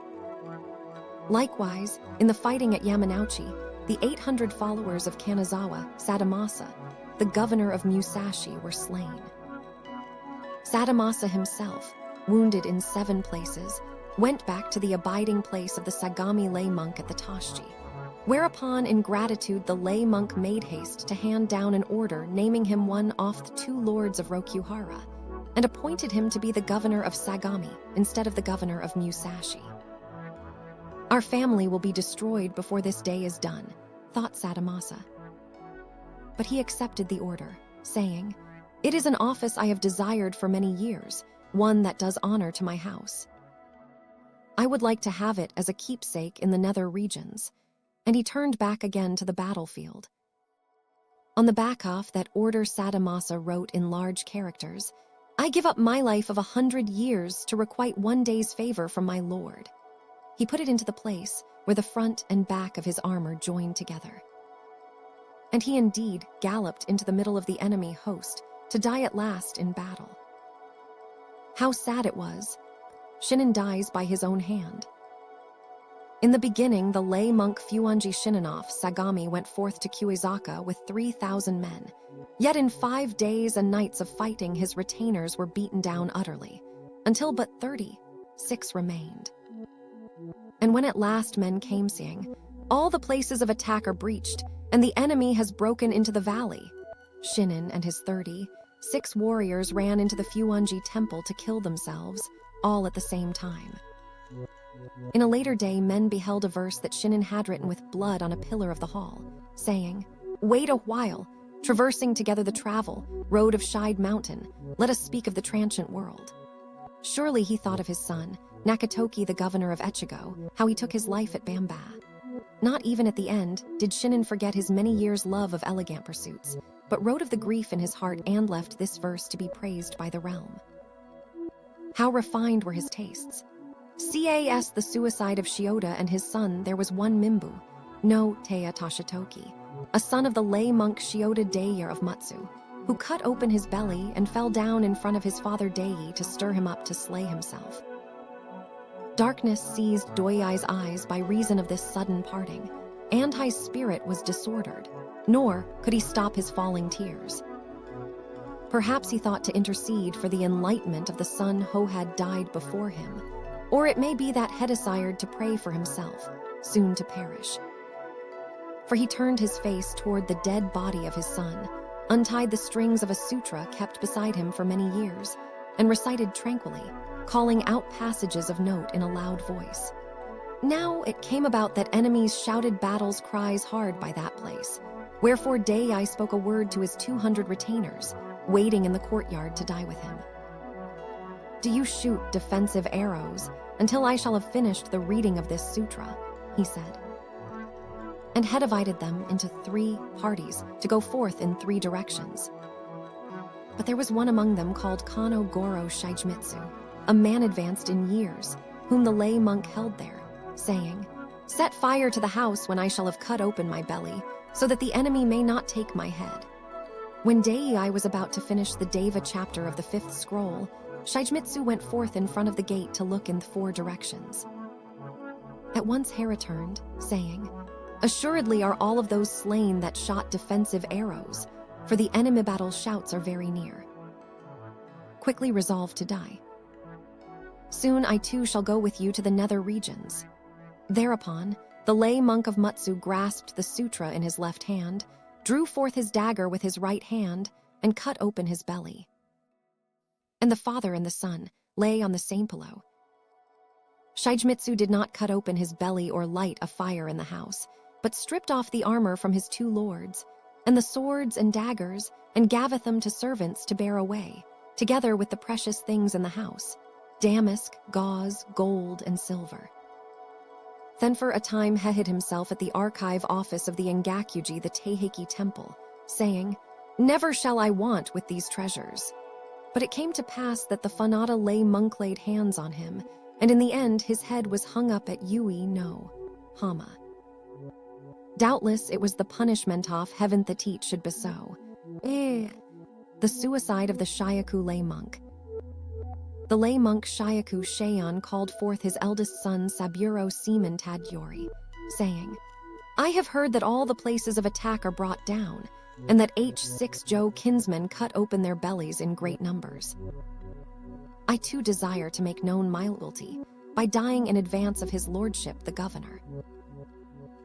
Likewise, in the fighting at Yamanouchi, the 800 followers of Kanazawa Sadamasa, the governor of Musashi, were slain. Sadamasa himself, wounded in 7 places, went back to the abiding place of the Sagami lay monk at the Toshiji, whereupon in gratitude the lay monk made haste to hand down an order naming him one of the 2 lords of Rokuhara, and appointed him to be the governor of Sagami instead of the governor of Musashi. "Our family will be destroyed before this day is done," thought Sadamasa. But he accepted the order, saying, "It is an office I have desired for many years, one that does honor to my house. I would like to have it as a keepsake in the nether regions," and he turned back again to the battlefield. On the back of that order Sadamasa wrote in large characters, "I give up my life of 100 years to requite 1 day's favor from my lord." He put it into the place where the front and back of his armor joined together. And he indeed galloped into the middle of the enemy host to die at last in battle. How sad it was! Shinin dies by his own hand. In the beginning, the lay monk Fuanji Shinanoff Sagami went forth to Kuizaka with 3,000 men. Yet in 5 days and nights of fighting, his retainers were beaten down utterly, until but 36 remained. And when at last men came, saying, "All the places of attack are breached, and the enemy has broken into the valley," Shinin and his 30 6 warriors ran into the Fuonji temple to kill themselves, all at the same time. In a later day, men beheld a verse that Shinin had written with blood on a pillar of the hall, saying, "Wait a while, traversing together the travel, road of Shide Mountain, let us speak of the transient world." Surely he thought of his son, Nakatoki the governor of Echigo, how he took his life at Bamba. Not even at the end did Shinin forget his many years' love of elegant pursuits, but wrote of the grief in his heart and left this verse to be praised by the realm. How refined were his tastes. Cas the suicide of Shioda and his son, there was one Mimbu, no Teiya Toshitoki, a son of the lay monk Shioda Daiyer of Matsu, who cut open his belly and fell down in front of his father Dei to stir him up to slay himself. Darkness seized Doyai's eyes by reason of this sudden parting. Andai's spirit was disordered, nor could he stop his falling tears. Perhaps he thought to intercede for the enlightenment of the son who had died before him, or it may be that he desired to pray for himself, soon to perish. For he turned his face toward the dead body of his son, untied the strings of a sutra kept beside him for many years, and recited tranquilly, calling out passages of note in a loud voice. Now it came about that enemies shouted battles cries hard by that place, wherefore Dei spoke a word to his 200 retainers, waiting in the courtyard to die with him. "Do you shoot defensive arrows until I shall have finished the reading of this sutra," he said. And he divided them into 3 parties to go forth in 3 directions. But there was one among them called Kano Goro Shigemitsu, a man advanced in years, whom the lay monk held there, saying, "Set fire to the house when I shall have cut open my belly, so that the enemy may not take my head." When Dei was about to finish the Deva chapter of the 5th scroll, Shigemitsu went forth in front of the gate to look in 4 directions. At once he returned, saying, "Assuredly are all of those slain that shot defensive arrows, for the enemy battle shouts are very near. Quickly resolve to die. Soon I too shall go with you to the nether regions." Thereupon, the lay monk of Matsu grasped the sutra in his left hand, drew forth his dagger with his right hand, and cut open his belly. And the father and the son lay on the same pillow. Shigemitsu did not cut open his belly or light a fire in the house, but stripped off the armor from his 2 lords, and the swords and daggers, and gaveth them to servants to bear away, together with the precious things in the house, damask, gauze, gold, and silver. Then for a time he hid himself at the archive office of the Engakuji, the Taiheiki temple, saying, "Never shall I want with these treasures." But it came to pass that the Fanada lay monk laid hands on him, and in the end his head was hung up at Yui no Hama. Doubtless it was the punishment of heaven that each should bestow. The suicide of the Shyaku lay monk. The lay monk Shyaku Sheion called forth his eldest son Saburo Seaman Tadyori, saying, "I have heard that all the places of attack are brought down, and that H6 Joe kinsmen cut open their bellies in great numbers. I too desire to make known my loyalty by dying in advance of his lordship the governor.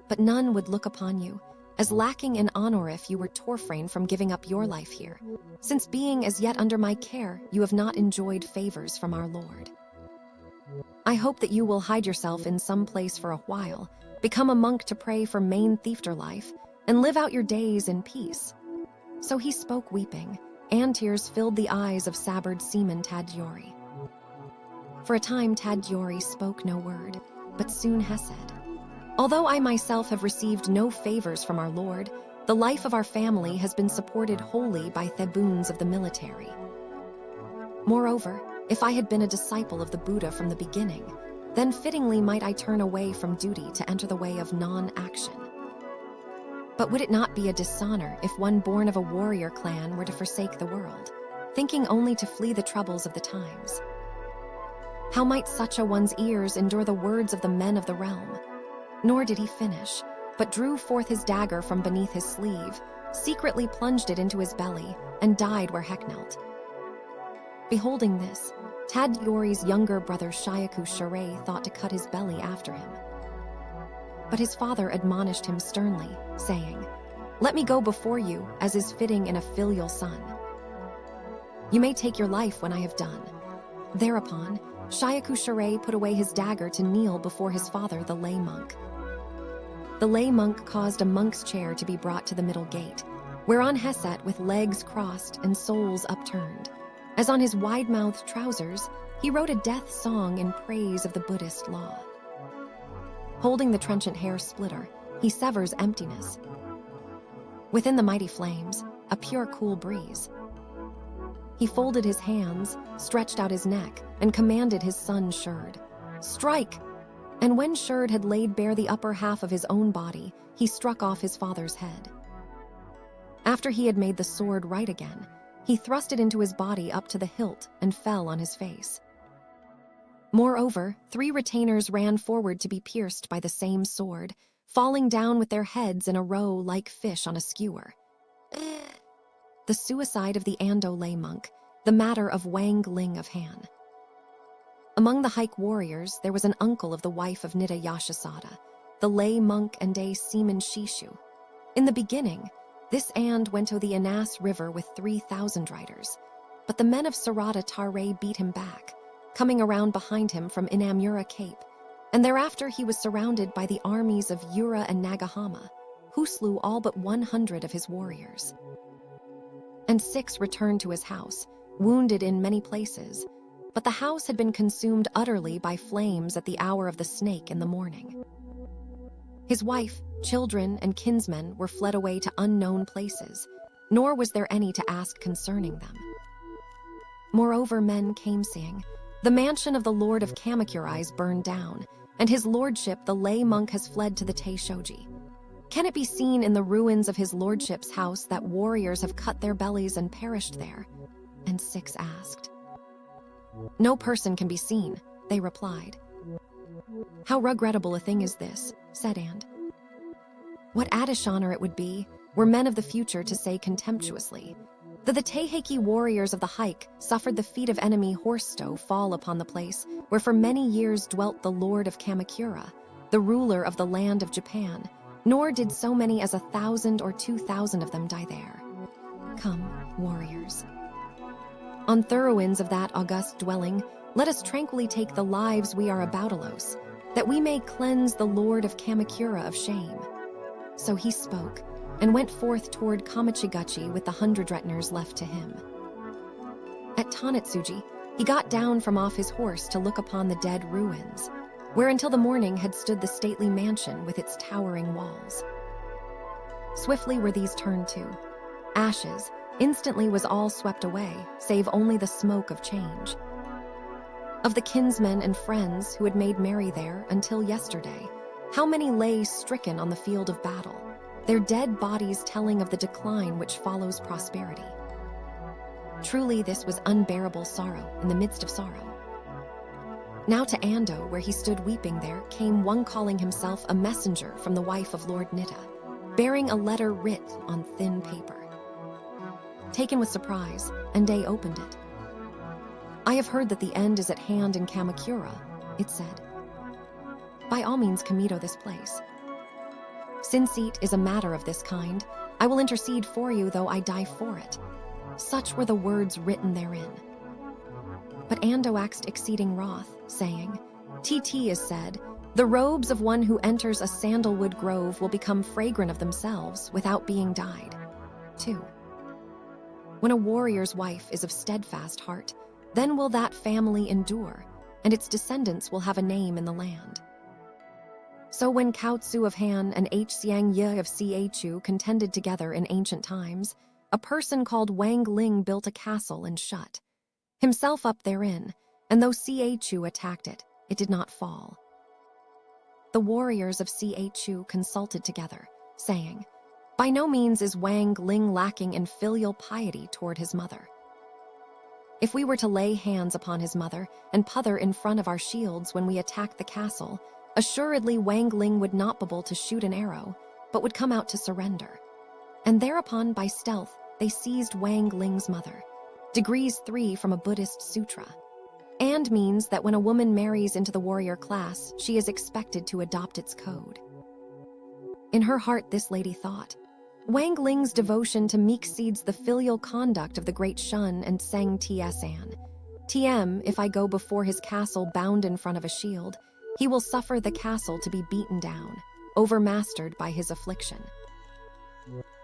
But none would look upon you as lacking in honor if you were torfrain from giving up your life here, since being as yet under my care you have not enjoyed favors from our Lord. I hope that you will hide yourself in some place for a while, become a monk to pray for main thiefter life, and live out your days in peace." So he spoke weeping, and tears filled the eyes of sabred seaman Tadyori. For a time Tadyori spoke no word, but soon he said, "Although I myself have received no favors from our Lord, the life of our family has been supported wholly by the boons of the military. Moreover, if I had been a disciple of the Buddha from the beginning, then fittingly might I turn away from duty to enter the way of non-action. But would it not be a dishonor if one born of a warrior clan were to forsake the world, thinking only to flee the troubles of the times? How might such a one's ears endure the words of the men of the realm?" Nor did he finish, but drew forth his dagger from beneath his sleeve, secretly plunged it into his belly, and died where he knelt. Beholding this, Tadyori's younger brother Shyaku Shirei thought to cut his belly after him. But his father admonished him sternly, saying, "Let me go before you, as is fitting in a filial son." You may take your life when I have done." Thereupon, Shyaku Shirei put away his dagger to kneel before his father, the lay monk. The lay monk caused a monk's chair to be brought to the middle gate, whereon he sat with legs crossed and soles upturned. As on his wide-mouthed trousers, he wrote a death song in praise of the Buddhist law. Holding the trenchant hair splitter, he severs emptiness. Within the mighty flames, a pure cool breeze. He folded his hands, stretched out his neck, and commanded his son Shurd, "Strike!" And when Shurd had laid bare the upper half of his own body, he struck off his father's head. After he had made the sword right again, he thrust it into his body up to the hilt and fell on his face. Moreover, 3 retainers ran forward to be pierced by the same sword, falling down with their heads in a row like fish on a skewer. The suicide of the Ando lay monk, the matter of Wang Ling of Han. Among the hike warriors, there was an uncle of the wife of Nida Yashisada, the lay monk and a seaman Shishu. In the beginning, this and went to the Anas River with 3,000 riders, but the men of Sarada Tare beat him back, coming around behind him from Inamura Cape, and thereafter he was surrounded by the armies of Yura and Nagahama, who slew all but 100 of his warriors. And 6 returned to his house, wounded in many places, but the house had been consumed utterly by flames at the hour of the snake in the morning. His wife, children, and kinsmen were fled away to unknown places, nor was there any to ask concerning them. Moreover, men came saying, "The mansion of the Lord of Kamakura is burned down, and his lordship, the lay monk, has fled to the Teishoji. Can it be seen in the ruins of his lordship's house that warriors have cut their bellies and perished there?" And 6 asked. "No person can be seen," they replied. "How regrettable a thing is this," said And. "What addish honor it would be, were men of the future to say contemptuously, that the Taiheiki warriors of the hike suffered the feet of enemy horse-stow fall upon the place where for many years dwelt the Lord of Kamakura, the ruler of the land of Japan, nor did so many as 1,000 or 2,000 of them die there. Come, warriors. On Thoroughwinds of that august dwelling, let us tranquilly take the lives we are aboutalos, that we may cleanse the Lord of Kamakura of shame." So he spoke, and went forth toward Kamachigachi with the 100 retiners left to him. At Tanitsuji, he got down from off his horse to look upon the dead ruins, where until the morning had stood the stately mansion with its towering walls. Swiftly were these turned to ashes. Instantly was all swept away, save only the smoke of change. Of the kinsmen and friends who had made merry there until yesterday, how many lay stricken on the field of battle, their dead bodies telling of the decline which follows prosperity. Truly this was unbearable sorrow in the midst of sorrow. Now to Ando, where he stood weeping there, came one calling himself a messenger from the wife of Lord Nida, bearing a letter writ on thin paper. Taken with surprise, Ande opened it. "I have heard that the end is at hand in Kamakura," it said. "By all means commito this place. Since it is a matter of this kind, I will intercede for you though I die for it." Such were the words written therein. But Ando waxed exceeding wroth, saying, "TT is said, the robes of one who enters a sandalwood grove will become fragrant of themselves without being dyed. 2. When a warrior's wife is of steadfast heart, then will that family endure, and its descendants will have a name in the land. So when Kaotsu of Han and Hsiang Ye of Chu contended together in ancient times, a person called Wang Ling built a castle and shut himself up therein, and though Chu attacked it, it did not fall. The warriors of Chu consulted together, saying, 'By no means is Wang Ling lacking in filial piety toward his mother. If we were to lay hands upon his mother and puther in front of our shields when we attacked the castle, assuredly Wang Ling would not be able to shoot an arrow, but would come out to surrender.' And thereupon, by stealth, they seized Wang Ling's mother, degrees 3 from a Buddhist sutra, and means that when a woman marries into the warrior class, she is expected to adopt its code. In her heart this lady thought, Wang Ling's devotion to me exceeds the filial conduct of the great Shun and Seng Tsan. TM, if I go before his castle bound in front of a shield, he will suffer the castle to be beaten down, overmastered by his affliction.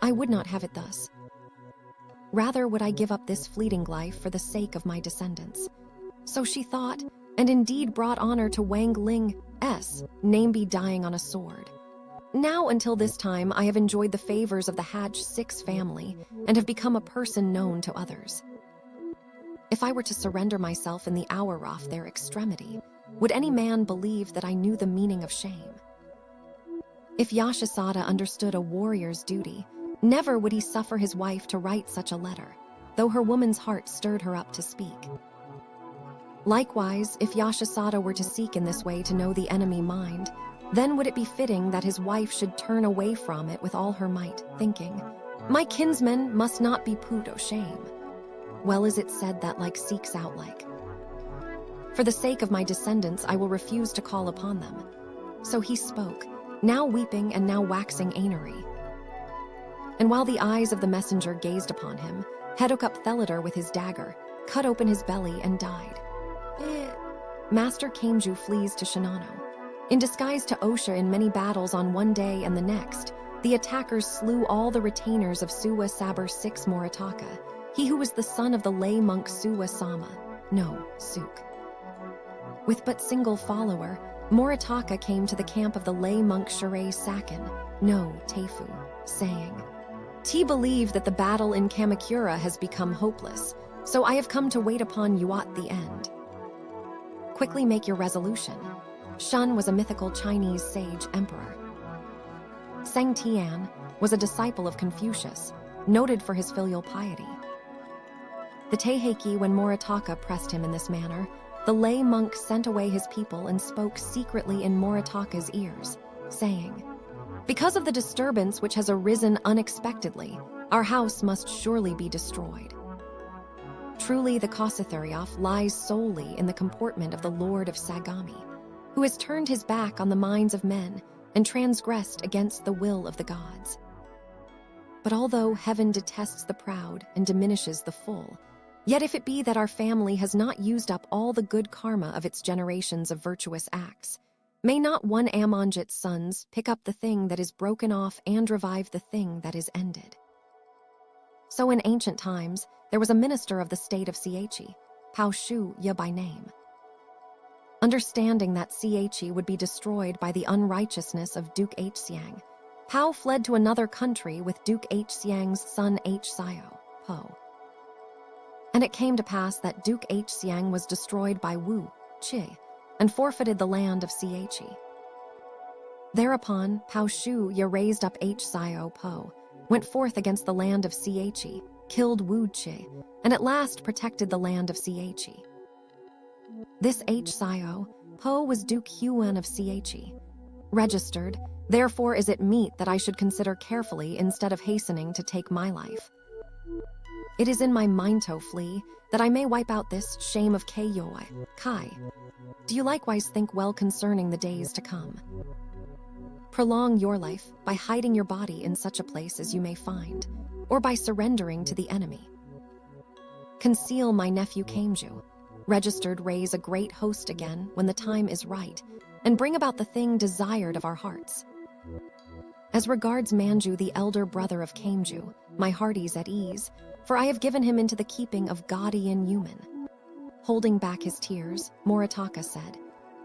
I would not have it thus. Rather would I give up this fleeting life for the sake of my descendants. So she thought, and indeed brought honor to Wang Ling's name be dying on a sword. Now until this time I have enjoyed the favors of the Hatch 6 family and have become a person known to others. If I were to surrender myself in the hour of their extremity, would any man believe that I knew the meaning of shame? If Yashisada understood a warrior's duty, never would he suffer his wife to write such a letter, though her woman's heart stirred her up to speak. Likewise, if Yashisada were to seek in this way to know the enemy mind, then would it be fitting that his wife should turn away from it with all her might, thinking, "My kinsmen must not be put to shame." Well is it said that like seeks out like. For the sake of my descendants, I will refuse to call upon them. So he spoke, now weeping and now waxing angry. And while the eyes of the messenger gazed upon him, Hedokup Thelider with his dagger cut open his belly and died. Master Senjue flees to Shinano. In disguise to Osha in many battles on one day and the next, the attackers slew all the retainers of Suwa Saber 6 Moritaka, he who was the son of the lay monk Suwa Sama, no, Suk. With but single follower, Moritaka came to the camp of the lay monk Shirai Sakin, no, Teifu, saying, "T believe that the battle in Kamakura has become hopeless, so I have come to wait upon you at the end. Quickly make your resolution." Shun was a mythical Chinese sage emperor. Seng Tian was a disciple of Confucius, noted for his filial piety. The Taiheiki, when Moritaka pressed him in this manner, the lay monk sent away his people and spoke secretly in Moritaka's ears, saying, "Because of the disturbance which has arisen unexpectedly, our house must surely be destroyed." Truly, the Kosatharioff lies solely in the comportment of the Lord of Sagami, who has turned his back on the minds of men and transgressed against the will of the gods. But although heaven detests the proud and diminishes the full, yet if it be that our family has not used up all the good karma of its generations of virtuous acts, may not one Amonjit's sons pick up the thing that is broken off and revive the thing that is ended? So in ancient times, there was a minister of the state of Siechi, Pao Shu Ye by name. Understanding that Siechi would be destroyed by the unrighteousness of Duke H. Xiang, Pao fled to another country with Duke H. Xiang's son H. Xiao, Po. And it came to pass that Duke H. Xiang was destroyed by Wu Qi and forfeited the land of Siechi. Thereupon, Pao Shu Ye raised up H. Xiao Po, went forth against the land of Siechi, killed Wu Qi, and at last protected the land of Siechi. This H. Xiao Po was Duke Huan of Siechi. Registered, therefore is it meet that I should consider carefully instead of hastening to take my life. It is in my mind to flee, that I may wipe out this shame of Kyoto, Kai. Do you likewise think well concerning the days to come? Prolong your life by hiding your body in such a place as you may find, or by surrendering to the enemy. Conceal my nephew Senjue. Registered raise a great host again when the time is right, and bring about the thing desired of our hearts. As regards Manju, the elder brother of Senjue, my heart is at ease, for I have given him into the keeping of Gaudian Yuman. Holding back his tears, Moritaka said,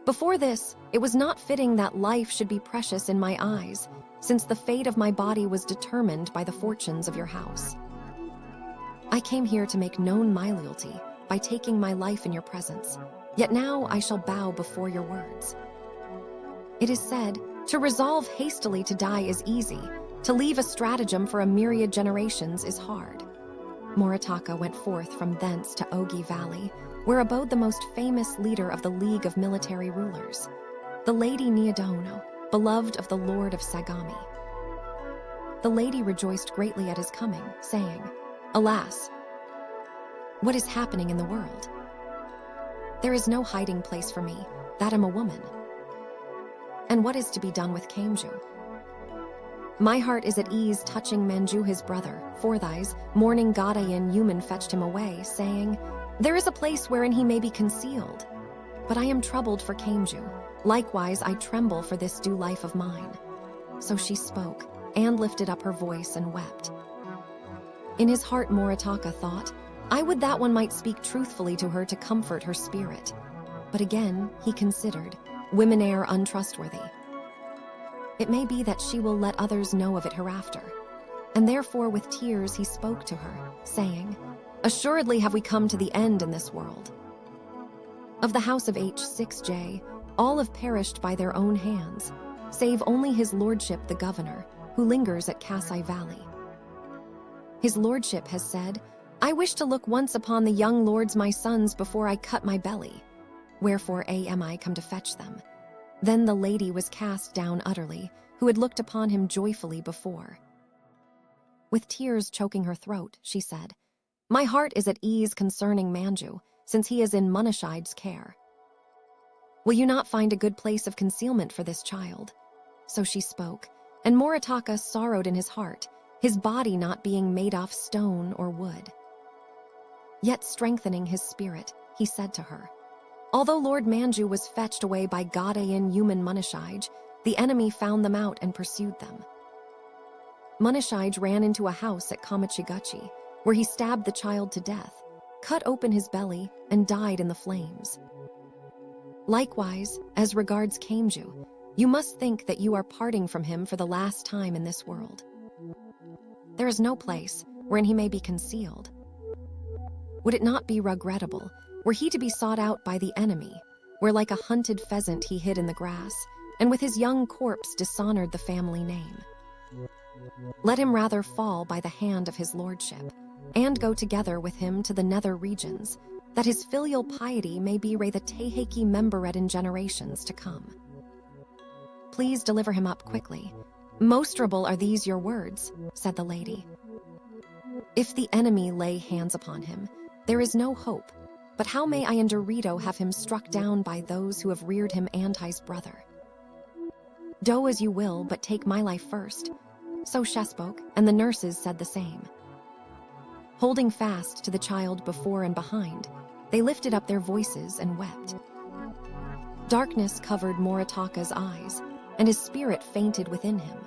"Before this, it was not fitting that life should be precious in my eyes, since the fate of my body was determined by the fortunes of your house. I came here to make known my loyalty by taking my life in your presence, yet now I shall bow before your words. It is said, to resolve hastily to die is easy, to leave a stratagem for a myriad generations is hard." Moritaka went forth from thence to Ōkura Valley, where abode the most famous leader of the League of Military Rulers, the Lady Niadono, beloved of the Lord of Sagami. The lady rejoiced greatly at his coming, saying, "Alas, what is happening in the world? There is no hiding place for me, that am a woman. And what is to be done with Senjue?" My heart is at ease touching Manju his brother. Forthise, mourning Gadayan Yuman fetched him away, saying, There is a place wherein he may be concealed. But I am troubled for Kaimju. Likewise I tremble for this due life of mine. So she spoke, and lifted up her voice and wept. In his heart Moritaka thought, I would that one might speak truthfully to her to comfort her spirit. But again, he considered, women are untrustworthy. It may be that she will let others know of it hereafter. And therefore with tears he spoke to her, saying, Assuredly have we come to the end in this world. Of the house of H6J, all have perished by their own hands, save only his lordship the governor, who lingers at Kasai Valley. His lordship has said, I wish to look once upon the young lords my sons before I cut my belly. Wherefore am I come to fetch them. Then the lady was cast down utterly, who had looked upon him joyfully before. With tears choking her throat, she said, My heart is at ease concerning Manju, since he is in Munashide's care. Will you not find a good place of concealment for this child? So she spoke, and Moritaka sorrowed in his heart, his body not being made of stone or wood. Yet strengthening his spirit, he said to her, Although Lord Manju was fetched away by Gadayan Yuman Munashige, the enemy found them out and pursued them. Munashige ran into a house at Kamichiguchi, where he stabbed the child to death, cut open his belly, and died in the flames. Likewise, as regards Kaimju, you must think that you are parting from him for the last time in this world. There is no place wherein he may be concealed. Would it not be regrettable were he to be sought out by the enemy, where like a hunted pheasant he hid in the grass, and with his young corpse dishonored the family name? Let him rather fall by the hand of his lordship, and go together with him to the nether regions, that his filial piety may be the Taiheiki membered in generations to come. Please deliver him up quickly. Mosterable are these your words, said the lady. If the enemy lay hands upon him, there is no hope, but how may I and Dorito have him struck down by those who have reared him and his brother? Do as you will, but take my life first. So she spoke, and the nurses said the same. Holding fast to the child before and behind, they lifted up their voices and wept. Darkness covered Moritaka's eyes, and his spirit fainted within him.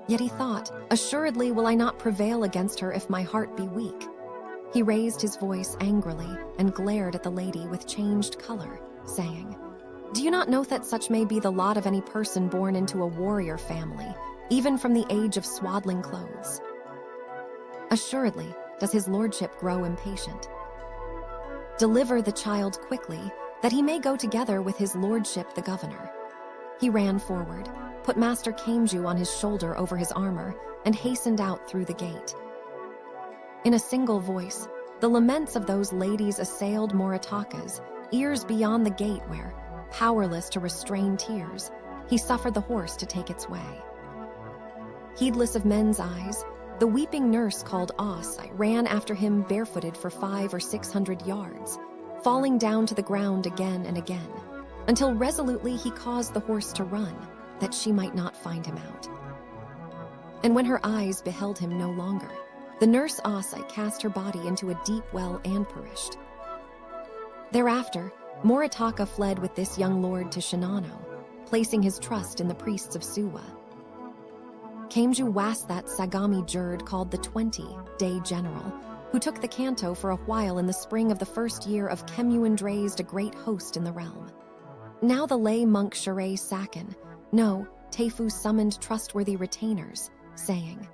Yet he thought, Assuredly will I not prevail against her if my heart be weak. He raised his voice angrily and glared at the lady with changed color, saying, Do you not know that such may be the lot of any person born into a warrior family, even from the age of swaddling clothes? Assuredly does his lordship grow impatient. Deliver the child quickly, that he may go together with his lordship the governor. He ran forward, put Master Kaimju on his shoulder over his armor, and hastened out through the gate. In a single voice, the laments of those ladies assailed Moritaka's ears beyond the gate where, powerless to restrain tears, he suffered the horse to take its way. Heedless of men's eyes, the weeping nurse called Osai ran after him barefooted for 500 or 600 yards, falling down to the ground again and again, until resolutely he caused the horse to run, that she might not find him out. And when her eyes beheld him no longer, the nurse Osai cast her body into a deep well and perished. Thereafter, Moritaka fled with this young lord to Shinano, placing his trust in the priests of Suwa. Kaimju was that Sagami Jurd called the 20-day general, who took the Kanto for a while in the spring of the first year of Kemuan raised a great host in the realm. Now the lay monk Shirai Sakin, no, Teifu summoned trustworthy retainers, saying,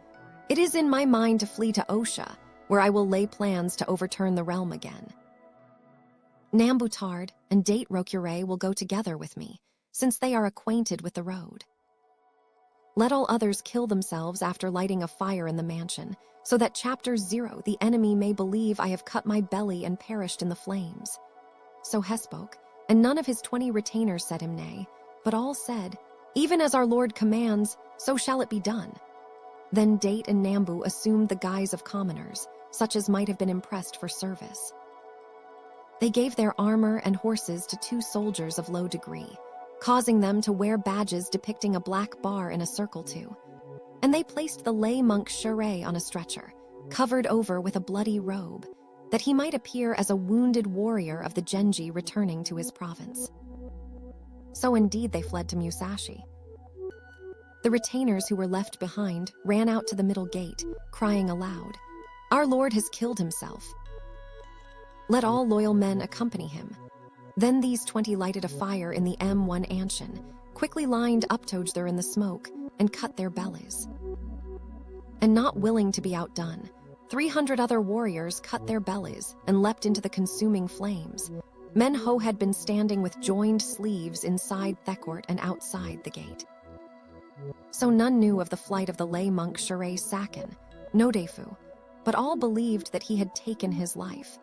It is in my mind to flee to Osha, where I will lay plans to overturn the realm again. Nambutard and Date Rokure will go together with me, since they are acquainted with the road. Let all others kill themselves after lighting a fire in the mansion, so that Chapter 0 the enemy may believe I have cut my belly and perished in the flames. So he spoke, and none of his 20 retainers said him nay, but all said, Even as our Lord commands, so shall it be done. Then Date and Nambu assumed the guise of commoners, such as might have been impressed for service. They gave their armor and horses to 2 soldiers of low degree, causing them to wear badges depicting a black bar in a circle too, and they placed the lay monk Shure on a stretcher, covered over with a bloody robe, that he might appear as a wounded warrior of the Genji returning to his province. So indeed they fled to Musashi. The retainers who were left behind ran out to the middle gate, crying aloud, "Our lord has killed himself. Let all loyal men accompany him." Then these 20 lighted a fire in the M1 Anshin, quickly lined Uptojder in the smoke, and cut their bellies. And not willing to be outdone, 300 other warriors cut their bellies and leapt into the consuming flames. Men Ho had been standing with joined sleeves inside Thekort and outside the gate. So none knew of the flight of the lay monk Shure Saken, Nodefu, but all believed that he had taken his life.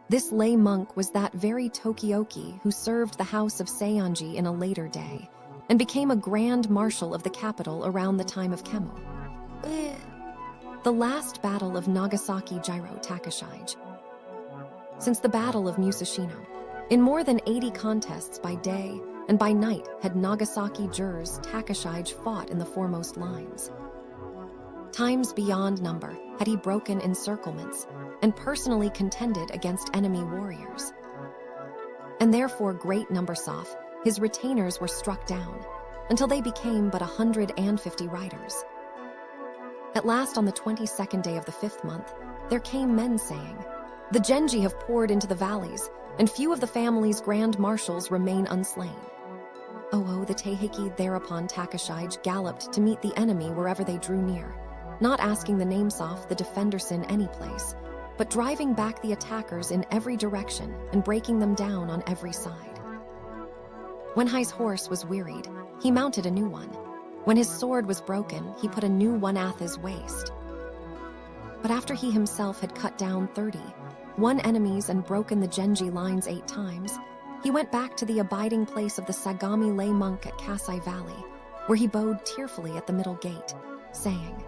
This lay monk was that very Tokioki who served the house of Seionji in a later day, and became a grand marshal of the capital around the time of Kemo. The last battle of Nagasaki Jiro Takashige. Since the Battle of Musashino, in more than 80 contests by day and by night had Nagasaki jurors Takashige fought in the foremost lines. Times beyond number had he broken encirclements and personally contended against enemy warriors. And therefore great Numbersoff, his retainers were struck down, until they became but 150 riders. At last on the 22nd day of the 5th month, there came men saying, "The Genji have poured into the valleys, and few of the family's grand marshals remain unslain." Oh, the Taiheiki thereupon Takashige galloped to meet the enemy wherever they drew near, not asking the Namesoff the Defenderson any place, but driving back the attackers in every direction and breaking them down on every side. When Hai's horse was wearied, he mounted a new one. When his sword was broken, he put a new one at his waist. But after he himself had cut down 30, won enemies and broken the Genji lines 8 times, he went back to the abiding place of the Sagami lay monk at Kasai Valley, where he bowed tearfully at the middle gate, saying,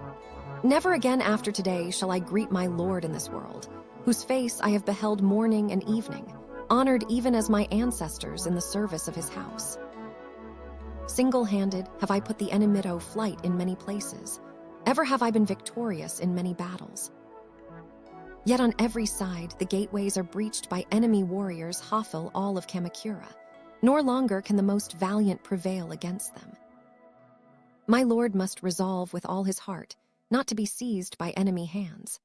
"Never again after today shall I greet my lord in this world, whose face I have beheld morning and evening, honored even as my ancestors in the service of his house. Single-handed have I put the Enemido flight in many places, ever have I been victorious in many battles. Yet on every side the gateways are breached by enemy warriors Hafil all of Kamakura, nor longer can the most valiant prevail against them. My lord must resolve with all his heart not to be seized by enemy hands.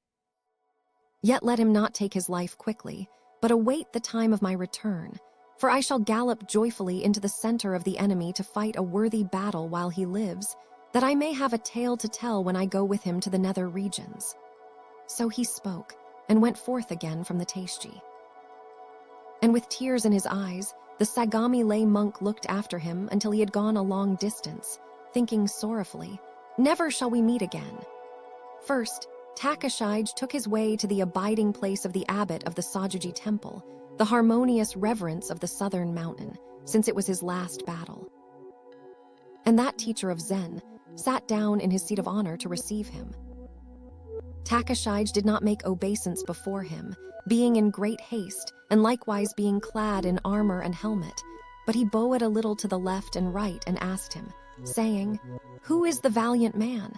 Yet let him not take his life quickly, but await the time of my return, for I shall gallop joyfully into the center of the enemy to fight a worthy battle while he lives, that I may have a tale to tell when I go with him to the nether regions." So he spoke, and went forth again from the Taishji. And with tears in his eyes, the Sagami lay monk looked after him until he had gone a long distance, thinking sorrowfully, "Never shall we meet again." First, Takashige took his way to the abiding place of the abbot of the Sajuji temple, the harmonious reverence of the southern mountain, since it was his last battle. And that teacher of Zen sat down in his seat of honor to receive him. Takashige did not make obeisance before him, being in great haste, and likewise being clad in armor and helmet, but he bowed a little to the left and right and asked him, saying, "Who is the valiant man?"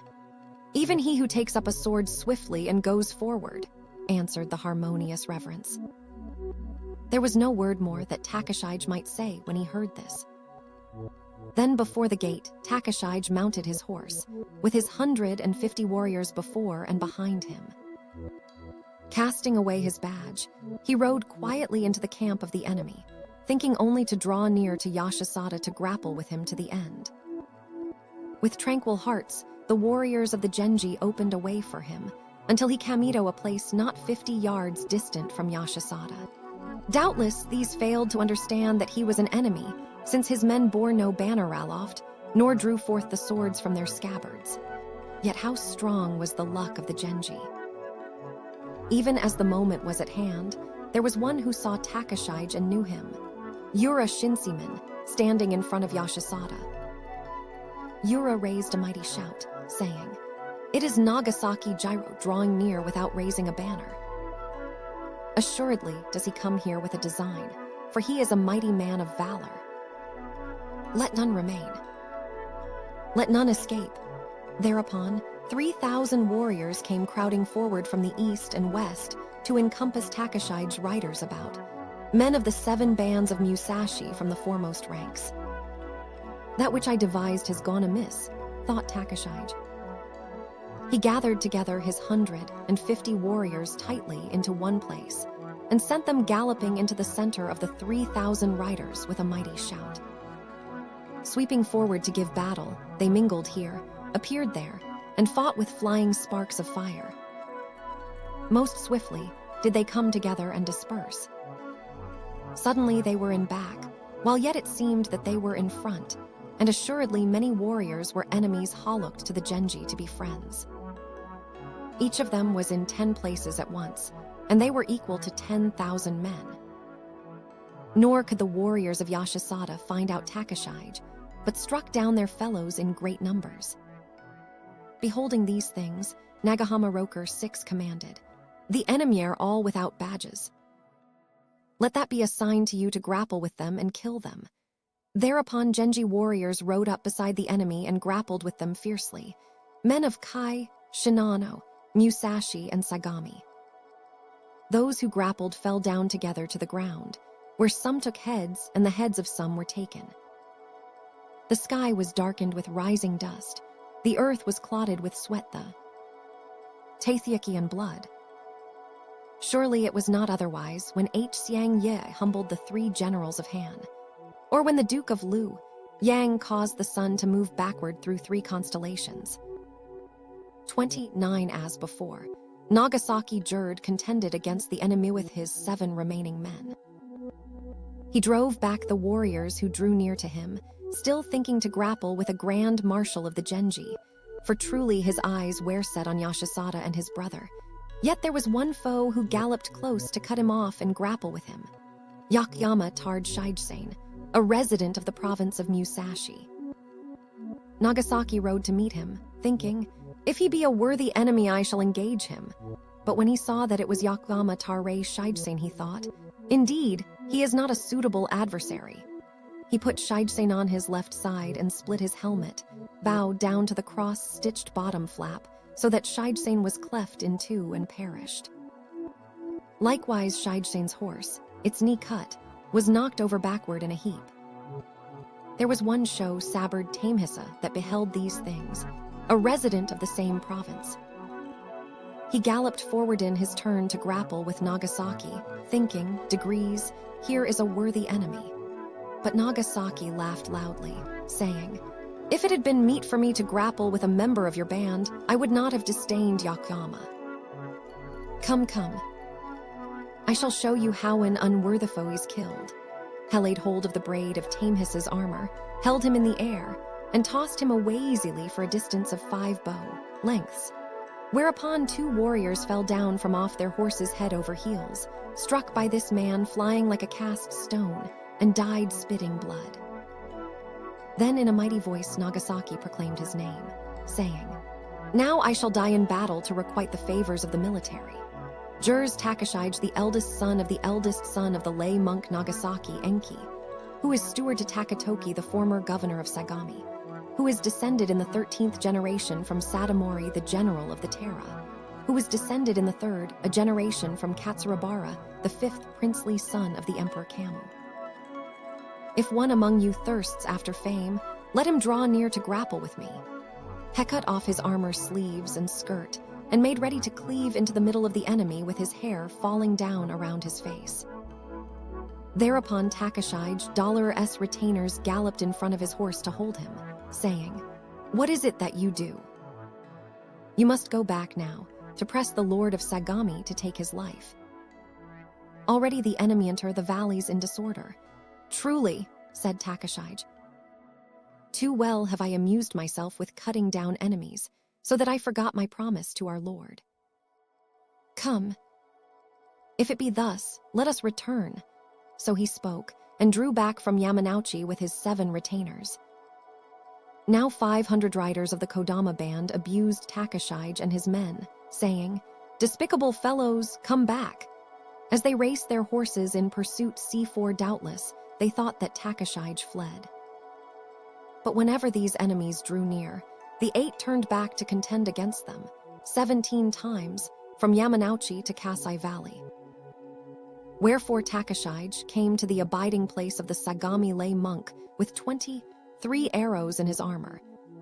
"Even he who takes up a sword swiftly and goes forward," answered the harmonious reverence. There was no word more that Takashige might say when he heard this. Then before the gate, Takashige mounted his horse, with his 150 warriors before and behind him. Casting away his badge, he rode quietly into the camp of the enemy, thinking only to draw near to Yashisada to grapple with him to the end. With tranquil hearts, the warriors of the Genji opened a way for him, until he came to a place not 50 yards distant from Yashisada. Doubtless these failed to understand that he was an enemy, since his men bore no banner aloft, nor drew forth the swords from their scabbards. Yet how strong was the luck of the Genji. Even as the moment was at hand, there was one who saw Takashige and knew him, Yura Shinseman, standing in front of Yashisada. Yura raised a mighty shout, saying, "It is Nagasaki Jiro drawing near without raising a banner. Assuredly does he come here with a design, for he is a mighty man of valor. Let none remain. Let none escape. Thereupon, 3,000 warriors came crowding forward from the east and west to encompass Takashi's riders about, men of the 7 bands of Musashi from the foremost ranks. That which I devised has gone amiss, thought Takashige. He gathered together his 150 warriors tightly into one place and sent them galloping into the center of the 3,000 riders with a mighty shout. Sweeping forward to give battle, they mingled here, appeared there, and fought with flying sparks of fire. Most swiftly did they come together and disperse. Suddenly they were in back, while yet it seemed that they were in front, and assuredly many warriors were enemies hollocked to the Genji to be friends. Each of them was in 10 places at once, and they were equal to 10,000 men. Nor could the warriors of Yashisada find out Takashige, but struck down their fellows in great numbers. Beholding these things, Nagahama Roker 6 commanded, "The enemy are all without badges. Let that be a sign to you to grapple with them and kill them." Thereupon Genji warriors rode up beside the enemy and grappled with them fiercely, men of Kai, Shinano, Musashi, and Sagami. Those who grappled fell down together to the ground, where some took heads and the heads of some were taken. The sky was darkened with rising dust, the earth was clotted with sweat, the Taiheiki and blood. Surely it was not otherwise when Xiang Ye humbled the 3 generals of Han, or when the Duke of Lu, Yang caused the sun to move backward through 3 constellations. 29 as before, Nagasaki Jerd contended against the enemy with his 7 remaining men. He drove back the warriors who drew near to him, still thinking to grapple with a grand marshal of the Genji, for truly his eyes were set on Yashisada and his brother. Yet there was one foe who galloped close to cut him off and grapple with him. Yakyama Tard Shigesane, a resident of the province of Musashi. Nagasaki rode to meet him, thinking, "If he be a worthy enemy, I shall engage him." But when he saw that it was Yakyama Tare Shigesane, he thought, "Indeed, he is not a suitable adversary." He put Shigesane on his left side and split his helmet, bowed down to the cross-stitched bottom flap, so that Shigesane was cleft in 2 and perished. Likewise Shigesane's horse, its knee cut, was knocked over backward in a heap. There was one Sho Sabard Tamehisa that beheld these things, a resident of the same province. He galloped forward in his turn to grapple with Nagasaki, thinking, degrees, here is a worthy enemy. But Nagasaki laughed loudly, saying, "If it had been meet for me to grapple with a member of your band, I would not have disdained Yakyama. Come, come. I shall show you how an unworthy foe is killed." He laid hold of the braid of Tamehisa's armor, held him in the air, and tossed him away easily for a distance of 5 bow lengths. Whereupon 2 warriors fell down from off their horses head over heels, struck by this man flying like a cast stone, and died spitting blood. Then in a mighty voice Nagasaki proclaimed his name, saying, "Now I shall die in battle to requite the favors of the military. Jers Takashige, the eldest son of the lay monk Nagasaki Enki, who is steward to Takatoki, the former governor of Sagami, who is descended in the 13th generation from Satomori, the general of the Terra, who is descended in the 3rd, a generation from Katsurabara, the 5th princely son of the Emperor Kamu. If one among you thirsts after fame, let him draw near to grapple with me." He cut off his armor sleeves and skirt, and made ready to cleave into the middle of the enemy with his hair falling down around his face. Thereupon Takashige, $S retainers galloped in front of his horse to hold him, saying, "What is it that you do? You must go back now, to press the lord of Sagami to take his life. Already the enemy enter the valleys in disorder." "Truly," said Takashige, "too well have I amused myself with cutting down enemies, so that I forgot my promise to our lord. Come. If it be thus, let us return." So he spoke, and drew back from Yamanouchi with his 7 retainers. Now 500 riders of the Kodama band abused Takashige and his men, saying, "Despicable fellows, come back." As they raced their horses in pursuit C4 doubtless, they thought that Takashige fled. But whenever these enemies drew near, The 8 turned back to contend against them, 17 times, from Yamanouchi to Kasai Valley. Wherefore Takauji came to the abiding place of the Sagami lay monk with 23 arrows in his armor,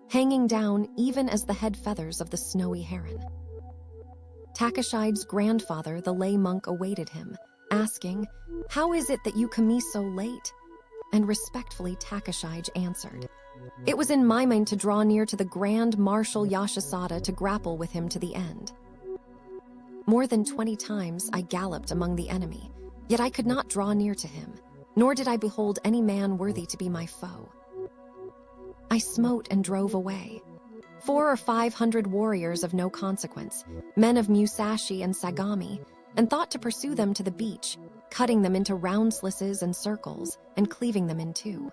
hanging down even as the head feathers of the snowy heron. Takauji's grandfather, the lay monk, awaited him, asking, "How is it that you come so late?" And respectfully Takauji answered, "It was in my mind to draw near to the Grand Marshal Yashisada to grapple with him to the end." More than 20 times I galloped among the enemy, yet I could not draw near to him, nor did I behold any man worthy to be my foe. I smote and drove away 400 or 500 warriors of no consequence, men of Musashi and Sagami, and thought to pursue them to the beach, cutting them into round slisses and circles, and cleaving them in two.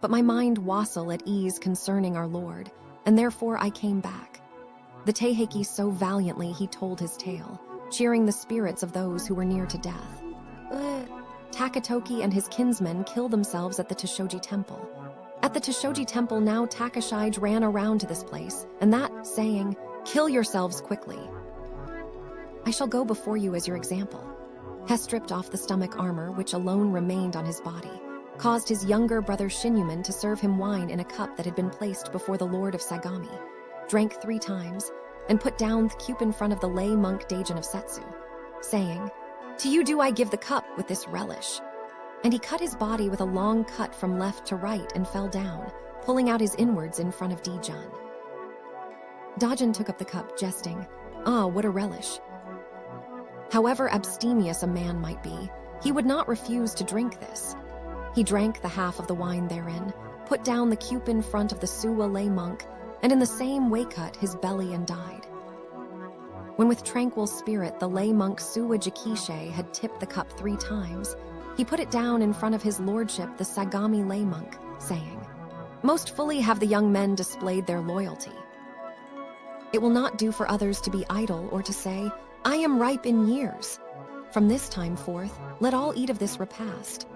But my mind wassail at ease concerning our Lord, and therefore I came back. The Taiheiki so valiantly he told his tale, cheering the spirits of those who were near to death. Takatoki and his kinsmen killed themselves at the Toshoji Temple. At the Toshoji Temple now Takauji ran around to this place, and that, saying, "Kill yourselves quickly. I shall go before you as your example." He stripped off the stomach armor which alone remained on his body, caused his younger brother Shinyumen to serve him wine in a cup that had been placed before the Lord of Sagami, drank 3 times, and put down the cup in front of the lay monk Daijin of Setsu, saying, "To you do I give the cup with this relish." And he cut his body with a long cut from left to right and fell down, pulling out his inwards in front of Daijin. Daijin took up the cup, jesting, "Ah, what a relish." However abstemious a man might be, he would not refuse to drink this. He drank the half of the wine therein, put down the cup in front of the Suwa lay monk, and in the same way cut his belly and died. When with tranquil spirit the lay monk Suwa Jikishe had tipped the cup 3 times, he put it down in front of his lordship the Sagami lay monk, saying, "Most fully have the young men displayed their loyalty. It will not do for others to be idle or to say, 'I am ripe in years.' From this time forth, let all eat of this repast."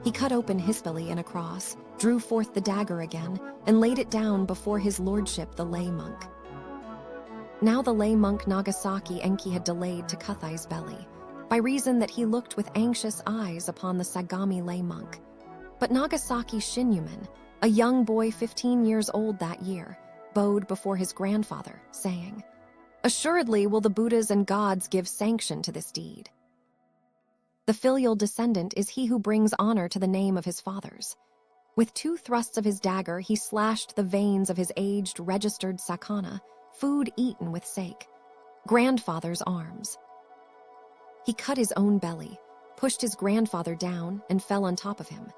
He cut open his belly in a cross, drew forth the dagger again, and laid it down before his lordship the lay monk. Now the lay monk Nagasaki Enki had delayed to Kuthai's belly, by reason that he looked with anxious eyes upon the Sagami lay monk. But Nagasaki Shinyumen, a young boy 15 years old that year, bowed before his grandfather, saying, "Assuredly will the Buddhas and gods give sanction to this deed." The filial descendant is he who brings honor to the name of his fathers. With 2 thrusts of his dagger he slashed the veins of his aged registered sakana, food eaten with sake, grandfather's arms. He cut his own belly, pushed his grandfather down, and fell on top of him.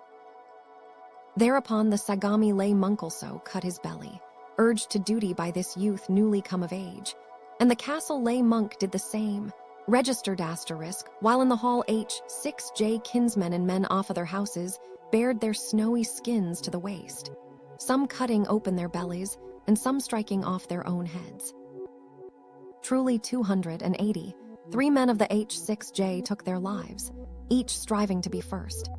Thereupon the Sagami lay monk also cut his belly, urged to duty by this youth newly come of age, and the castle lay monk did the same, registered asterisk, while in the hall H6J kinsmen and men off of their houses bared their snowy skins to the waist, some cutting open their bellies, and some striking off their own heads. Truly 280, 3 men of the H6J took their lives, each striving to be first.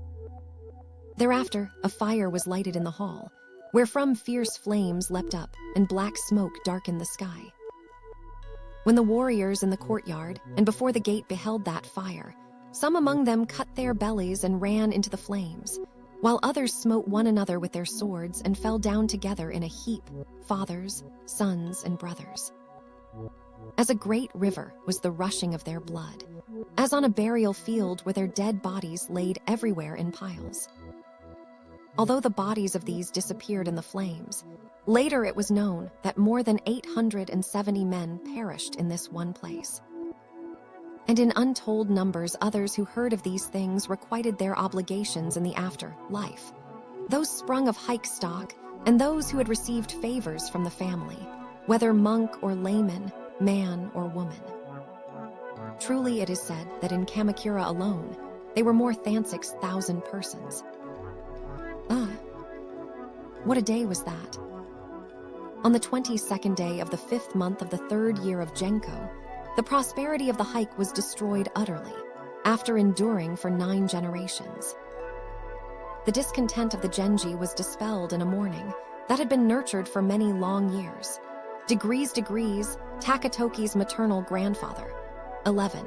Thereafter, a fire was lighted in the hall, wherefrom fierce flames leapt up, and black smoke darkened the sky. When the warriors in the courtyard and before the gate beheld that fire, some among them cut their bellies and ran into the flames, while others smote one another with their swords and fell down together in a heap, fathers, sons, and brothers. As a great river was the rushing of their blood, as on a burial field were their dead bodies laid everywhere in piles. Although the bodies of these disappeared in the flames, later it was known that more than 870 men perished in this one place. And in untold numbers others who heard of these things requited their obligations in the after-life, those sprung of Hike stock and those who had received favors from the family, whether monk or layman, man or woman. Truly it is said that in Kamakura alone, they were more than 6,000 persons. What a day was that! On the 22nd day of the 5th month of the 3rd year of Genko, the prosperity of the hike was destroyed utterly, after enduring for 9 generations. The discontent of the Genji was dispelled in a morning, that had been nurtured for many long years. Degrees, Takatoki's maternal grandfather. 11.